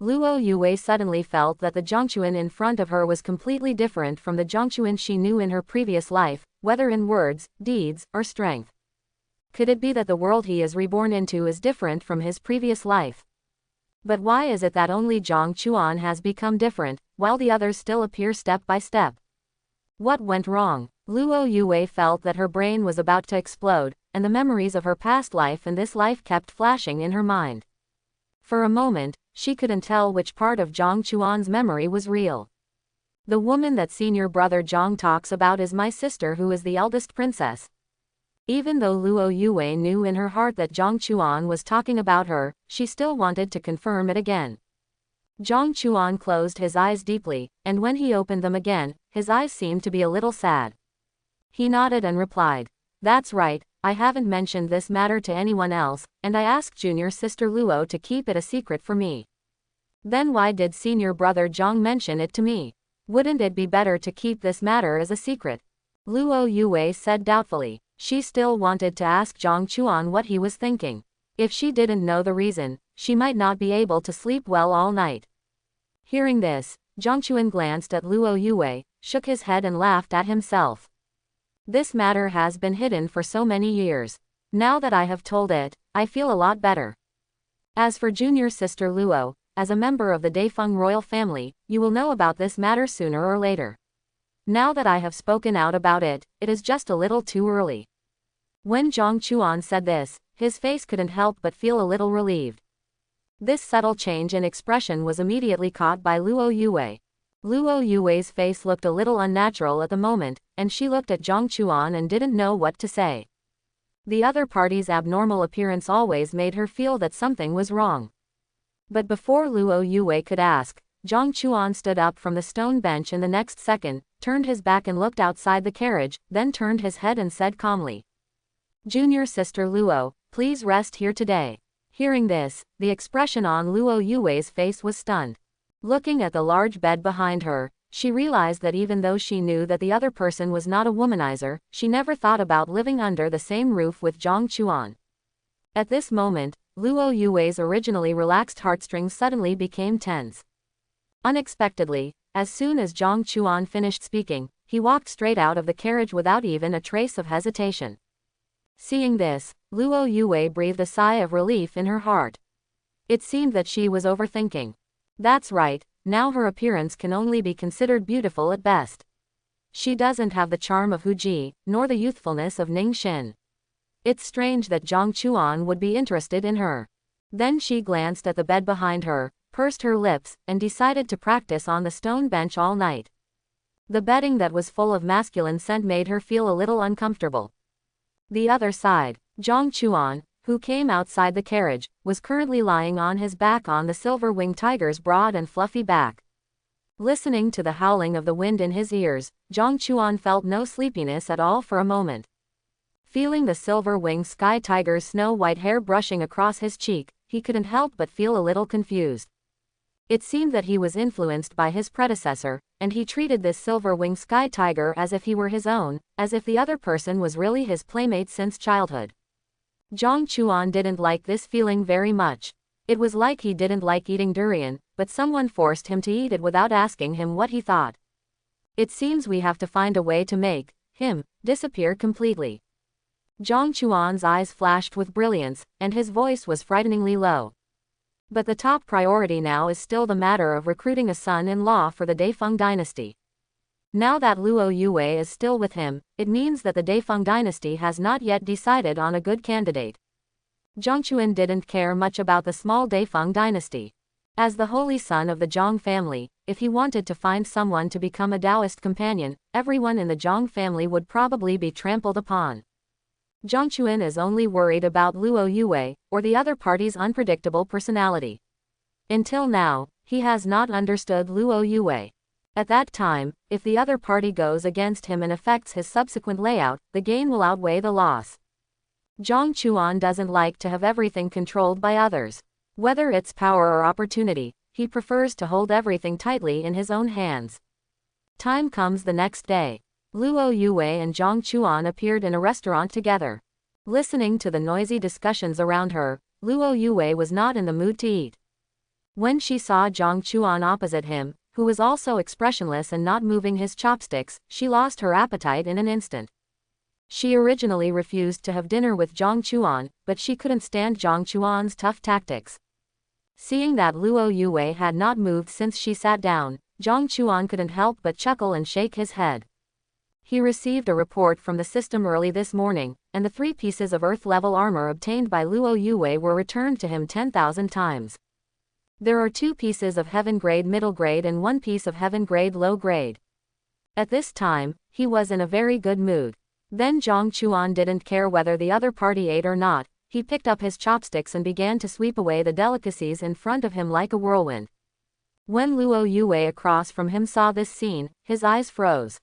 Luo Yue suddenly felt that the Zhongchuan in front of her was completely different from the Zhongchuan she knew in her previous life, whether in words, deeds, or strength. Could it be that the world he is reborn into is different from his previous life? But why is it that only Zhang Chuan has become different, while the others still appear step by step? What went wrong? Luo Yue felt that her brain was about to explode, and the memories of her past life and this life kept flashing in her mind. For a moment, she couldn't tell which part of Zhang Chuan's memory was real. The woman that senior brother Zhang talks about is my sister who is the eldest princess. Even though Luo Yue knew in her heart that Zhang Chuan was talking about her, she still wanted to confirm it again. Zhang Chuan closed his eyes deeply, and when he opened them again, his eyes seemed to be a little sad. He nodded and replied, "That's right, I haven't mentioned this matter to anyone else, and I asked junior sister Luo to keep it a secret for me. Then why did senior brother Zhang mention it to me? Wouldn't it be better to keep this matter as a secret?" Luo Yue said doubtfully. She still wanted to ask Zhang Chuan what he was thinking. If she didn't know the reason, she might not be able to sleep well all night. Hearing this, Zhang Chuan glanced at Luo Yue, shook his head and laughed at himself. This matter has been hidden for so many years. Now that I have told it, I feel a lot better. As for junior sister Luo, as a member of the Daifeng royal family, you will know about this matter sooner or later. Now that I have spoken out about it, it is just a little too early. When Zhang Chuan said this, his face couldn't help but feel a little relieved. This subtle change in expression was immediately caught by Luo Yue. Luo Yue's face looked a little unnatural at the moment, and she looked at Zhang Chuan and didn't know what to say. The other party's abnormal appearance always made her feel that something was wrong. But before Luo Yue could ask, Zhang Chuan stood up from the stone bench in the next second, turned his back and looked outside the carriage, then turned his head and said calmly, "Junior sister Luo, please rest here today." Hearing this, the expression on Luo Yue's face was stunned. Looking at the large bed behind her, she realized that even though she knew that the other person was not a womanizer, she never thought about living under the same roof with Zhang Chuan. At this moment, Luo Yue's originally relaxed heartstrings suddenly became tense. Unexpectedly, as soon as Zhang Chuan finished speaking, he walked straight out of the carriage without even a trace of hesitation. Seeing this, Luo Yue breathed a sigh of relief in her heart. It seemed that she was overthinking. That's right, now her appearance can only be considered beautiful at best. She doesn't have the charm of Huji, nor the youthfulness of Ning Xin. It's strange that Zhang Chuan would be interested in her. Then she glanced at the bed behind her, pursed her lips, and decided to practice on the stone bench all night. The bedding that was full of masculine scent made her feel a little uncomfortable. The other side, Zhang Chuan, who came outside the carriage, was currently lying on his back on the silver-winged tiger's broad and fluffy back. Listening to the howling of the wind in his ears, Zhang Chuan felt no sleepiness at all for a moment. Feeling the silver-winged sky tiger's snow-white hair brushing across his cheek, he couldn't help but feel a little confused. It seemed that he was influenced by his predecessor, and he treated this silver-winged sky tiger as if he were his own, as if the other person was really his playmate since childhood. Zhang Chuan didn't like this feeling very much. It was like he didn't like eating durian, but someone forced him to eat it without asking him what he thought. It seems we have to find a way to make him disappear completely. Zhang Chuan's eyes flashed with brilliance, and his voice was frighteningly low. But the top priority now is still the matter of recruiting a son-in-law for the Daifeng dynasty. Now that Luo Yue is still with him, it means that the Daifeng dynasty has not yet decided on a good candidate. Zhang Chuan didn't care much about the small Daifeng dynasty. As the holy son of the Zhang family, if he wanted to find someone to become a Taoist companion, everyone in the Zhang family would probably be trampled upon. Zhang Chuan is only worried about Luo Yue, or the other party's unpredictable personality. Until now, he has not understood Luo Yue. At that time, if the other party goes against him and affects his subsequent layout, the gain will outweigh the loss. Zhang Chuan doesn't like to have everything controlled by others. Whether it's power or opportunity, he prefers to hold everything tightly in his own hands. Time comes the next day. Luo Yue and Zhang Chuan appeared in a restaurant together. Listening to the noisy discussions around her, Luo Yue was not in the mood to eat. When she saw Zhang Chuan opposite him, who was also expressionless and not moving his chopsticks, she lost her appetite in an instant. She originally refused to have dinner with Zhang Chuan, but she couldn't stand Zhang Chuan's tough tactics. Seeing that Luo Yue had not moved since she sat down, Zhang Chuan couldn't help but chuckle and shake his head. He received a report from the system early this morning, and the 3 pieces of Earth-level armor obtained by Luo Yue were returned to him 10,000 times. There are 2 pieces of heaven-grade middle grade and 1 piece of heaven-grade low grade. At this time, he was in a very good mood. Then Zhang Chuan didn't care whether the other party ate or not. He picked up his chopsticks and began to sweep away the delicacies in front of him like a whirlwind. When Luo Yue across from him saw this scene, his eyes froze.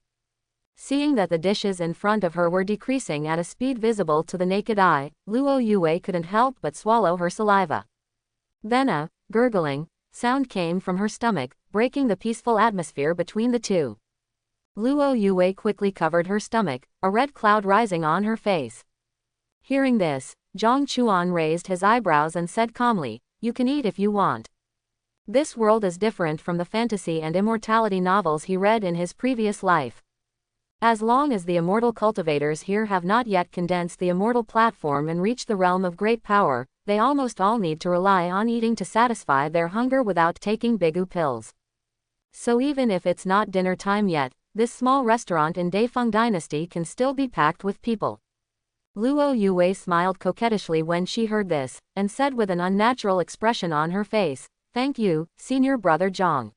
Seeing that the dishes in front of her were decreasing at a speed visible to the naked eye, Luo Yue couldn't help but swallow her saliva. Then a gurgling sound came from her stomach, breaking the peaceful atmosphere between the two. Luo Yue quickly covered her stomach, a red cloud rising on her face. Hearing this, Zhang Chuan raised his eyebrows and said calmly, "You can eat if you want." This world is different from the fantasy and immortality novels he read in his previous life. As long as the immortal cultivators here have not yet condensed the immortal platform and reached the realm of great power, they almost all need to rely on eating to satisfy their hunger without taking bigu pills. So even if it's not dinner time yet, this small restaurant in Daifeng Dynasty can still be packed with people. Luo Yue smiled coquettishly when she heard this, and said with an unnatural expression on her face, "Thank you, senior brother Zhang."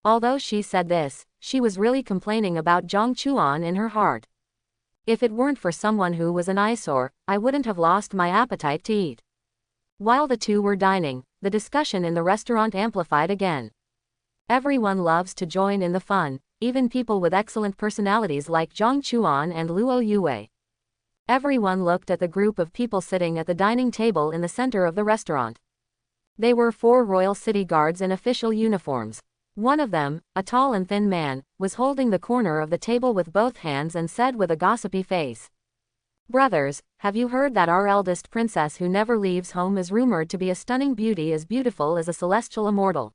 Although she said this, she was really complaining about Zhang Chuan in her heart. If it weren't for someone who was an eyesore, I wouldn't have lost my appetite to eat. While the two were dining, the discussion in the restaurant amplified again. Everyone loves to join in the fun, even people with excellent personalities like Zhang Chuan and Luo Yue. Everyone looked at the group of people sitting at the dining table in the center of the restaurant. They were 4 royal city guards in official uniforms. One of them, a tall and thin man, was holding the corner of the table with both hands and said with a gossipy face, "Brothers, have you heard that our eldest princess who never leaves home is rumored to be a stunning beauty as beautiful as a celestial immortal?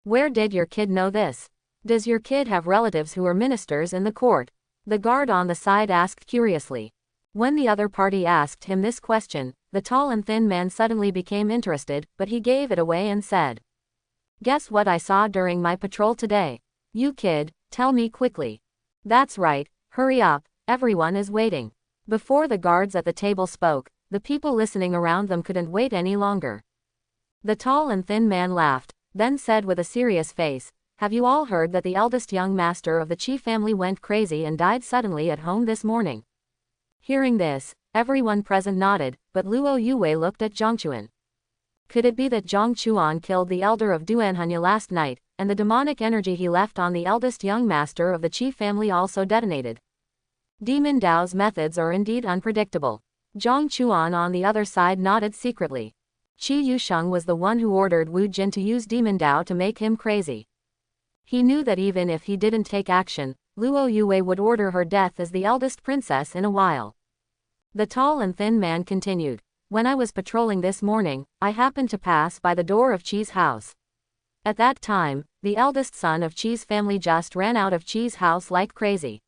Where did your kid know this? Does your kid have relatives who are ministers in the court?" The guard on the side asked curiously. When the other party asked him this question, the tall and thin man suddenly became interested, but he gave it away and said, "Guess what I saw during my patrol today? You kid, tell me quickly." "That's right, hurry up, everyone is waiting." Before the guards at the table spoke, the people listening around them couldn't wait any longer. The tall and thin man laughed, then said with a serious face, "Have you all heard that the eldest young master of the Qi family went crazy and died suddenly at home this morning?" Hearing this, everyone present nodded, but Luo Yue looked at Zhang Chuan. Could it be that Zhang Chuan killed the elder of Duanhanya last night, and the demonic energy he left on the eldest young master of the Qi family also detonated? Demon Dao's methods are indeed unpredictable. Zhang Chuan on the other side nodded secretly. Qi Yusheng was the one who ordered Wu Jin to use Demon Dao to make him crazy. He knew that even if he didn't take action, Luo Yue would order her death as the eldest princess in a while. The tall and thin man continued, "When I was patrolling this morning, I happened to pass by the door of Qi's house. At that time, the eldest son of Qi's family just ran out of Qi's house like crazy.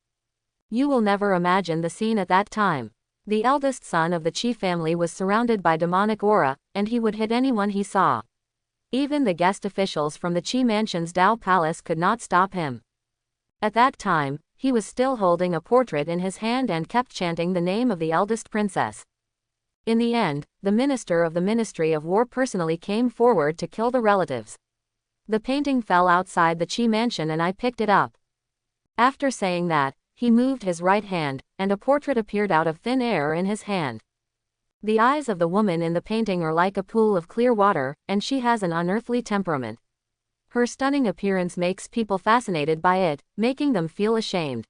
You will never imagine the scene at that time. The eldest son of the Qi family was surrounded by demonic aura, and he would hit anyone he saw. Even the guest officials from the Qi mansion's Dao Palace could not stop him. At that time, he was still holding a portrait in his hand and kept chanting the name of the eldest princess. In the end, the minister of the Ministry of War personally came forward to kill the relatives. The painting fell outside the Qi mansion and I picked it up." After saying that, he moved his right hand, and a portrait appeared out of thin air in his hand. The eyes of the woman in the painting are like a pool of clear water, and she has an unearthly temperament. Her stunning appearance makes people fascinated by it, making them feel ashamed.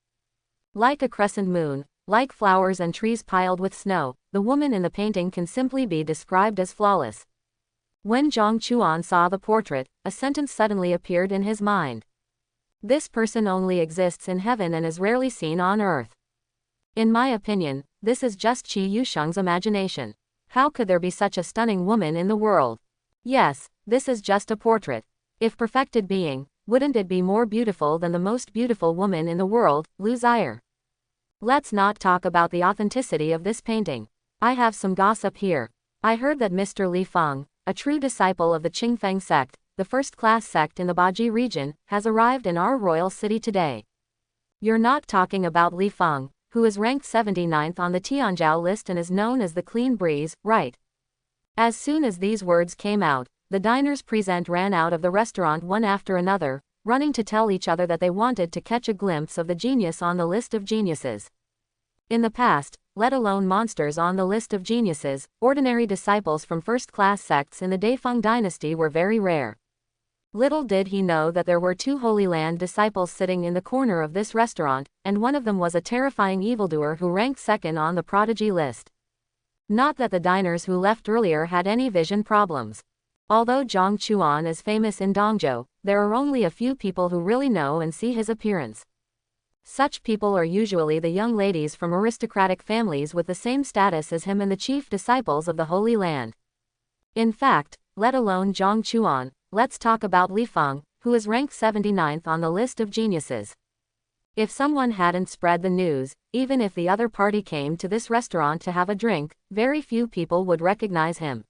Like a crescent moon, like flowers and trees piled with snow, the woman in the painting can simply be described as flawless. When Zhang Chuan saw the portrait, a sentence suddenly appeared in his mind. This person only exists in heaven and is rarely seen on earth. In my opinion, this is just Qi Yusheng's imagination. How could there be such a stunning woman in the world? Yes, this is just a portrait. If perfected being, wouldn't it be more beautiful than the most beautiful woman in the world, Lu Zier? Let's not talk about the authenticity of this painting. I have some gossip here. I heard that Mr. Li Feng, a true disciple of the Qingfeng sect, the first-class sect in the Baji region, has arrived in our royal city today. You're not talking about Li Feng, who is ranked 79th on the Tianzhou list and is known as the Clean Breeze, right? As soon as these words came out, the diners present ran out of the restaurant one after another, running to tell each other that they wanted to catch a glimpse of the genius on the list of geniuses. In the past, let alone monsters on the list of geniuses, ordinary disciples from first-class sects in the Daifeng dynasty were very rare. Little did he know that there were 2 Holy Land disciples sitting in the corner of this restaurant, and one of them was a terrifying evildoer who ranked second on the prodigy list. Not that the diners who left earlier had any vision problems. Although Zhang Chuan is famous in Dongzhou, there are only a few people who really know and see his appearance. Such people are usually the young ladies from aristocratic families with the same status as him and the chief disciples of the Holy Land. In fact, let alone Zhang Chuan, let's talk about Li Feng, who is ranked 79th on the list of geniuses. If someone hadn't spread the news, even if the other party came to this restaurant to have a drink, very few people would recognize him.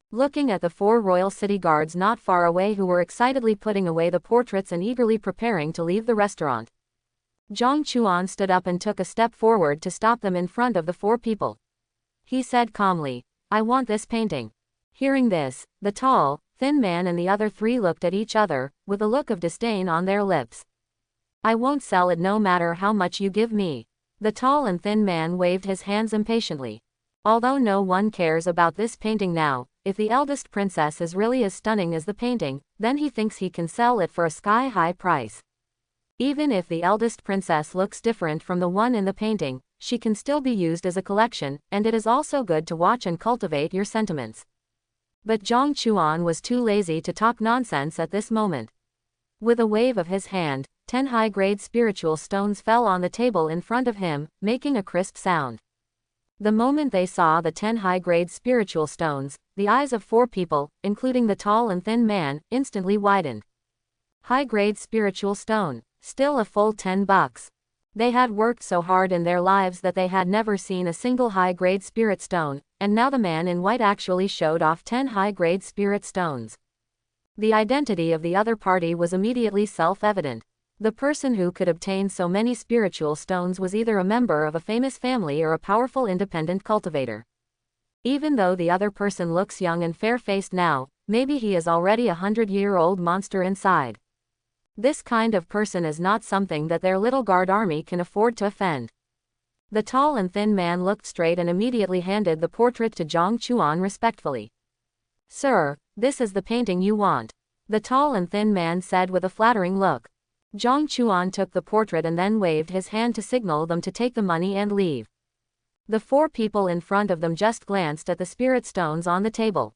Looking at the 4 royal city guards not far away who were excitedly putting away the portraits and eagerly preparing to leave the restaurant, Zhang Chuan stood up and took a step forward to stop them in front of the 4 people. He said calmly, "I want this painting." Hearing this, the tall, thin man and the other 3 looked at each other, with a look of disdain on their lips. "I won't sell it no matter how much you give me." The tall and thin man waved his hands impatiently. Although no one cares about this painting now, if the eldest princess is really as stunning as the painting, then he thinks he can sell it for a sky-high price. Even if the eldest princess looks different from the one in the painting, she can still be used as a collection, and it is also good to watch and cultivate your sentiments. But Zhang Chuan was too lazy to talk nonsense at this moment. With a wave of his hand, 10 high-grade spiritual stones fell on the table in front of him, making a crisp sound. The moment they saw the 10 high-grade spiritual stones, the eyes of 4 people, including the tall and thin man, instantly widened. High-grade spiritual stone. Still a full $10. They had worked so hard in their lives that they had never seen a single high-grade spirit stone, and now the man in white actually showed off 10 high-grade spirit stones. The identity of the other party was immediately self-evident. The person who could obtain so many spiritual stones was either a member of a famous family or a powerful independent cultivator. Even though the other person looks young and fair-faced now, maybe he is already a 100-year-old monster inside. This kind of person is not something that their little guard army can afford to offend. The tall and thin man looked straight and immediately handed the portrait to Zhang Chuan respectfully. "Sir, this is the painting you want," the tall and thin man said with a flattering look. Zhang Chuan took the portrait and then waved his hand to signal them to take the money and leave. The 4 people in front of them just glanced at the spirit stones on the table.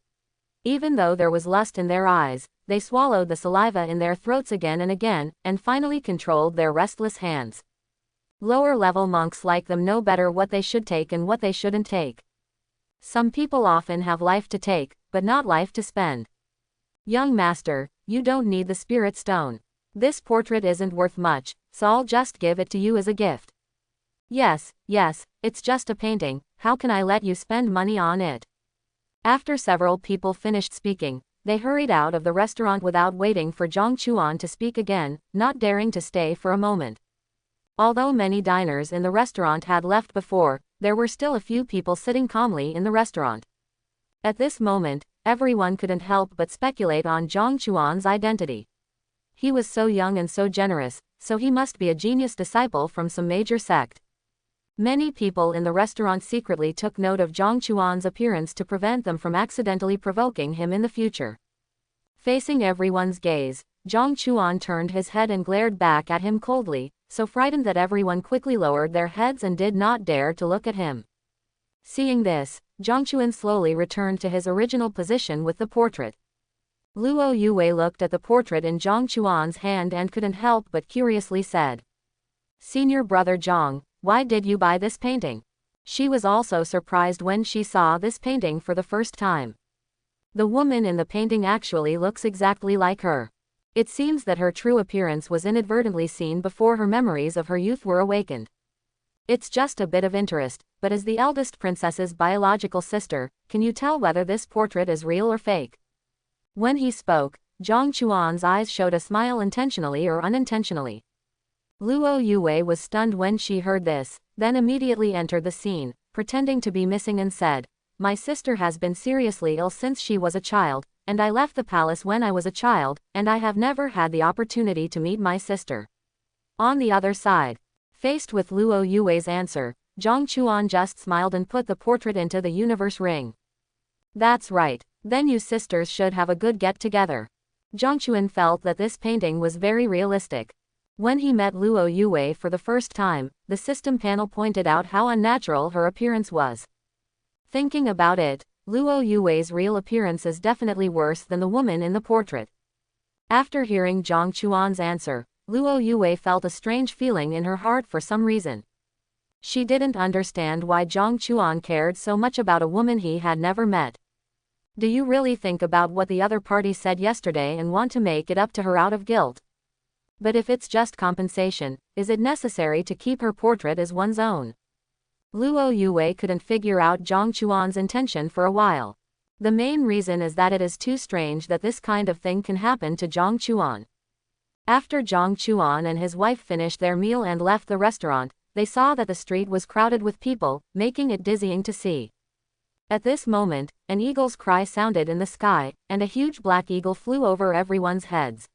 Even though there was lust in their eyes, they swallowed the saliva in their throats again and again, and finally controlled their restless hands. Lower-level monks like them know better what they should take and what they shouldn't take. Some people often have life to take, but not life to spend. "Young master, you don't need the spirit stone. This portrait isn't worth much, so I'll just give it to you as a gift." Yes, it's just a painting, how can I let you spend money on it?" After several people finished speaking, they hurried out of the restaurant without waiting for Zhang Chuan to speak again, not daring to stay for a moment. Although many diners in the restaurant had left before, there were still a few people sitting calmly in the restaurant. At this moment, everyone couldn't help but speculate on Zhang Chuan's identity. He was so young and so generous, so he must be a genius disciple from some major sect. Many people in the restaurant secretly took note of Zhang Chuan's appearance to prevent them from accidentally provoking him in the future. Facing everyone's gaze, Zhang Chuan turned his head and glared back at him coldly, so frightened that everyone quickly lowered their heads and did not dare to look at him. Seeing this, Zhang Chuan slowly returned to his original position with the portrait. Luo Yue looked at the portrait in Zhang Chuan's hand and couldn't help but curiously said, "Senior brother Zhang, why did you buy this painting?" She was also surprised when she saw this painting for the first time. The woman in the painting actually looks exactly like her. It seems that her true appearance was inadvertently seen before her memories of her youth were awakened. It's just a bit of interest, but as the eldest princess's biological sister, can you tell whether this portrait is real or fake? When he spoke, Zhang Chuan's eyes showed a smile intentionally or unintentionally. Luo Yue was stunned when she heard this, then immediately entered the scene, pretending to be missing and said, "My sister has been seriously ill since she was a child, and I left the palace when I was a child, and I have never had the opportunity to meet my sister." On the other side, faced with Luo Yue's answer, Zhang Chuan just smiled and put the portrait into the universe ring. "That's right, then you sisters should have a good get-together." Zhang Chuan felt that this painting was very realistic. When he met Luo Yue for the first time, the system panel pointed out how unnatural her appearance was. Thinking about it, Luo Yue's real appearance is definitely worse than the woman in the portrait. After hearing Zhang Chuan's answer, Luo Yue felt a strange feeling in her heart for some reason. She didn't understand why Zhang Chuan cared so much about a woman he had never met. Do you really think about what the other party said yesterday and want to make it up to her out of guilt? But if it's just compensation, is it necessary to keep her portrait as one's own? Luo Yue couldn't figure out Zhang Chuan's intention for a while. The main reason is that it is too strange that this kind of thing can happen to Zhang Chuan. After Zhang Chuan and his wife finished their meal and left the restaurant, they saw that the street was crowded with people, making it dizzying to see. At this moment, an eagle's cry sounded in the sky, and a huge black eagle flew over everyone's heads.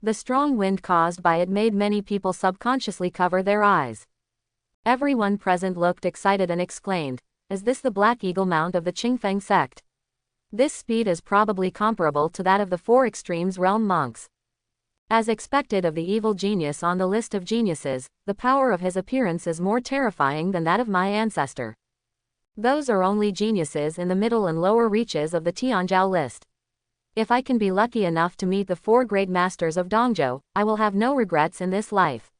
The strong wind caused by it made many people subconsciously cover their eyes. Everyone present looked excited and exclaimed, "Is this the Black Eagle Mount of the Qingfeng sect? This speed is probably comparable to that of the Four Extremes realm monks." As expected of the evil genius on the list of geniuses, the power of his appearance is more terrifying than that of my ancestor. Those are only geniuses in the middle and lower reaches of the Tianzhou list. If I can be lucky enough to meet the four great masters of Dongzhou, I will have no regrets in this life.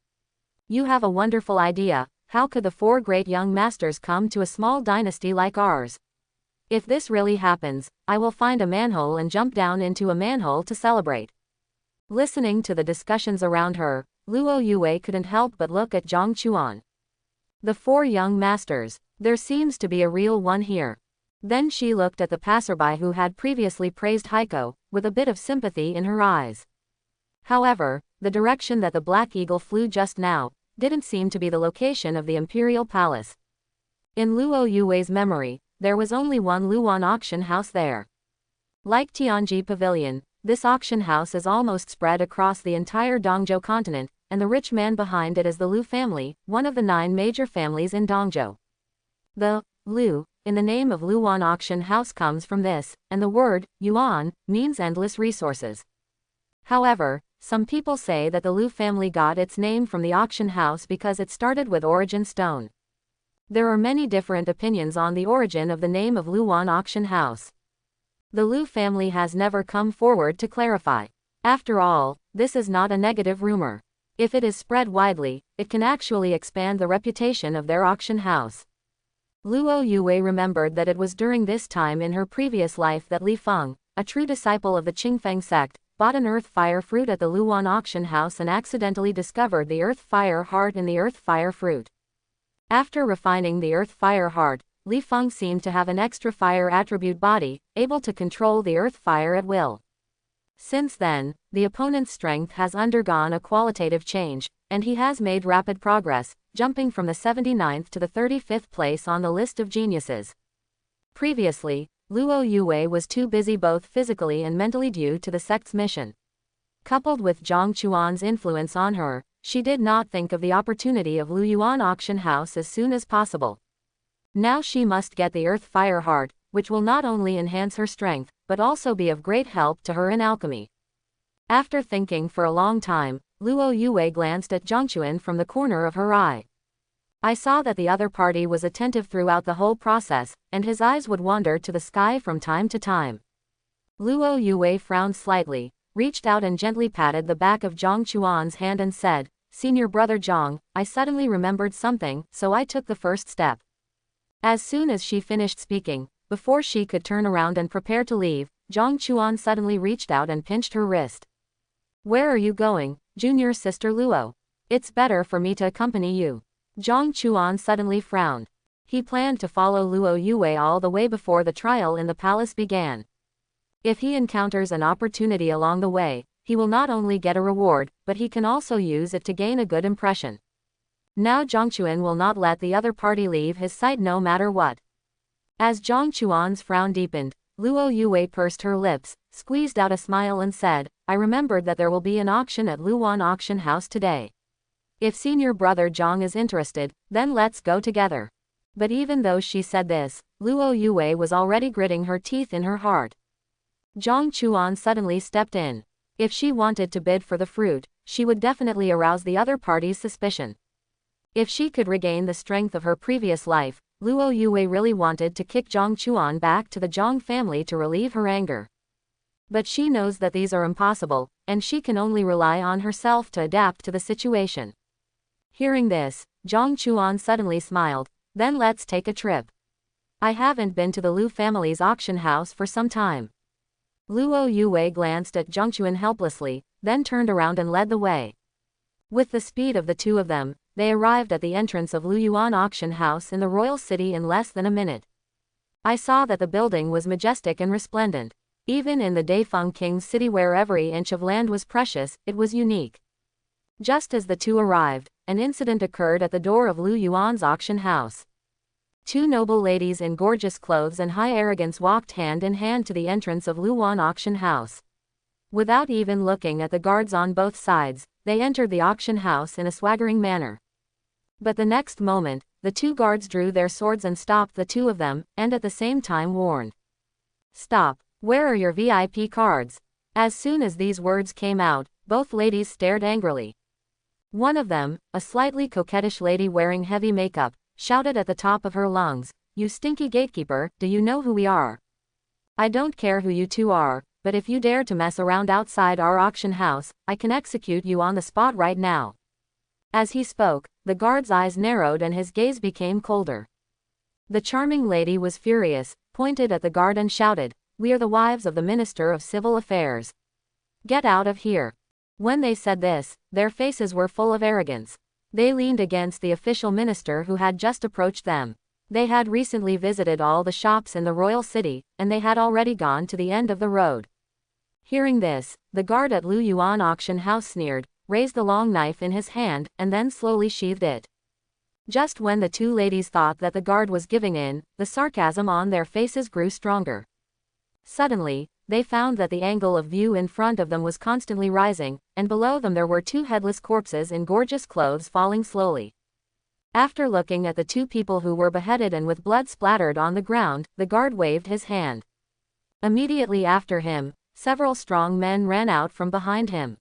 You have a wonderful idea. How could the four great young masters come to a small dynasty like ours? If this really happens, I will find a manhole and jump down into a manhole to celebrate. Listening to the discussions around her, Luo Yue couldn't help but look at Zhang Chuan. The four young masters, there seems to be a real one here. Then she looked at the passerby who had previously praised Heiko, with a bit of sympathy in her eyes. However, the direction that the Black Eagle flew just now didn't seem to be the location of the Imperial Palace. In Luo Yue's memory, there was only one Luoan auction house there. Like Tianji Pavilion, this auction house is almost spread across the entire Dongzhou continent, and the rich man behind it is the Lu family, one of the 9 major families in Dongzhou. The Lu in the name of Luoan auction house comes from this, and the word yuan means endless resources. However, some people say that the Lu family got its name from the auction house because it started with origin stone. There are many different opinions on the origin of the name of Luoan auction house. The Lu family has never come forward to clarify. After all, this is not a negative rumor. If it is spread widely, it can actually expand the reputation of their auction house. Luo Yue remembered that it was during this time in her previous life that Li Feng, a true disciple of the Qingfeng sect, bought an earth fire fruit at the Luoan auction house and accidentally discovered the earth fire heart in the earth fire fruit. After refining the earth fire heart, Li Feng seemed to have an extra fire attribute body, able to control the earth fire at will. Since then, the opponent's strength has undergone a qualitative change, and he has made rapid progress, jumping from the 79th to the 35th place on the list of geniuses. Previously, Luo Yue was too busy both physically and mentally due to the sect's mission. Coupled with Zhang Chuan's influence on her, she did not think of the opportunity of Lu Yuan auction house as soon as possible. Now she must get the earth fire heart, which will not only enhance her strength, but also be of great help to her in alchemy. After thinking for a long time, Luo Yue glanced at Zhang Chuan from the corner of her eye. I saw that the other party was attentive throughout the whole process, and his eyes would wander to the sky from time to time. Luo Yue frowned slightly, reached out and gently patted the back of Zhang Chuan's hand and said, "Senior brother Zhang, I suddenly remembered something, so I took the first step." As soon as she finished speaking, before she could turn around and prepare to leave, Zhang Chuan suddenly reached out and pinched her wrist. "Where are you going, junior sister Luo? It's better for me to accompany you." Zhang Chuan suddenly frowned. He planned to follow Luo Yue all the way before the trial in the palace began. If he encounters an opportunity along the way, he will not only get a reward, but he can also use it to gain a good impression. Now Zhang Chuan will not let the other party leave his sight no matter what. As Zhang Chuan's frown deepened, Luo Yue pursed her lips, squeezed out a smile and said, "I remembered that there will be an auction at Luoan auction house today. If senior brother Zhang is interested, then let's go together." But even though she said this, Luo Yue was already gritting her teeth in her heart. Zhang Chuan suddenly stepped in. If she wanted to bid for the fruit, she would definitely arouse the other party's suspicion. If she could regain the strength of her previous life, Luo Yue really wanted to kick Zhang Chuan back to the Zhang family to relieve her anger. But she knows that these are impossible, and she can only rely on herself to adapt to the situation. Hearing this, Zhang Chuan suddenly smiled, "Then let's take a trip. I haven't been to the Lu family's auction house for some time." Luo Yue glanced at Zhang Chuan helplessly, then turned around and led the way. With the speed of the two of them, they arrived at the entrance of Lu Yuan auction house in the royal city in less than a minute. I saw that the building was majestic and resplendent. Even in the Daifeng King's city where every inch of land was precious, it was unique. Just as the two arrived, an incident occurred at the door of Lu Yuan's auction house. Two noble ladies in gorgeous clothes and high arrogance walked hand in hand to the entrance of Lu Yuan auction house. Without even looking at the guards on both sides, they entered the auction house in a swaggering manner. But the next moment, the two guards drew their swords and stopped the two of them, and at the same time warned. "Stop, where are your VIP cards?" As soon as these words came out, both ladies stared angrily. One of them, a slightly coquettish lady wearing heavy makeup, shouted at the top of her lungs, "You stinky gatekeeper, do you know who we are? I don't care who you two are, but if you dare to mess around outside our auction house, I can execute you on the spot right now." As he spoke, the guard's eyes narrowed and his gaze became colder. The charming lady was furious, pointed at the guard and shouted, "We are the wives of the Minister of Civil Affairs. Get out of here." When they said this, their faces were full of arrogance. They leaned against the official minister who had just approached them. They had recently visited all the shops in the royal city, and they had already gone to the end of the road. Hearing this, the guard at Lu Yuan auction house sneered, raised the long knife in his hand, and then slowly sheathed it. Just when the two ladies thought that the guard was giving in, the sarcasm on their faces grew stronger. Suddenly, they found that the angle of view in front of them was constantly rising, and below them there were two headless corpses in gorgeous clothes falling slowly. After looking at the two people who were beheaded and with blood splattered on the ground, the guard waved his hand. Immediately after him, several strong men ran out from behind him.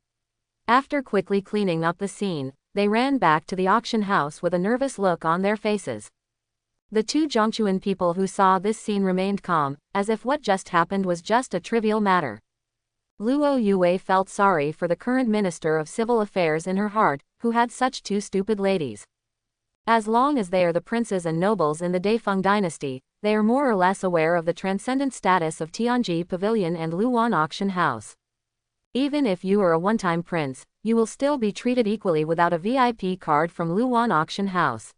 After quickly cleaning up the scene, they ran back to the auction house with a nervous look on their faces. The two Zhongchuan people who saw this scene remained calm, as if what just happened was just a trivial matter. Luo Yue felt sorry for the current Minister of Civil Affairs in her heart, who had such two stupid ladies. As long as they are the princes and nobles in the Daifeng dynasty, they are more or less aware of the transcendent status of Tianji Pavilion and Luoan auction house. Even if you are a one-time prince, you will still be treated equally without a VIP card from Luoan auction house.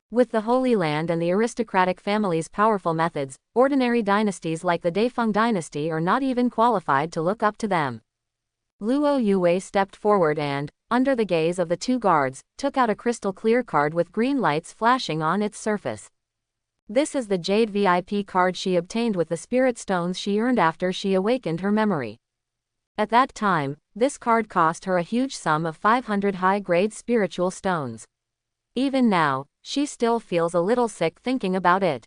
With the Holy Land and the aristocratic family's powerful methods, ordinary dynasties like the Daifeng dynasty are not even qualified to look up to them. Luo Yue stepped forward and, under the gaze of the two guards, took out a crystal-clear card with green lights flashing on its surface. This is the Jade VIP card she obtained with the spirit stones she earned after she awakened her memory. At that time, This card cost her a huge sum of 500 high-grade spiritual stones. Even now, she still feels a little sick thinking about it.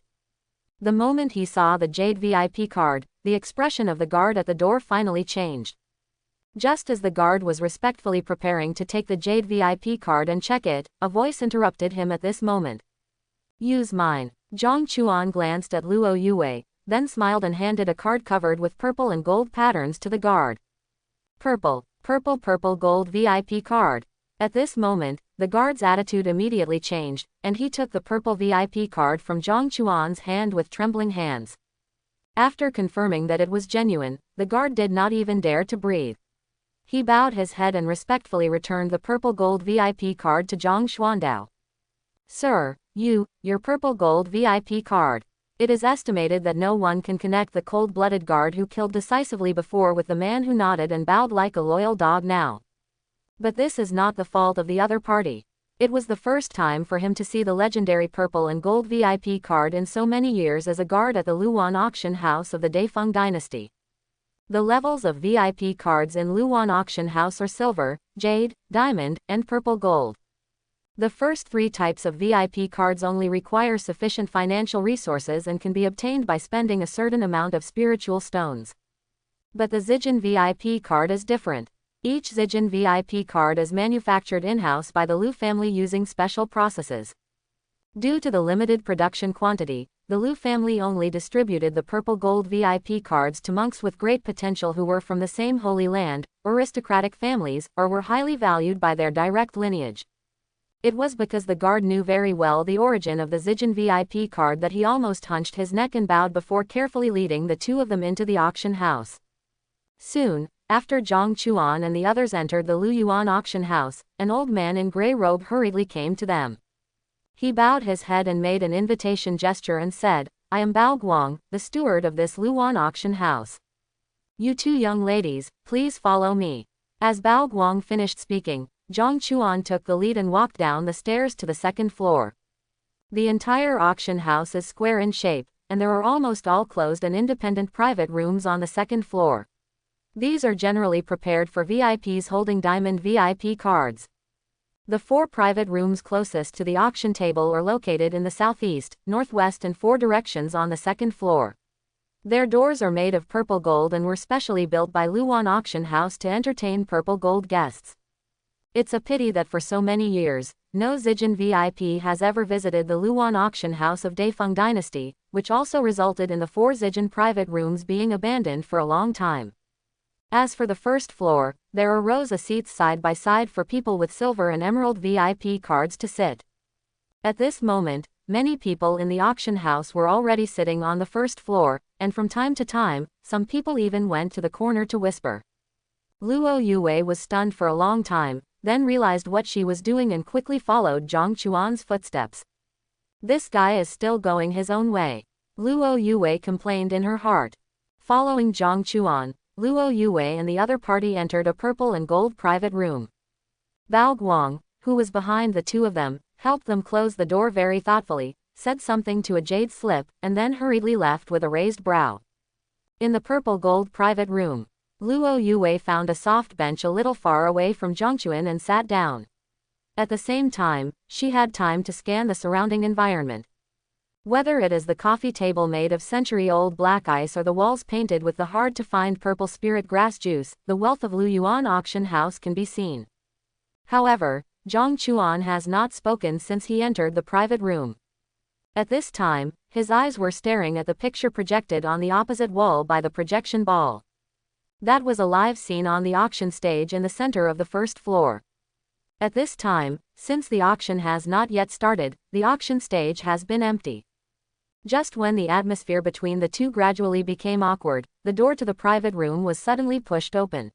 The moment he saw the Jade VIP card, the expression of the guard at the door finally changed. Just as the guard was respectfully preparing to take the Jade VIP card and check it, a voice interrupted him at this moment. "Use mine." Zhang Chuan glanced at Luo Yue, then smiled and handed a card covered with purple and gold patterns to the guard. Purple gold VIP card. At this moment, the guard's attitude immediately changed, and he took the purple VIP card from Zhang Chuan's hand with trembling hands. After confirming that it was genuine, the guard did not even dare to breathe. He bowed his head and respectfully returned the purple gold VIP card to Zhang Xuandao. "Sir, your purple gold VIP card. It is estimated that no one can connect the cold-blooded guard who killed decisively before with the man who nodded and bowed like a loyal dog now. But this is not the fault of the other party. It was the first time for him to see the legendary purple and gold VIP card in so many years as a guard at the Luwan auction house of the Daifeng dynasty. The levels of VIP cards in Luwan auction house are silver, jade, diamond, and purple gold. The first three types of VIP cards only require sufficient financial resources and can be obtained by spending a certain amount of spiritual stones. But the Zijin VIP card is different. Each Zijin VIP card is manufactured in-house by the Lu family using special processes. Due to the limited production quantity, the Lu family only distributed the purple gold VIP cards to monks with great potential who were from the same Holy Land, aristocratic families, or were highly valued by their direct lineage. It was because the guard knew very well the origin of the Zijin VIP card that he almost hunched his neck and bowed before carefully leading the two of them into the auction house. Soon, after Zhang Chuan and the others entered the Lu Yuan auction house, an old man in gray robe hurriedly came to them. He bowed his head and made an invitation gesture and said, "I am Bao Guang, the steward of this Luwan auction house. You two young ladies, please follow me." As Bao Guang finished speaking, Zhang Chuan took the lead and walked down the stairs to the second floor. The entire auction house is square in shape, and there are almost all closed and independent private rooms on the second floor. These are generally prepared for VIPs holding diamond VIP cards. The 4 private rooms closest to the auction table are located in the southeast, northwest and 4 directions on the second floor. Their doors are made of purple gold and were specially built by Luwan Auction House to entertain purple gold guests. It's a pity that for so many years, no Zijin VIP has ever visited the Luwan Auction House of Daifeng Dynasty, which also resulted in the 4 Zijin private rooms being abandoned for a long time. As for the first floor, there are rows of seats side by side for people with silver and emerald VIP cards to sit. At this moment, many people in the auction house were already sitting on the first floor, and from time to time, some people even went to the corner to whisper. Luo Yue was stunned for a long time, then realized what she was doing and quickly followed Zhang Chuan's footsteps. "This guy is still going his own way," Luo Yue complained in her heart. Following Zhang Chuan, Luo Yue and the other party entered a purple and gold private room. Bao Guang, who was behind the two of them, helped them close the door very thoughtfully, said something to a jade slip, and then hurriedly left with a raised brow. In the purple gold private room, Luo Yue found a soft bench a little far away from Zhangchuan and sat down. At the same time, she had time to scan the surrounding environment. Whether it is the coffee table made of century-old black ice or the walls painted with the hard-to-find purple spirit grass juice, the wealth of Lu Yuan auction house can be seen. However, Zhang Chuan has not spoken since he entered the private room. At this time, his eyes were staring at the picture projected on the opposite wall by the projection ball. That was a live scene on the auction stage in the center of the first floor. At this time, since the auction has not yet started, the auction stage has been empty. Just when the atmosphere between the two gradually became awkward, the door to the private room was suddenly pushed open.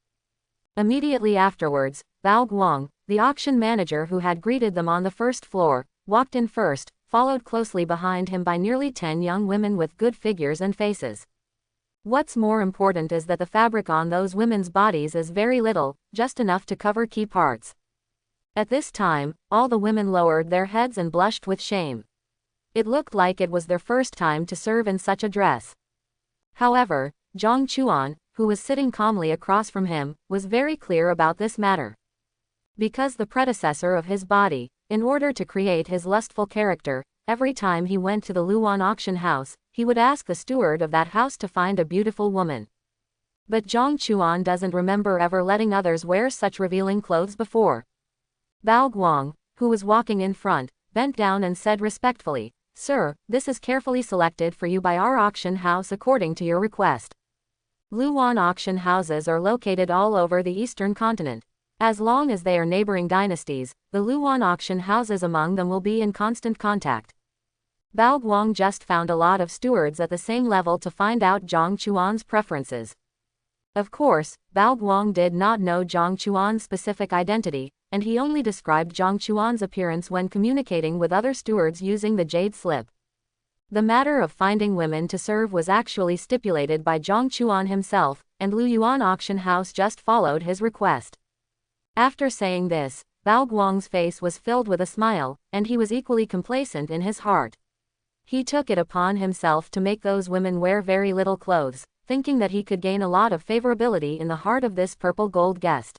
Immediately afterwards, Bao Guang, the auction manager who had greeted them on the first floor, walked in first, followed closely behind him by nearly 10 young women with good figures and faces. What's more important is that the fabric on those women's bodies is very little, just enough to cover key parts. At this time, all the women lowered their heads and blushed with shame. It looked like it was their first time to serve in such a dress. However, Zhang Chuan, who was sitting calmly across from him, was very clear about this matter. Because the predecessor of his body, in order to create his lustful character, every time he went to the Luan auction house, he would ask the steward of that house to find a beautiful woman. But Zhang Chuan doesn't remember ever letting others wear such revealing clothes before. Bao Guang, who was walking in front, bent down and said respectfully, "Sir, this is carefully selected for you by our auction house according to your request." Luan auction houses are located all over the eastern continent. As long as they are neighboring dynasties, the Luan auction houses among them will be in constant contact. Bao Guang just found a lot of stewards at the same level to find out Zhang Chuan's preferences. Of course, Bao Guang did not know Zhang Chuan's specific identity, and he only described Zhang Chuan's appearance when communicating with other stewards using the jade slip. The matter of finding women to serve was actually stipulated by Zhang Chuan himself, and Lu Yuan auction house just followed his request. After saying this, Bao Guang's face was filled with a smile, and he was equally complacent in his heart. He took it upon himself to make those women wear very little clothes, thinking that he could gain a lot of favorability in the heart of this purple gold guest.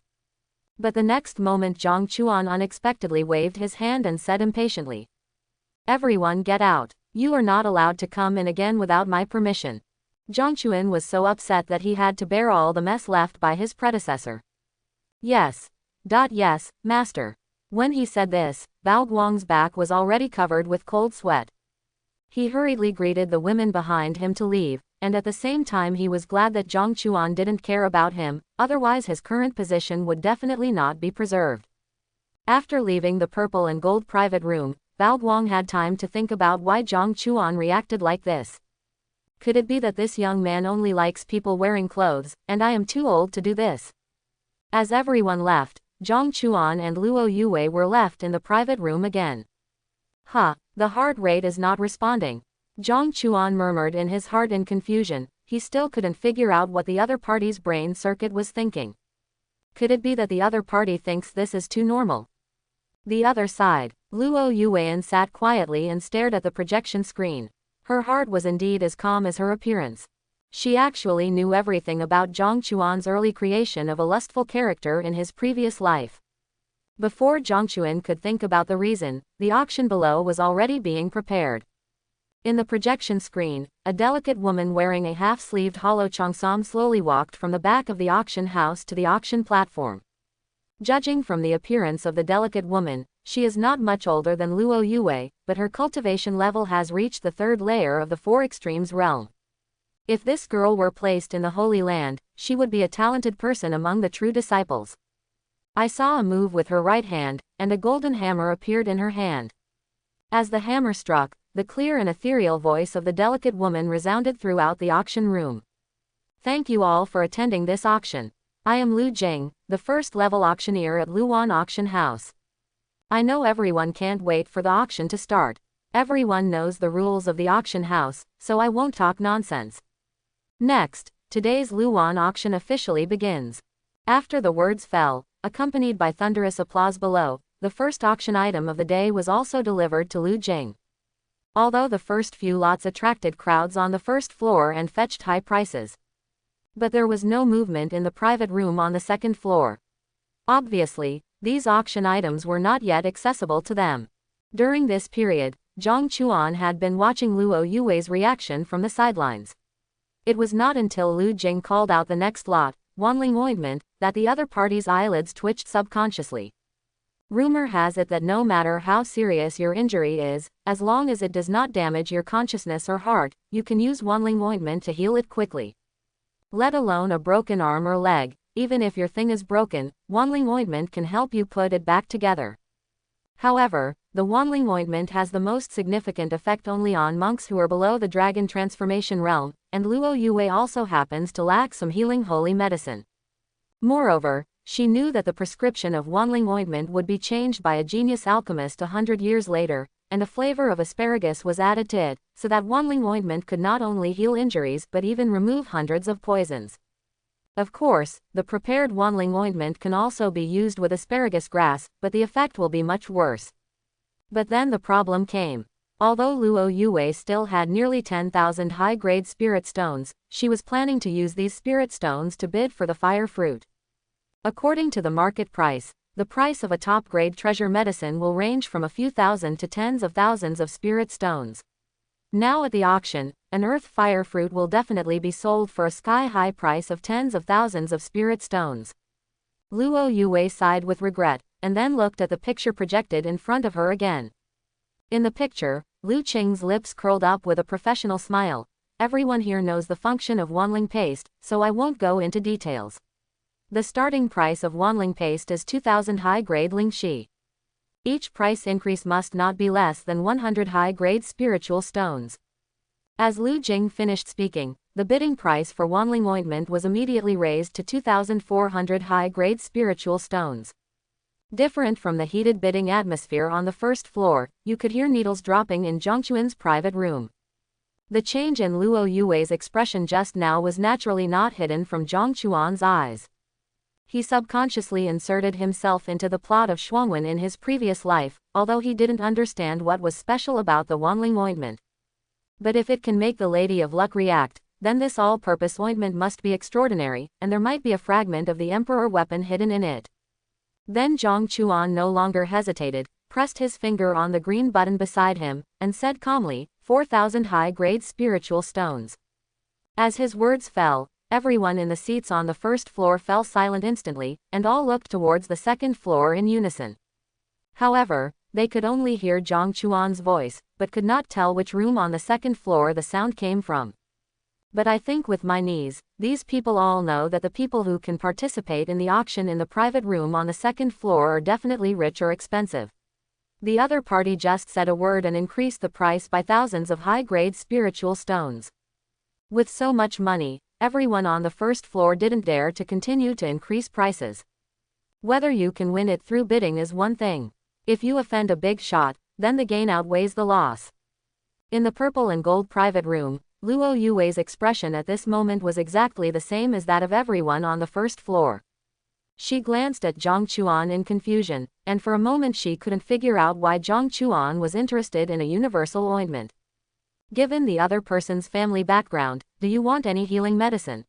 But the next moment Zhang Chuan unexpectedly waved his hand and said impatiently, "Everyone get out. You are not allowed to come in again without my permission." Zhang Chuan was so upset that he had to bear all the mess left by his predecessor. Yes, master." When he said this, Bao Guang's back was already covered with cold sweat. He hurriedly greeted the women behind him to leave, and at the same time he was glad that Zhang Chuan didn't care about him, otherwise his current position would definitely not be preserved. After leaving the purple and gold private room, Bao Guang had time to think about why Zhang Chuan reacted like this. Could it be that this young man only likes people wearing clothes, and I am too old to do this? As everyone left, Zhang Chuan and Luo Yue were left in the private room again. The heart rate is not responding. Zhang Chuan murmured in his heart in confusion. He still couldn't figure out what the other party's brain circuit was thinking. Could it be that the other party thinks this is too normal? The other side, Luo Yuan sat quietly and stared at the projection screen. Her heart was indeed as calm as her appearance. She actually knew everything about Zhang Chuan's early creation of a lustful character in his previous life. Before Zhang Chuan could think about the reason, the auction below was already being prepared. In the projection screen, a delicate woman wearing a half-sleeved hollow cheongsam slowly walked from the back of the auction house to the auction platform. Judging from the appearance of the delicate woman, she is not much older than Luo Yue, but her cultivation level has reached the third layer of the Four Extremes realm. If this girl were placed in the Holy Land, she would be a talented person among the true disciples. I saw a move with her right hand, and a golden hammer appeared in her hand. As the hammer struck, the clear and ethereal voice of the delicate woman resounded throughout the auction room. "Thank you all for attending this auction. I am Lu Jing, the first-level auctioneer at Luan Auction House. I know everyone can't wait for the auction to start. Everyone knows the rules of the auction house, so I won't talk nonsense. Next, today's Luan auction officially begins." After the words fell, accompanied by thunderous applause below, the first auction item of the day was also delivered to Lu Jing. Although the first few lots attracted crowds on the first floor and fetched high prices. But there was no movement in the private room on the second floor. Obviously, these auction items were not yet accessible to them. During this period, Zhang Chuan had been watching Luo Yue's reaction from the sidelines. It was not until Lu Jing called out the next lot, Wanling ointment, that the other party's eyelids twitched subconsciously. Rumor has it that no matter how serious your injury is, as long as it does not damage your consciousness or heart, you can use Wanling ointment to heal it quickly. Let alone a broken arm or leg, even if your thing is broken, Wanling ointment can help you put it back together. However, the Wanling ointment has the most significant effect only on monks who are below the dragon transformation realm, and Luo Yue also happens to lack some healing holy medicine. Moreover, she knew that the prescription of Wanling ointment would be changed by a genius alchemist 100 years later, and a flavor of asparagus was added to it, so that Wanling ointment could not only heal injuries but even remove hundreds of poisons. Of course, the prepared Wanling ointment can also be used with asparagus grass, but the effect will be much worse. But then the problem came. Although Luo Yue still had nearly 10,000 high-grade spirit stones, she was planning to use these spirit stones to bid for the fire fruit. According to the market price, the price of a top-grade treasure medicine will range from a few thousand to tens of thousands of spirit stones. Now at the auction, an earth fire fruit will definitely be sold for a sky-high price of tens of thousands of spirit stones. Luo Yue sighed with regret, and then looked at the picture projected in front of her again. In the picture, Lu Qing's lips curled up with a professional smile. Everyone here knows the function of wanling paste, so I won't go into details. The starting price of wanling paste is 2,000 high-grade lingxi. Each price increase must not be less than 100 high-grade spiritual stones. As Lu Jing finished speaking, the bidding price for wanling ointment was immediately raised to 2,400 high-grade spiritual stones. Different from the heated bidding atmosphere on the first floor, you could hear needles dropping in Zhang Chuan's private room. The change in Luo Yue's expression just now was naturally not hidden from Zhang Chuan's eyes. He subconsciously inserted himself into the plot of Shuangwen in his previous life, although he didn't understand what was special about the wanling ointment. But if it can make the Lady of Luck react, then this all-purpose ointment must be extraordinary, and there might be a fragment of the Emperor weapon hidden in it. Then Zhang Chuan no longer hesitated, pressed his finger on the green button beside him, and said calmly, 4,000 high-grade spiritual stones. As his words fell, everyone in the seats on the first floor fell silent instantly, and all looked towards the second floor in unison. However, they could only hear Zhang Chuan's voice, but could not tell which room on the second floor the sound came from. But I think with my knees, these people all know that the people who can participate in the auction in the private room on the second floor are definitely rich or expensive. The other party just said a word and increased the price by thousands of high-grade spiritual stones. With so much money, everyone on the first floor didn't dare to continue to increase prices. Whether you can win it through bidding is one thing. If you offend a big shot, then the gain outweighs the loss. In the purple and gold private room, Luo Yue's expression at this moment was exactly the same as that of everyone on the first floor. She glanced at Zhang Chuan in confusion, and for a moment she couldn't figure out why Zhang Chuan was interested in a universal ointment. Given the other person's family background, do you want any healing medicine?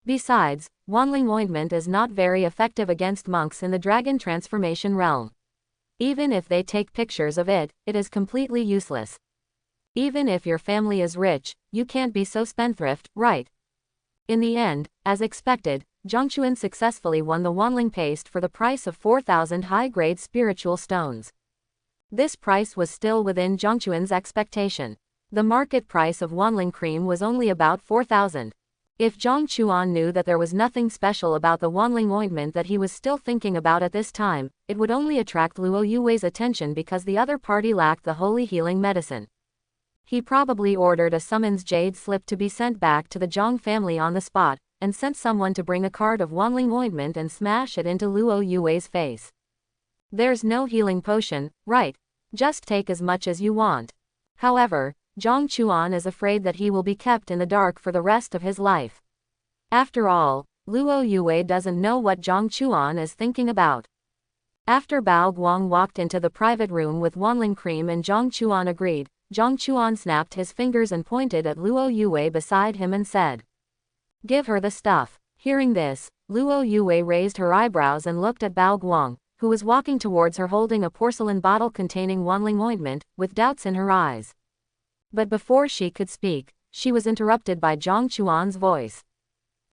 Besides, wanling ointment is not very effective against monks in the dragon transformation realm. Even if they take pictures of it, it is completely useless. Even if your family is rich, you can't be so spendthrift, right? In the end, as expected, Zhang Chuan successfully won the wanling paste for the price of 4,000 high-grade spiritual stones. This price was still within Zhang Chuan's expectation. The market price of wanling cream was only about 4,000. If Zhang Chuan knew that there was nothing special about the wanling ointment that he was still thinking about at this time, it would only attract Luo Yue's attention because the other party lacked the holy healing medicine. He probably ordered a summons jade slip to be sent back to the Zhang family on the spot, and sent someone to bring a card of wanling ointment and smash it into Luo Yue's face. There's no healing potion, right? Just take as much as you want. However, Zhang Chuan is afraid that he will be kept in the dark for the rest of his life. After all, Luo Yue doesn't know what Zhang Chuan is thinking about. After Bao Guang walked into the private room with wanling cream and Zhang Chuan agreed, Zhang Chuan snapped his fingers and pointed at Luo Yue beside him and said, "Give her the stuff." Hearing this, Luo Yue raised her eyebrows and looked at Bao Guang, who was walking towards her holding a porcelain bottle containing wanling ointment, with doubts in her eyes. But before she could speak, she was interrupted by Zhang Chuan's voice.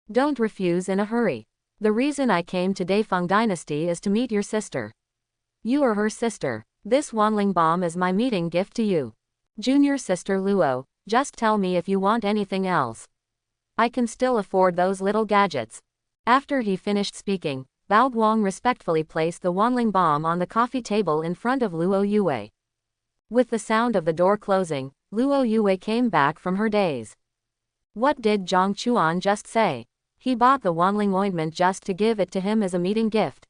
"Don't refuse in a hurry. The reason I came to Daifeng Dynasty is to meet your sister. You are her sister. This wanling bomb is my meeting gift to you. Junior sister Luo, just tell me if you want anything else. I can still afford those little gadgets." After he finished speaking, Bao Guang respectfully placed the wanling bomb on the coffee table in front of Luo Yue. With the sound of the door closing, Luo Yue came back from her daze. What did Zhang Chuan just say? He bought the wanling ointment just to give it to him as a meeting gift.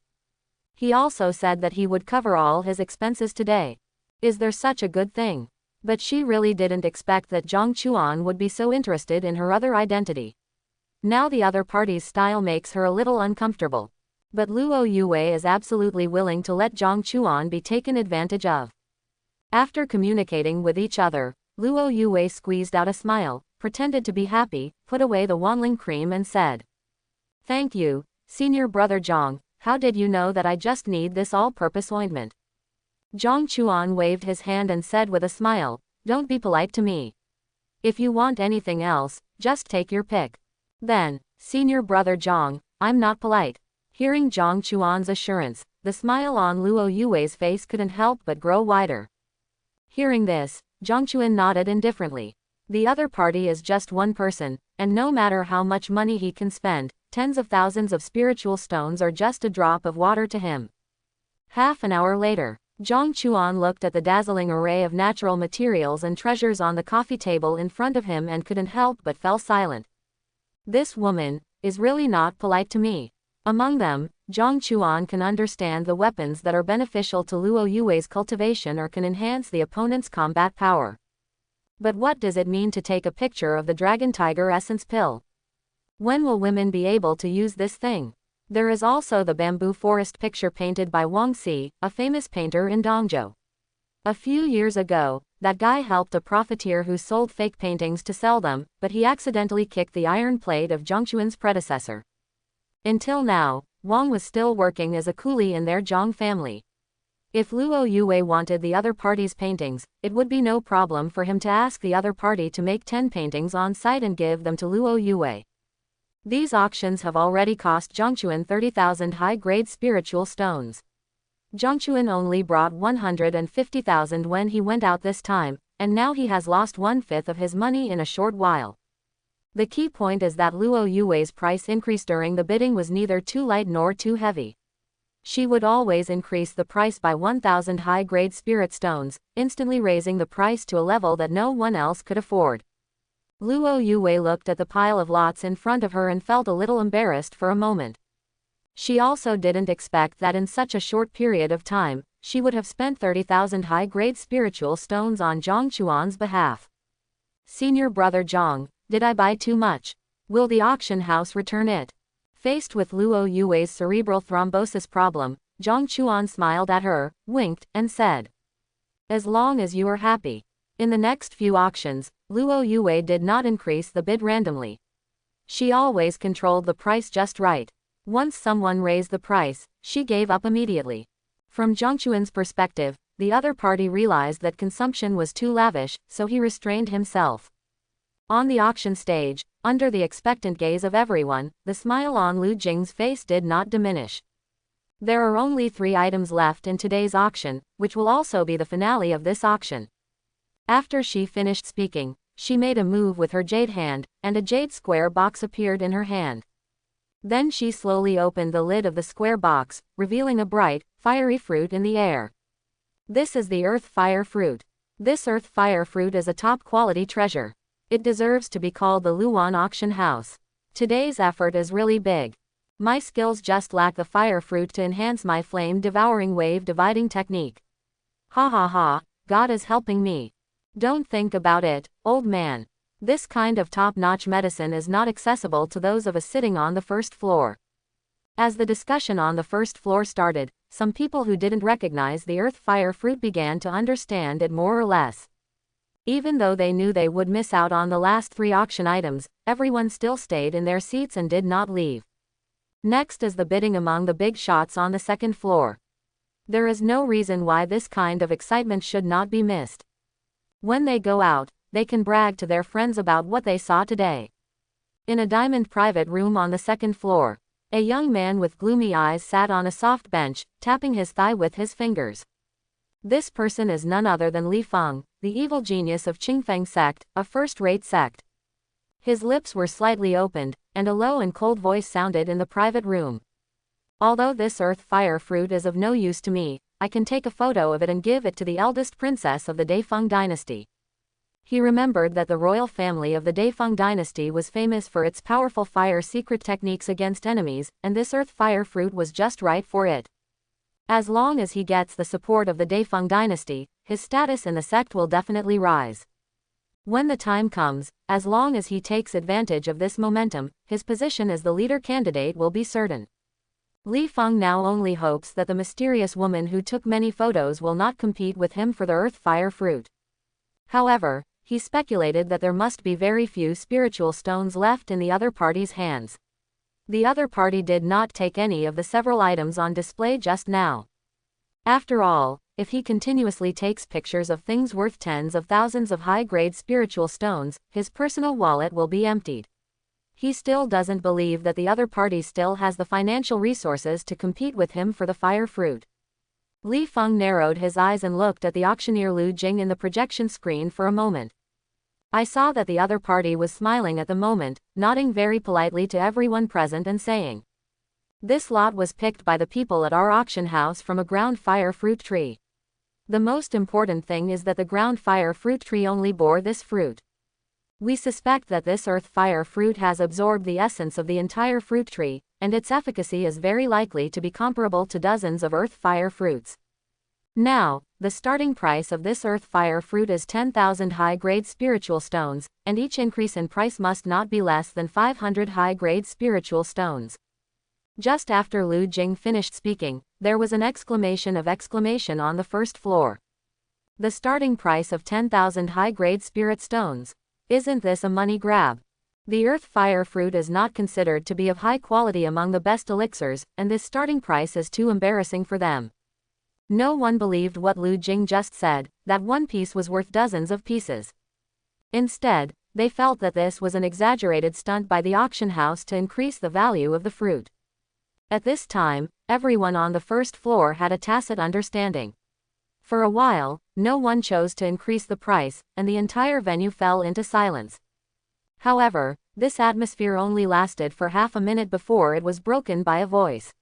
He also said that he would cover all his expenses today. Is there such a good thing? But she really didn't expect that Zhang Chuan would be so interested in her other identity. Now the other party's style makes her a little uncomfortable. But Luo Yue is absolutely willing to let Zhang Chuan be taken advantage of. After communicating with each other, Luo Yue squeezed out a smile, pretended to be happy, put away the Wanling cream and said, "Thank you, Senior Brother Zhang, how did you know that I just need this all-purpose ointment?" Zhang Chuan waved his hand and said with a smile, "Don't be polite to me. If you want anything else, just take your pick." Then, "Senior Brother Zhang, I'm not polite." Hearing Zhang Chuan's assurance, the smile on Luo Yue's face couldn't help but grow wider. Hearing this, Zhang Chuan nodded indifferently. The other party is just one person, and no matter how much money he can spend, tens of thousands of spiritual stones are just a drop of water to him. Half an hour later, Zhang Chuan looked at the dazzling array of natural materials and treasures on the coffee table in front of him and couldn't help but fell silent. This woman is really not polite to me. Among them, Zhang Chuan can understand the weapons that are beneficial to Luo Yue's cultivation or can enhance the opponent's combat power. But what does it mean to take a picture of the Dragon Tiger Essence pill? When will women be able to use this thing? There is also the bamboo forest picture painted by Wang Si, a famous painter in Dongzhou. A few years ago, that guy helped a profiteer who sold fake paintings to sell them, but he accidentally kicked the iron plate of Zhang Chuan's predecessor. Until now, Wang was still working as a coolie in their Zhang family. If Luo Yue wanted the other party's paintings, it would be no problem for him to ask the other party to make 10 paintings on site and give them to Luo Yue. These auctions have already cost Zhang Chuan 30,000 high-grade spiritual stones. Zhang Chuan only brought 150,000 when he went out this time, and now he has lost 1/5 of his money in a short while. The key point is that Luo Yue's price increase during the bidding was neither too light nor too heavy. She would always increase the price by 1,000 high-grade spirit stones, instantly raising the price to a level that no one else could afford. Luo Yue looked at the pile of lots in front of her and felt a little embarrassed for a moment. She also didn't expect that in such a short period of time, she would have spent 30,000 high-grade spiritual stones on Zhang Chuan's behalf. "Senior Brother Zhang, did I buy too much? Will the auction house return it?" Faced with Luo Yue's cerebral thrombosis problem, Zhang Chuan smiled at her, winked, and said, "As long as you are happy." In the next few auctions, Luo Yue did not increase the bid randomly. She always controlled the price just right. Once someone raised the price, she gave up immediately. From Zhang Chuan's perspective, the other party realized that consumption was too lavish, so he restrained himself. On the auction stage, under the expectant gaze of everyone, the smile on Lu Jing's face did not diminish. There are only 3 items left in today's auction, which will also be the finale of this auction. After she finished speaking, she made a move with her jade hand, and a jade square box appeared in her hand. Then she slowly opened the lid of the square box, revealing a bright, fiery fruit in the air. This is the earth fire fruit. This earth fire fruit is a top-quality treasure. It deserves to be called the Luan auction house. Today's effort is really big. My skills just lack the fire fruit to enhance my flame-devouring wave-dividing technique. Ha ha ha, God is helping me. Don't think about it, old man. This kind of top-notch medicine is not accessible to those of us sitting on the first floor. As the discussion on the first floor started, some people who didn't recognize the earth fire fruit began to understand it more or less. Even though they knew they would miss out on the last 3 auction items, everyone still stayed in their seats and did not leave. Next is the bidding among the big shots on the second floor. There is no reason why this kind of excitement should not be missed. When they go out, they can brag to their friends about what they saw today. In a diamond private room on the second floor, a young man with gloomy eyes sat on a soft bench, tapping his thigh with his fingers. This person is none other than Li Feng, the evil genius of Qingfeng sect, a first-rate sect. His lips were slightly opened, and a low and cold voice sounded in the private room. "Although this earth fire fruit is of no use to me, I can take a photo of it and give it to the eldest princess of the Daifeng dynasty." He remembered that the royal family of the Daifeng dynasty was famous for its powerful fire secret techniques against enemies, and this earth fire fruit was just right for it. As long as he gets the support of the Daifeng dynasty, his status in the sect will definitely rise. When the time comes, as long as he takes advantage of this momentum, his position as the leader candidate will be certain. Li Feng now only hopes that the mysterious woman who took many photos will not compete with him for the earth fire fruit. However, he speculated that there must be very few spiritual stones left in the other party's hands. The other party did not take any of the several items on display just now. After all, if he continuously takes pictures of things worth tens of thousands of high-grade spiritual stones, his personal wallet will be emptied. He still doesn't believe that the other party still has the financial resources to compete with him for the fire fruit. Li Feng narrowed his eyes and looked at the auctioneer Lu Jing in the projection screen for a moment. I saw that the other party was smiling at the moment, nodding very politely to everyone present and saying, "This lot was picked by the people at our auction house from a ground fire fruit tree. The most important thing is that the ground fire fruit tree only bore this fruit. We suspect that this earth fire fruit has absorbed the essence of the entire fruit tree, and its efficacy is very likely to be comparable to dozens of earth fire fruits. Now, the starting price of this earth fire fruit is 10,000 high-grade spiritual stones, and each increase in price must not be less than 500 high-grade spiritual stones." Just after Lu Jing finished speaking, there was an exclamation on the first floor. The starting price of 10,000 high-grade spirit stones. Isn't this a money grab? The earth fire fruit is not considered to be of high quality among the best elixirs, and this starting price is too embarrassing for them. No one believed what Lu Jing just said, that one piece was worth dozens of pieces. Instead, they felt that this was an exaggerated stunt by the auction house to increase the value of the fruit. At this time, everyone on the first floor had a tacit understanding. For a while, no one chose to increase the price, and the entire venue fell into silence. However, this atmosphere only lasted for half a minute before it was broken by a voice.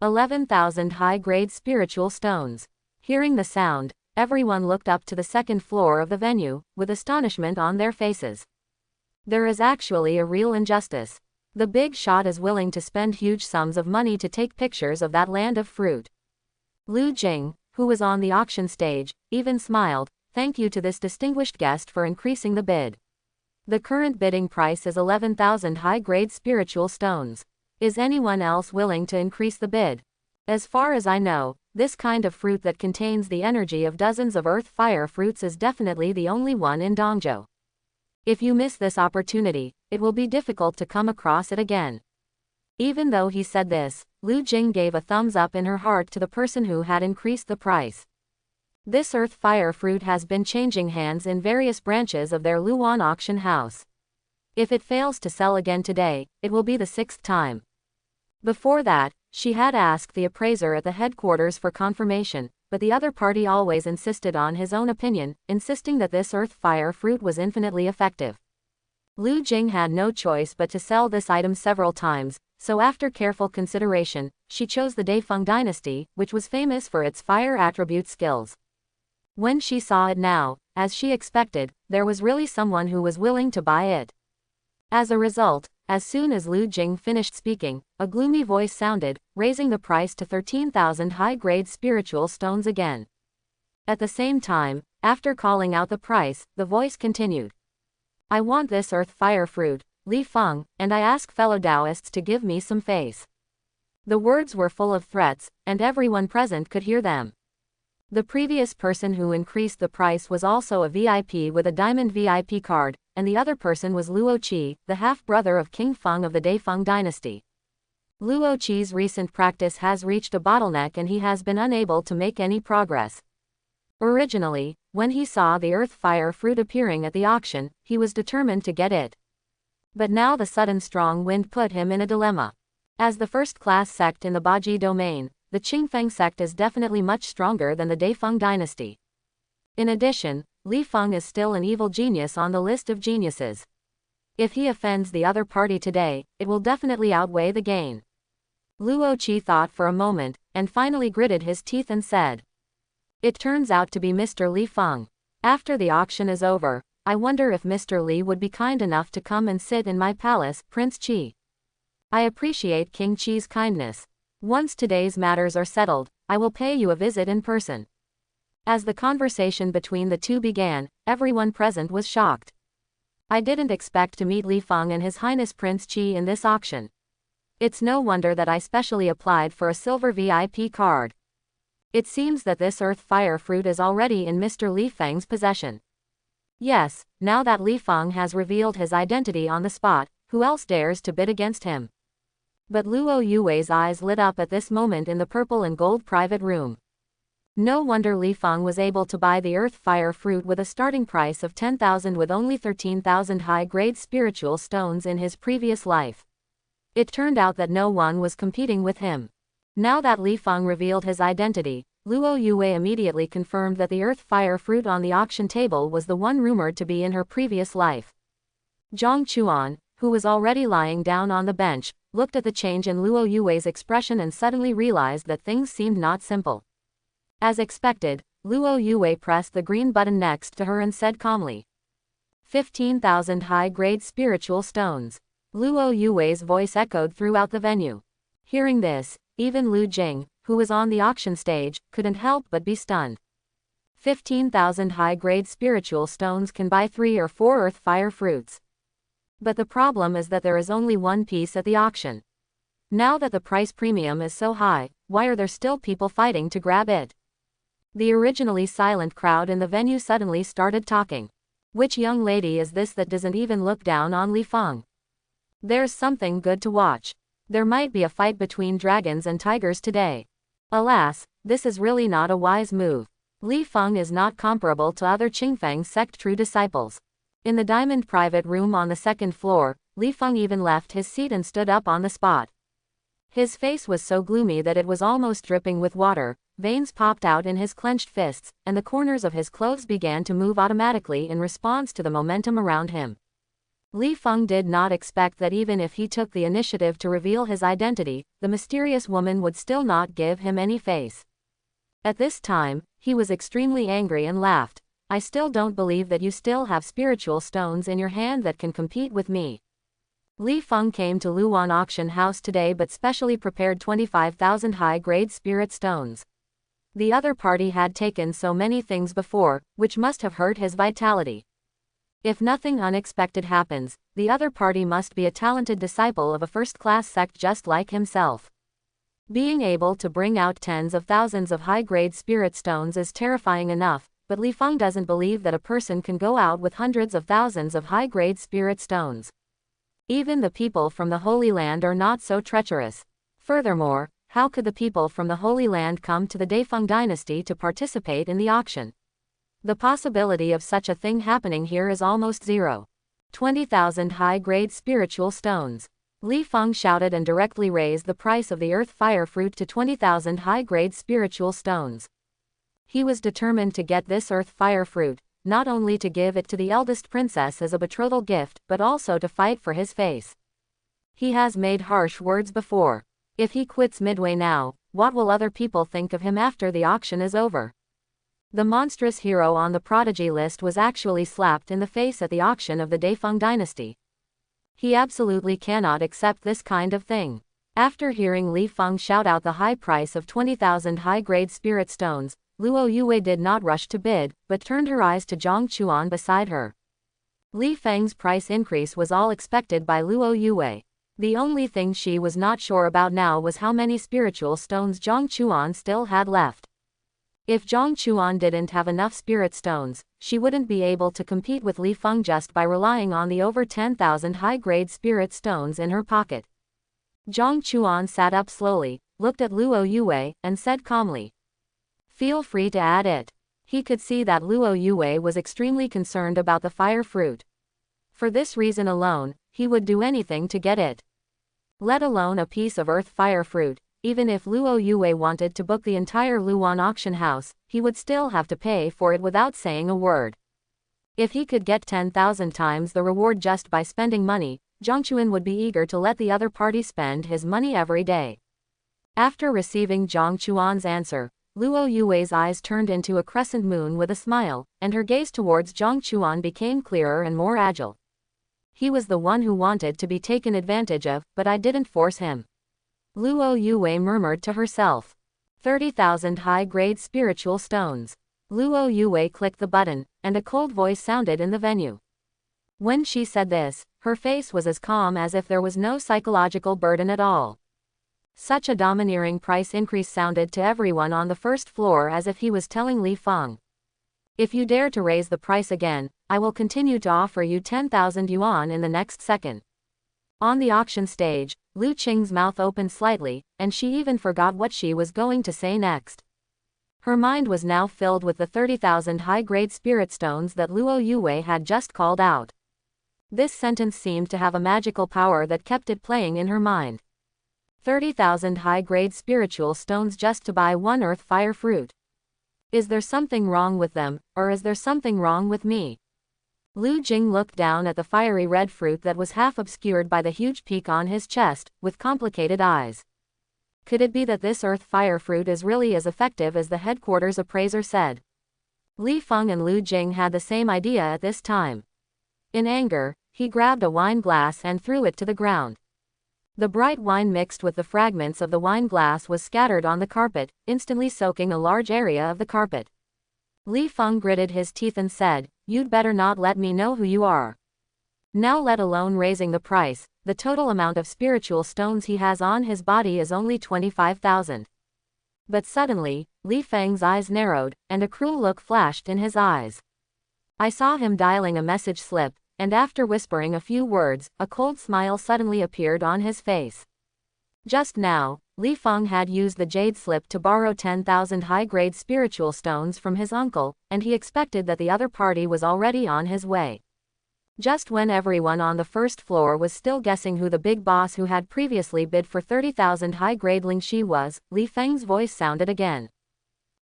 11,000 high-grade spiritual stones. Hearing the sound, everyone looked up to the second floor of the venue, with astonishment on their faces. There is actually a real injustice. The big shot is willing to spend huge sums of money to take pictures of that land of fruit. Lu Jing, who was on the auction stage, even smiled, "Thank you to this distinguished guest for increasing the bid. The current bidding price is 11,000 high-grade spiritual stones. Is anyone else willing to increase the bid? As far as I know, this kind of fruit that contains the energy of dozens of earth fire fruits is definitely the only one in Dongzhou. If you miss this opportunity, it will be difficult to come across it again." Even though he said this, Lu Jing gave a thumbs up in her heart to the person who had increased the price. This earth fire fruit has been changing hands in various branches of their Luan auction house. If it fails to sell again today, it will be the 6th time. Before that, she had asked the appraiser at the headquarters for confirmation, but the other party always insisted on his own opinion, insisting that this earth fire fruit was infinitely effective. Lu Jing had no choice but to sell this item several times, so after careful consideration, she chose the Daifeng dynasty, which was famous for its fire attribute skills. When she saw it now, as she expected, there was really someone who was willing to buy it. As a result, as soon as Lu Jing finished speaking, a gloomy voice sounded, raising the price to 13,000 high-grade spiritual stones again. At the same time, after calling out the price, the voice continued. "I want this earth fire fruit, Li Feng, and I ask fellow Taoists to give me some face." The words were full of threats, and everyone present could hear them. The previous person who increased the price was also a VIP with a diamond VIP card, and the other person was Luo Qi, the half-brother of King Feng of the Daifeng dynasty. Luo Qi's recent practice has reached a bottleneck and he has been unable to make any progress. Originally, when he saw the earth fire fruit appearing at the auction, he was determined to get it. But now the sudden strong wind put him in a dilemma. As the first-class sect in the Baji domain, the Qingfeng sect is definitely much stronger than the Daifeng dynasty. In addition, Li Feng is still an evil genius on the list of geniuses. If he offends the other party today, it will definitely outweigh the gain. Luo Qi thought for a moment, and finally gritted his teeth and said, "It turns out to be Mr. Li Feng. After the auction is over, I wonder if Mr. Li would be kind enough to come and sit in my palace, Prince Qi. I appreciate King Qi's kindness. Once today's matters are settled, I will pay you a visit in person." As the conversation between the two began, everyone present was shocked. "I didn't expect to meet Li Feng and His Highness Prince Qi in this auction. It's no wonder that I specially applied for a silver VIP card. It seems that this earth fire fruit is already in Mr. Li Feng's possession. Yes, now that Li Feng has revealed his identity on the spot, who else dares to bid against him? But Luo Yue's eyes lit up at this moment in the purple and gold private room. No wonder Li Feng was able to buy the earth fire fruit with a starting price of 10,000 with only 13,000 high-grade spiritual stones in his previous life. It turned out that no one was competing with him. Now that Li Feng revealed his identity, Luo Yue immediately confirmed that the earth fire fruit on the auction table was the one rumored to be in her previous life. Zhang Chuan, who was already lying down on the bench, looked at the change in Luo Yue's expression and suddenly realized that things seemed not simple. As expected, Luo Yue pressed the green button next to her and said calmly, 15,000 high-grade spiritual stones. Luo Yue's voice echoed throughout the venue. Hearing this, even Lu Jing, who was on the auction stage, couldn't help but be stunned. 15,000 high-grade spiritual stones can buy 3 or 4 earth fire fruits. But the problem is that there is only one piece at the auction. Now that the price premium is so high, why are there still people fighting to grab it? The originally silent crowd in the venue suddenly started talking. Which young lady is this that doesn't even look down on Li Feng? There's something good to watch. There might be a fight between dragons and tigers today. Alas, this is really not a wise move. Li Feng is not comparable to other Qingfeng sect true disciples. In the diamond private room on the second floor, Li Feng even left his seat and stood up on the spot. His face was so gloomy that it was almost dripping with water, veins popped out in his clenched fists, and the corners of his clothes began to move automatically in response to the momentum around him. Li Feng did not expect that even if he took the initiative to reveal his identity, the mysterious woman would still not give him any face. At this time, he was extremely angry and laughed. I still don't believe that you still have spiritual stones in your hand that can compete with me. Li Feng came to Luan auction house today but specially prepared 25,000 high-grade spirit stones. The other party had taken so many things before, which must have hurt his vitality. If nothing unexpected happens, the other party must be a talented disciple of a first-class sect just like himself. Being able to bring out tens of thousands of high-grade spirit stones is terrifying enough, but Li Feng doesn't believe that a person can go out with hundreds of thousands of high-grade spirit stones. Even the people from the Holy Land are not so treacherous. Furthermore, how could the people from the Holy Land come to the Daifeng dynasty to participate in the auction? The possibility of such a thing happening here is almost zero. 20,000 high-grade spiritual stones. Li Feng shouted and directly raised the price of the earth fire fruit to 20,000 high-grade spiritual stones. He was determined to get this earth fire fruit, not only to give it to the eldest princess as a betrothal gift, but also to fight for his face. He has made harsh words before. If he quits midway now, what will other people think of him after the auction is over? The monstrous hero on the prodigy list was actually slapped in the face at the auction of the Daifeng dynasty. He absolutely cannot accept this kind of thing. After hearing Li Feng shout out the high price of 20,000 high-grade spirit stones, Luo Yue did not rush to bid, but turned her eyes to Zhang Chuan beside her. Li Feng's price increase was all expected by Luo Yue. The only thing she was not sure about now was how many spiritual stones Zhang Chuan still had left. If Zhang Chuan didn't have enough spirit stones, she wouldn't be able to compete with Li Feng just by relying on the over 10,000 high-grade spirit stones in her pocket. Zhang Chuan sat up slowly, looked at Luo Yue, and said calmly, "Feel free to add it." He could see that Luo Yue was extremely concerned about the fire fruit. For this reason alone, he would do anything to get it. Let alone a piece of earth fire fruit. Even if Luo Yue wanted to book the entire Luan auction house, he would still have to pay for it without saying a word. If he could get 10,000 times the reward just by spending money, Zhang Chuan would be eager to let the other party spend his money every day. After receiving Zhang Chuan's answer, Luo Yue's eyes turned into a crescent moon with a smile, and her gaze towards Zhang Chuan became clearer and more agile. He was the one who wanted to be taken advantage of, but I didn't force him. Luo Yue murmured to herself. 30,000 high-grade spiritual stones. Luo Yue clicked the button, and a cold voice sounded in the venue. When she said this, her face was as calm as if there was no psychological burden at all. Such a domineering price increase sounded to everyone on the first floor as if he was telling Li Feng. If you dare to raise the price again, I will continue to offer you 10,000 yuan in the next second. On the auction stage, Lu Qing's mouth opened slightly, and she even forgot what she was going to say next. Her mind was now filled with the 30,000 high-grade spirit stones that Luo Yue had just called out. This sentence seemed to have a magical power that kept it playing in her mind. 30,000 high-grade spiritual stones just to buy one earth fire fruit. Is there something wrong with them, or is there something wrong with me? Lu Jing looked down at the fiery red fruit that was half obscured by the huge peak on his chest, with complicated eyes. Could it be that this earth fire fruit is really as effective as the headquarters appraiser said? Li Feng and Lu Jing had the same idea at this time. In anger, he grabbed a wine glass and threw it to the ground. The bright wine mixed with the fragments of the wine glass was scattered on the carpet, instantly soaking a large area of the carpet. Li Feng gritted his teeth and said, "You'd better not let me know who you are. Now, let alone raising the price, the total amount of spiritual stones he has on his body is only 25,000. But suddenly, Li Feng's eyes narrowed, and a cruel look flashed in his eyes. I saw him dialing a message slip, and after whispering a few words, a cold smile suddenly appeared on his face. Just now, Li Feng had used the jade slip to borrow 10,000 high-grade spiritual stones from his uncle, and he expected that the other party was already on his way. Just when everyone on the first floor was still guessing who the big boss who had previously bid for 30,000 high-grade Lingxi was, Li Feng's voice sounded again.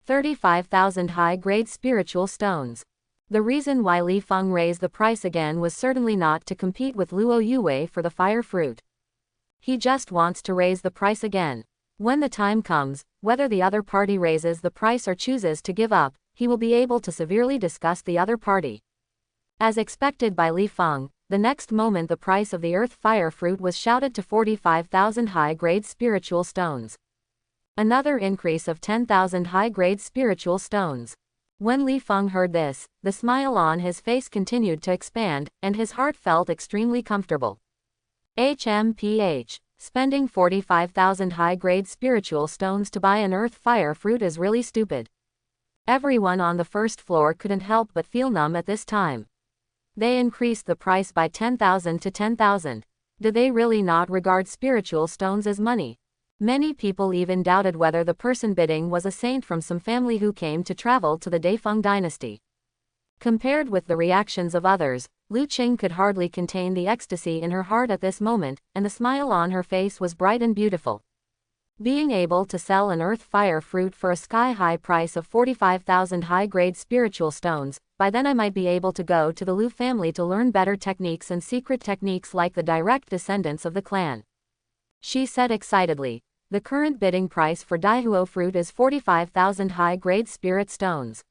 35,000 high-grade spiritual stones. The reason why Li Feng raised the price again was certainly not to compete with Luo Yue for the fire fruit. He just wants to raise the price again. When the time comes, whether the other party raises the price or chooses to give up, he will be able to severely disgust the other party. As expected by Li Feng, the next moment the price of the earth fire fruit was shouted to 45,000 high-grade spiritual stones. Another increase of 10,000 high-grade spiritual stones. When Li Feng heard this, the smile on his face continued to expand, and his heart felt extremely comfortable. HMPH. Spending 45,000 high-grade spiritual stones to buy an earth fire fruit is really stupid. Everyone on the first floor couldn't help but feel numb at this time. They increased the price by 10,000 to 10,000. Did they really not regard spiritual stones as money? Many people even doubted whether the person bidding was a saint from some family who came to travel to the Daifeng dynasty. Compared with the reactions of others, Lu Qing could hardly contain the ecstasy in her heart at this moment, and the smile on her face was bright and beautiful. Being able to sell an earth fire fruit for a sky-high price of 45,000 high-grade spiritual stones, by then I might be able to go to the Lu family to learn better techniques and secret techniques like the direct descendants of the clan. She said excitedly, the current bidding price for Daihuo fruit is 45,000 high-grade spirit stones.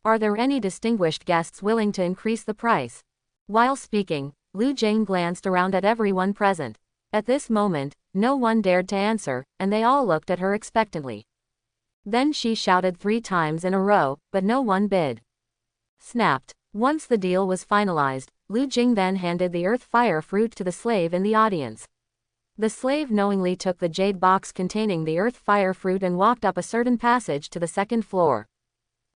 Are there any distinguished guests willing to increase the price? While speaking, Lu Jing glanced around at everyone present. At this moment, no one dared to answer, and they all looked at her expectantly. Then she shouted 3 times in a row, but no one bid. Snapped. Once the deal was finalized, Lu Jing then handed the earth fire fruit to the slave in the audience. The slave knowingly took the jade box containing the earth fire fruit and walked up a certain passage to the second floor.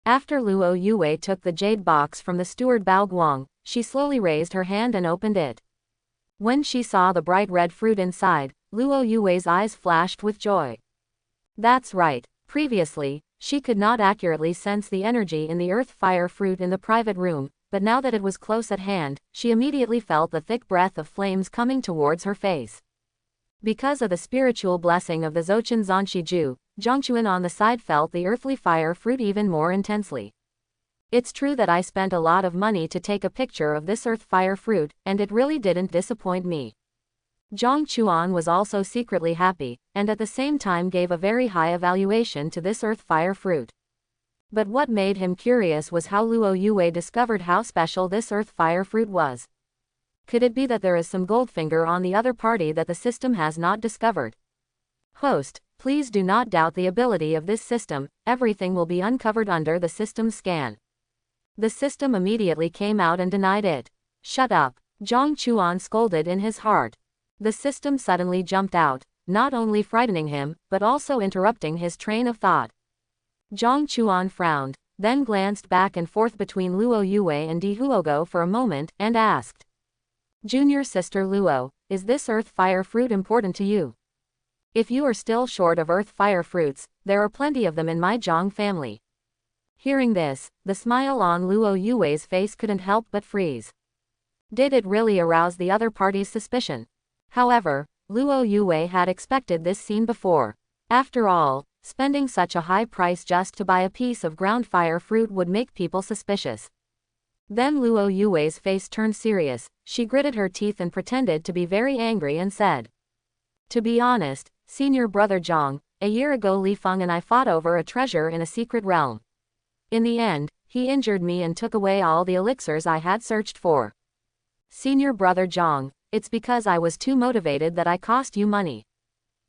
After Luo Yue took the jade box from the steward Bao Guang, she slowly raised her hand and opened it. When she saw the bright red fruit inside, Luo Yue's eyes flashed with joy. That's right. Previously, she could not accurately sense the energy in the earth fire fruit in the private room, but now that it was close at hand, she immediately felt the thick breath of flames coming towards her face. Because of the spiritual blessing of the Zouchen Zanshiju, Zhongchuan on the side felt the earthly fire fruit even more intensely. It's true that I spent a lot of money to take a picture of this earth fire fruit, and it really didn't disappoint me. Zhang Chuan was also secretly happy, and at the same time gave a very high evaluation to this earth fire fruit. But what made him curious was how Luo Yue discovered how special this earth fire fruit was. Could it be that there is some Goldfinger on the other party that the system has not discovered? Host, please do not doubt the ability of this system, everything will be uncovered under the system's scan. The system immediately came out and denied it. Shut up, Zhang Chuan scolded in his heart. The system suddenly jumped out, not only frightening him, but also interrupting his train of thought. Zhang Chuan frowned, then glanced back and forth between Luo Yue and Di Huogo for a moment, and asked. Junior sister Luo, is this earth fire fruit important to you? If you are still short of earth fire fruits, there are plenty of them in my Zhang family. Hearing this, the smile on Luo Yue's face couldn't help but freeze. Did it really arouse the other party's suspicion? However, Luo Yue had expected this scene before. After all, spending such a high price just to buy a piece of ground fire fruit would make people suspicious. Then Luo Yue's face turned serious, she gritted her teeth and pretended to be very angry and said. To be honest, senior brother Zhang, a year ago Li Feng and I fought over a treasure in a secret realm. In the end, he injured me and took away all the elixirs I had searched for. Senior brother Zhang, it's because I was too motivated that I cost you money.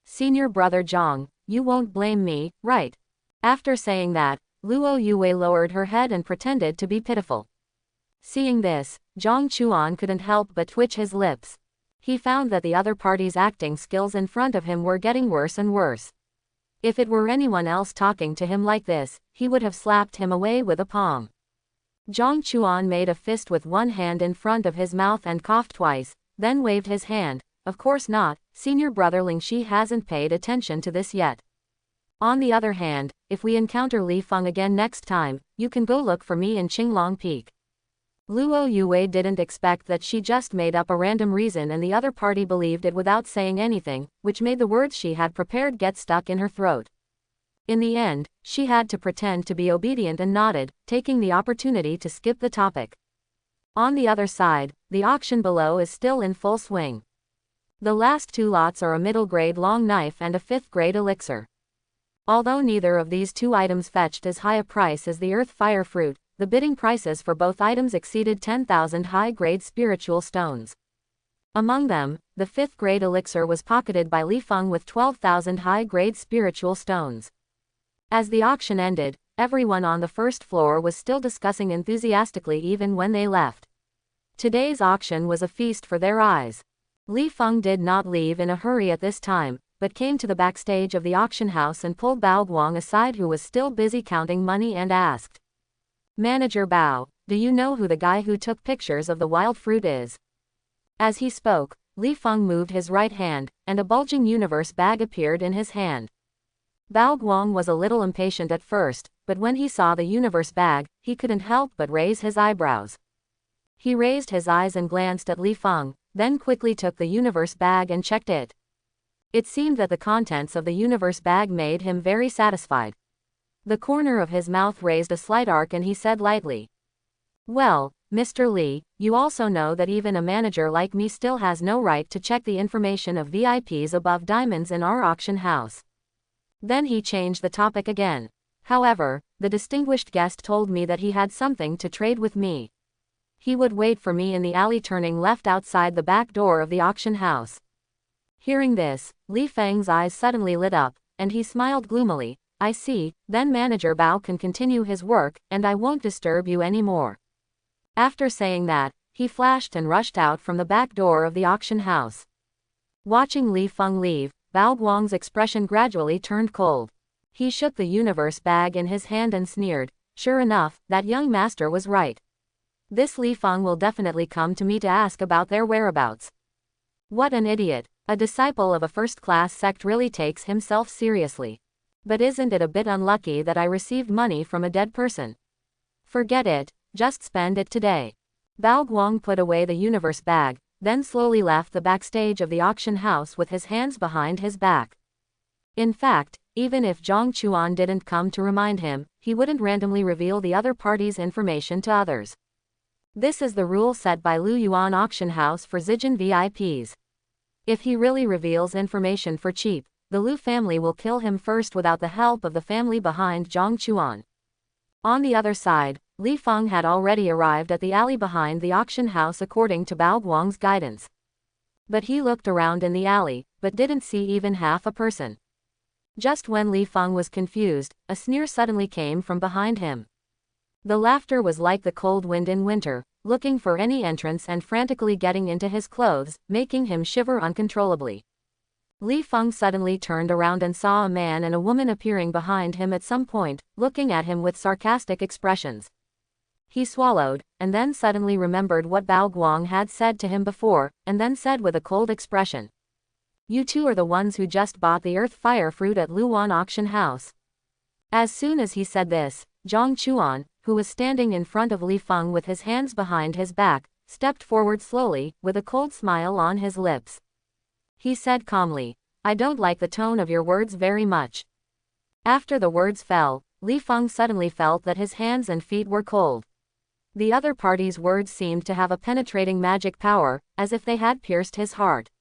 Senior brother Zhang, you won't blame me, right? After saying that, Luo Yue lowered her head and pretended to be pitiful. Seeing this, Zhang Chuan couldn't help but twitch his lips. He found that the other party's acting skills in front of him were getting worse and worse. If it were anyone else talking to him like this, he would have slapped him away with a palm. Zhang Chuan made a fist with one hand in front of his mouth and coughed twice, then waved his hand. Of course not, senior brother Lingxi hasn't paid attention to this yet. On the other hand, if we encounter Li Feng again next time, you can go look for me in Qinglong Peak. Luo Yue didn't expect that she just made up a random reason and the other party believed it without saying anything, which made the words she had prepared get stuck in her throat. In the end, she had to pretend to be obedient and nodded, taking the opportunity to skip the topic. On the other side, the auction below is still in full swing. The last two lots are a middle-grade long knife and a fifth-grade elixir. Although neither of these two items fetched as high a price as the earth fire fruit, the bidding prices for both items exceeded 10,000 high-grade spiritual stones. Among them, the fifth-grade elixir was pocketed by Li Feng with 12,000 high-grade spiritual stones. As the auction ended, everyone on the first floor was still discussing enthusiastically even when they left. Today's auction was a feast for their eyes. Li Feng did not leave in a hurry at this time, but came to the backstage of the auction house and pulled Bao Guang aside, who was still busy counting money, and asked. Manager Bao, do you know who the guy who took pictures of the wild fruit is? As he spoke, Li Feng moved his right hand, and a bulging universe bag appeared in his hand. Bao Guang was a little impatient at first, but when he saw the universe bag, he couldn't help but raise his eyebrows. He raised his eyes and glanced at Li Feng, then quickly took the universe bag and checked it. It seemed that the contents of the universe bag made him very satisfied. The corner of his mouth raised a slight arc and he said lightly. Well, Mr. Li, you also know that even a manager like me still has no right to check the information of VIPs above diamonds in our auction house. Then he changed the topic again. However, the distinguished guest told me that he had something to trade with me. He would wait for me in the alley turning left outside the back door of the auction house. Hearing this, Li Feng's eyes suddenly lit up, and he smiled gloomily. I see, then Manager Bao can continue his work, and I won't disturb you anymore. After saying that, he flashed and rushed out from the back door of the auction house. Watching Li Feng leave, Bao Guang's expression gradually turned cold. He shook the universe bag in his hand and sneered. Sure enough, that young master was right. This Li Feng will definitely come to me to ask about their whereabouts. What an idiot. A disciple of a first-class sect really takes himself seriously. But isn't it a bit unlucky that I received money from a dead person? Forget it, just spend it today. Bao Guang put away the universe bag, then slowly left the backstage of the auction house with his hands behind his back. In fact, even if Zhang Chuan didn't come to remind him, he wouldn't randomly reveal the other party's information to others. This is the rule set by Lu Yuan Auction House for Zijin VIPs. If he really reveals information for cheap, the Lu family will kill him first without the help of the family behind Zhang Chuan. On the other side, Li Feng had already arrived at the alley behind the auction house according to Bao Guang's guidance. But he looked around in the alley, but didn't see even half a person. Just when Li Feng was confused, a sneer suddenly came from behind him. The laughter was like the cold wind in winter. looking for any entrance and frantically getting into his clothes, making him shiver uncontrollably. Li Feng suddenly turned around and saw a man and a woman appearing behind him at some point, looking at him with sarcastic expressions. He swallowed, and then suddenly remembered what Bao Guang had said to him before, and then said with a cold expression, "You two are the ones who just bought the earth fire fruit at Luan auction house." As soon as he said this, Zhang Chuan, who was standing in front of Li Feng with his hands behind his back, stepped forward slowly, with a cold smile on his lips. He said calmly, "I don't like the tone of your words very much." After the words fell, Li Feng suddenly felt that his hands and feet were cold. The other party's words seemed to have a penetrating magic power, as if they had pierced his heart.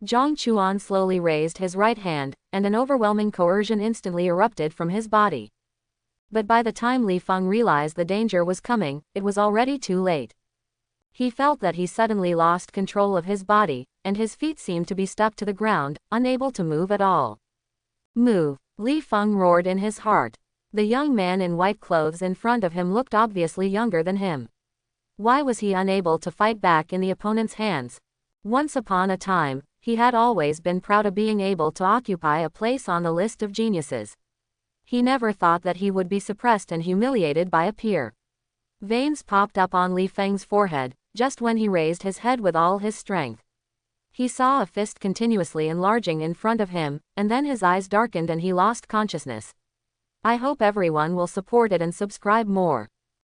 Zhang Chuan slowly raised his right hand, and an overwhelming coercion instantly erupted from his body. But by the time Li Feng realized the danger was coming, it was already too late. He felt that he suddenly lost control of his body, and his feet seemed to be stuck to the ground, unable to move at all. "Move!" Li Feng roared in his heart. The young man in white clothes in front of him looked obviously younger than him. Why was he unable to fight back in the opponent's hands? Once upon a time, he had always been proud of being able to occupy a place on the list of geniuses. He never thought that he would be suppressed and humiliated by a peer. Veins popped up on Li Feng's forehead, just when he raised his head with all his strength. He saw a fist continuously enlarging in front of him, and then his eyes darkened and he lost consciousness. I hope everyone will support it and subscribe more.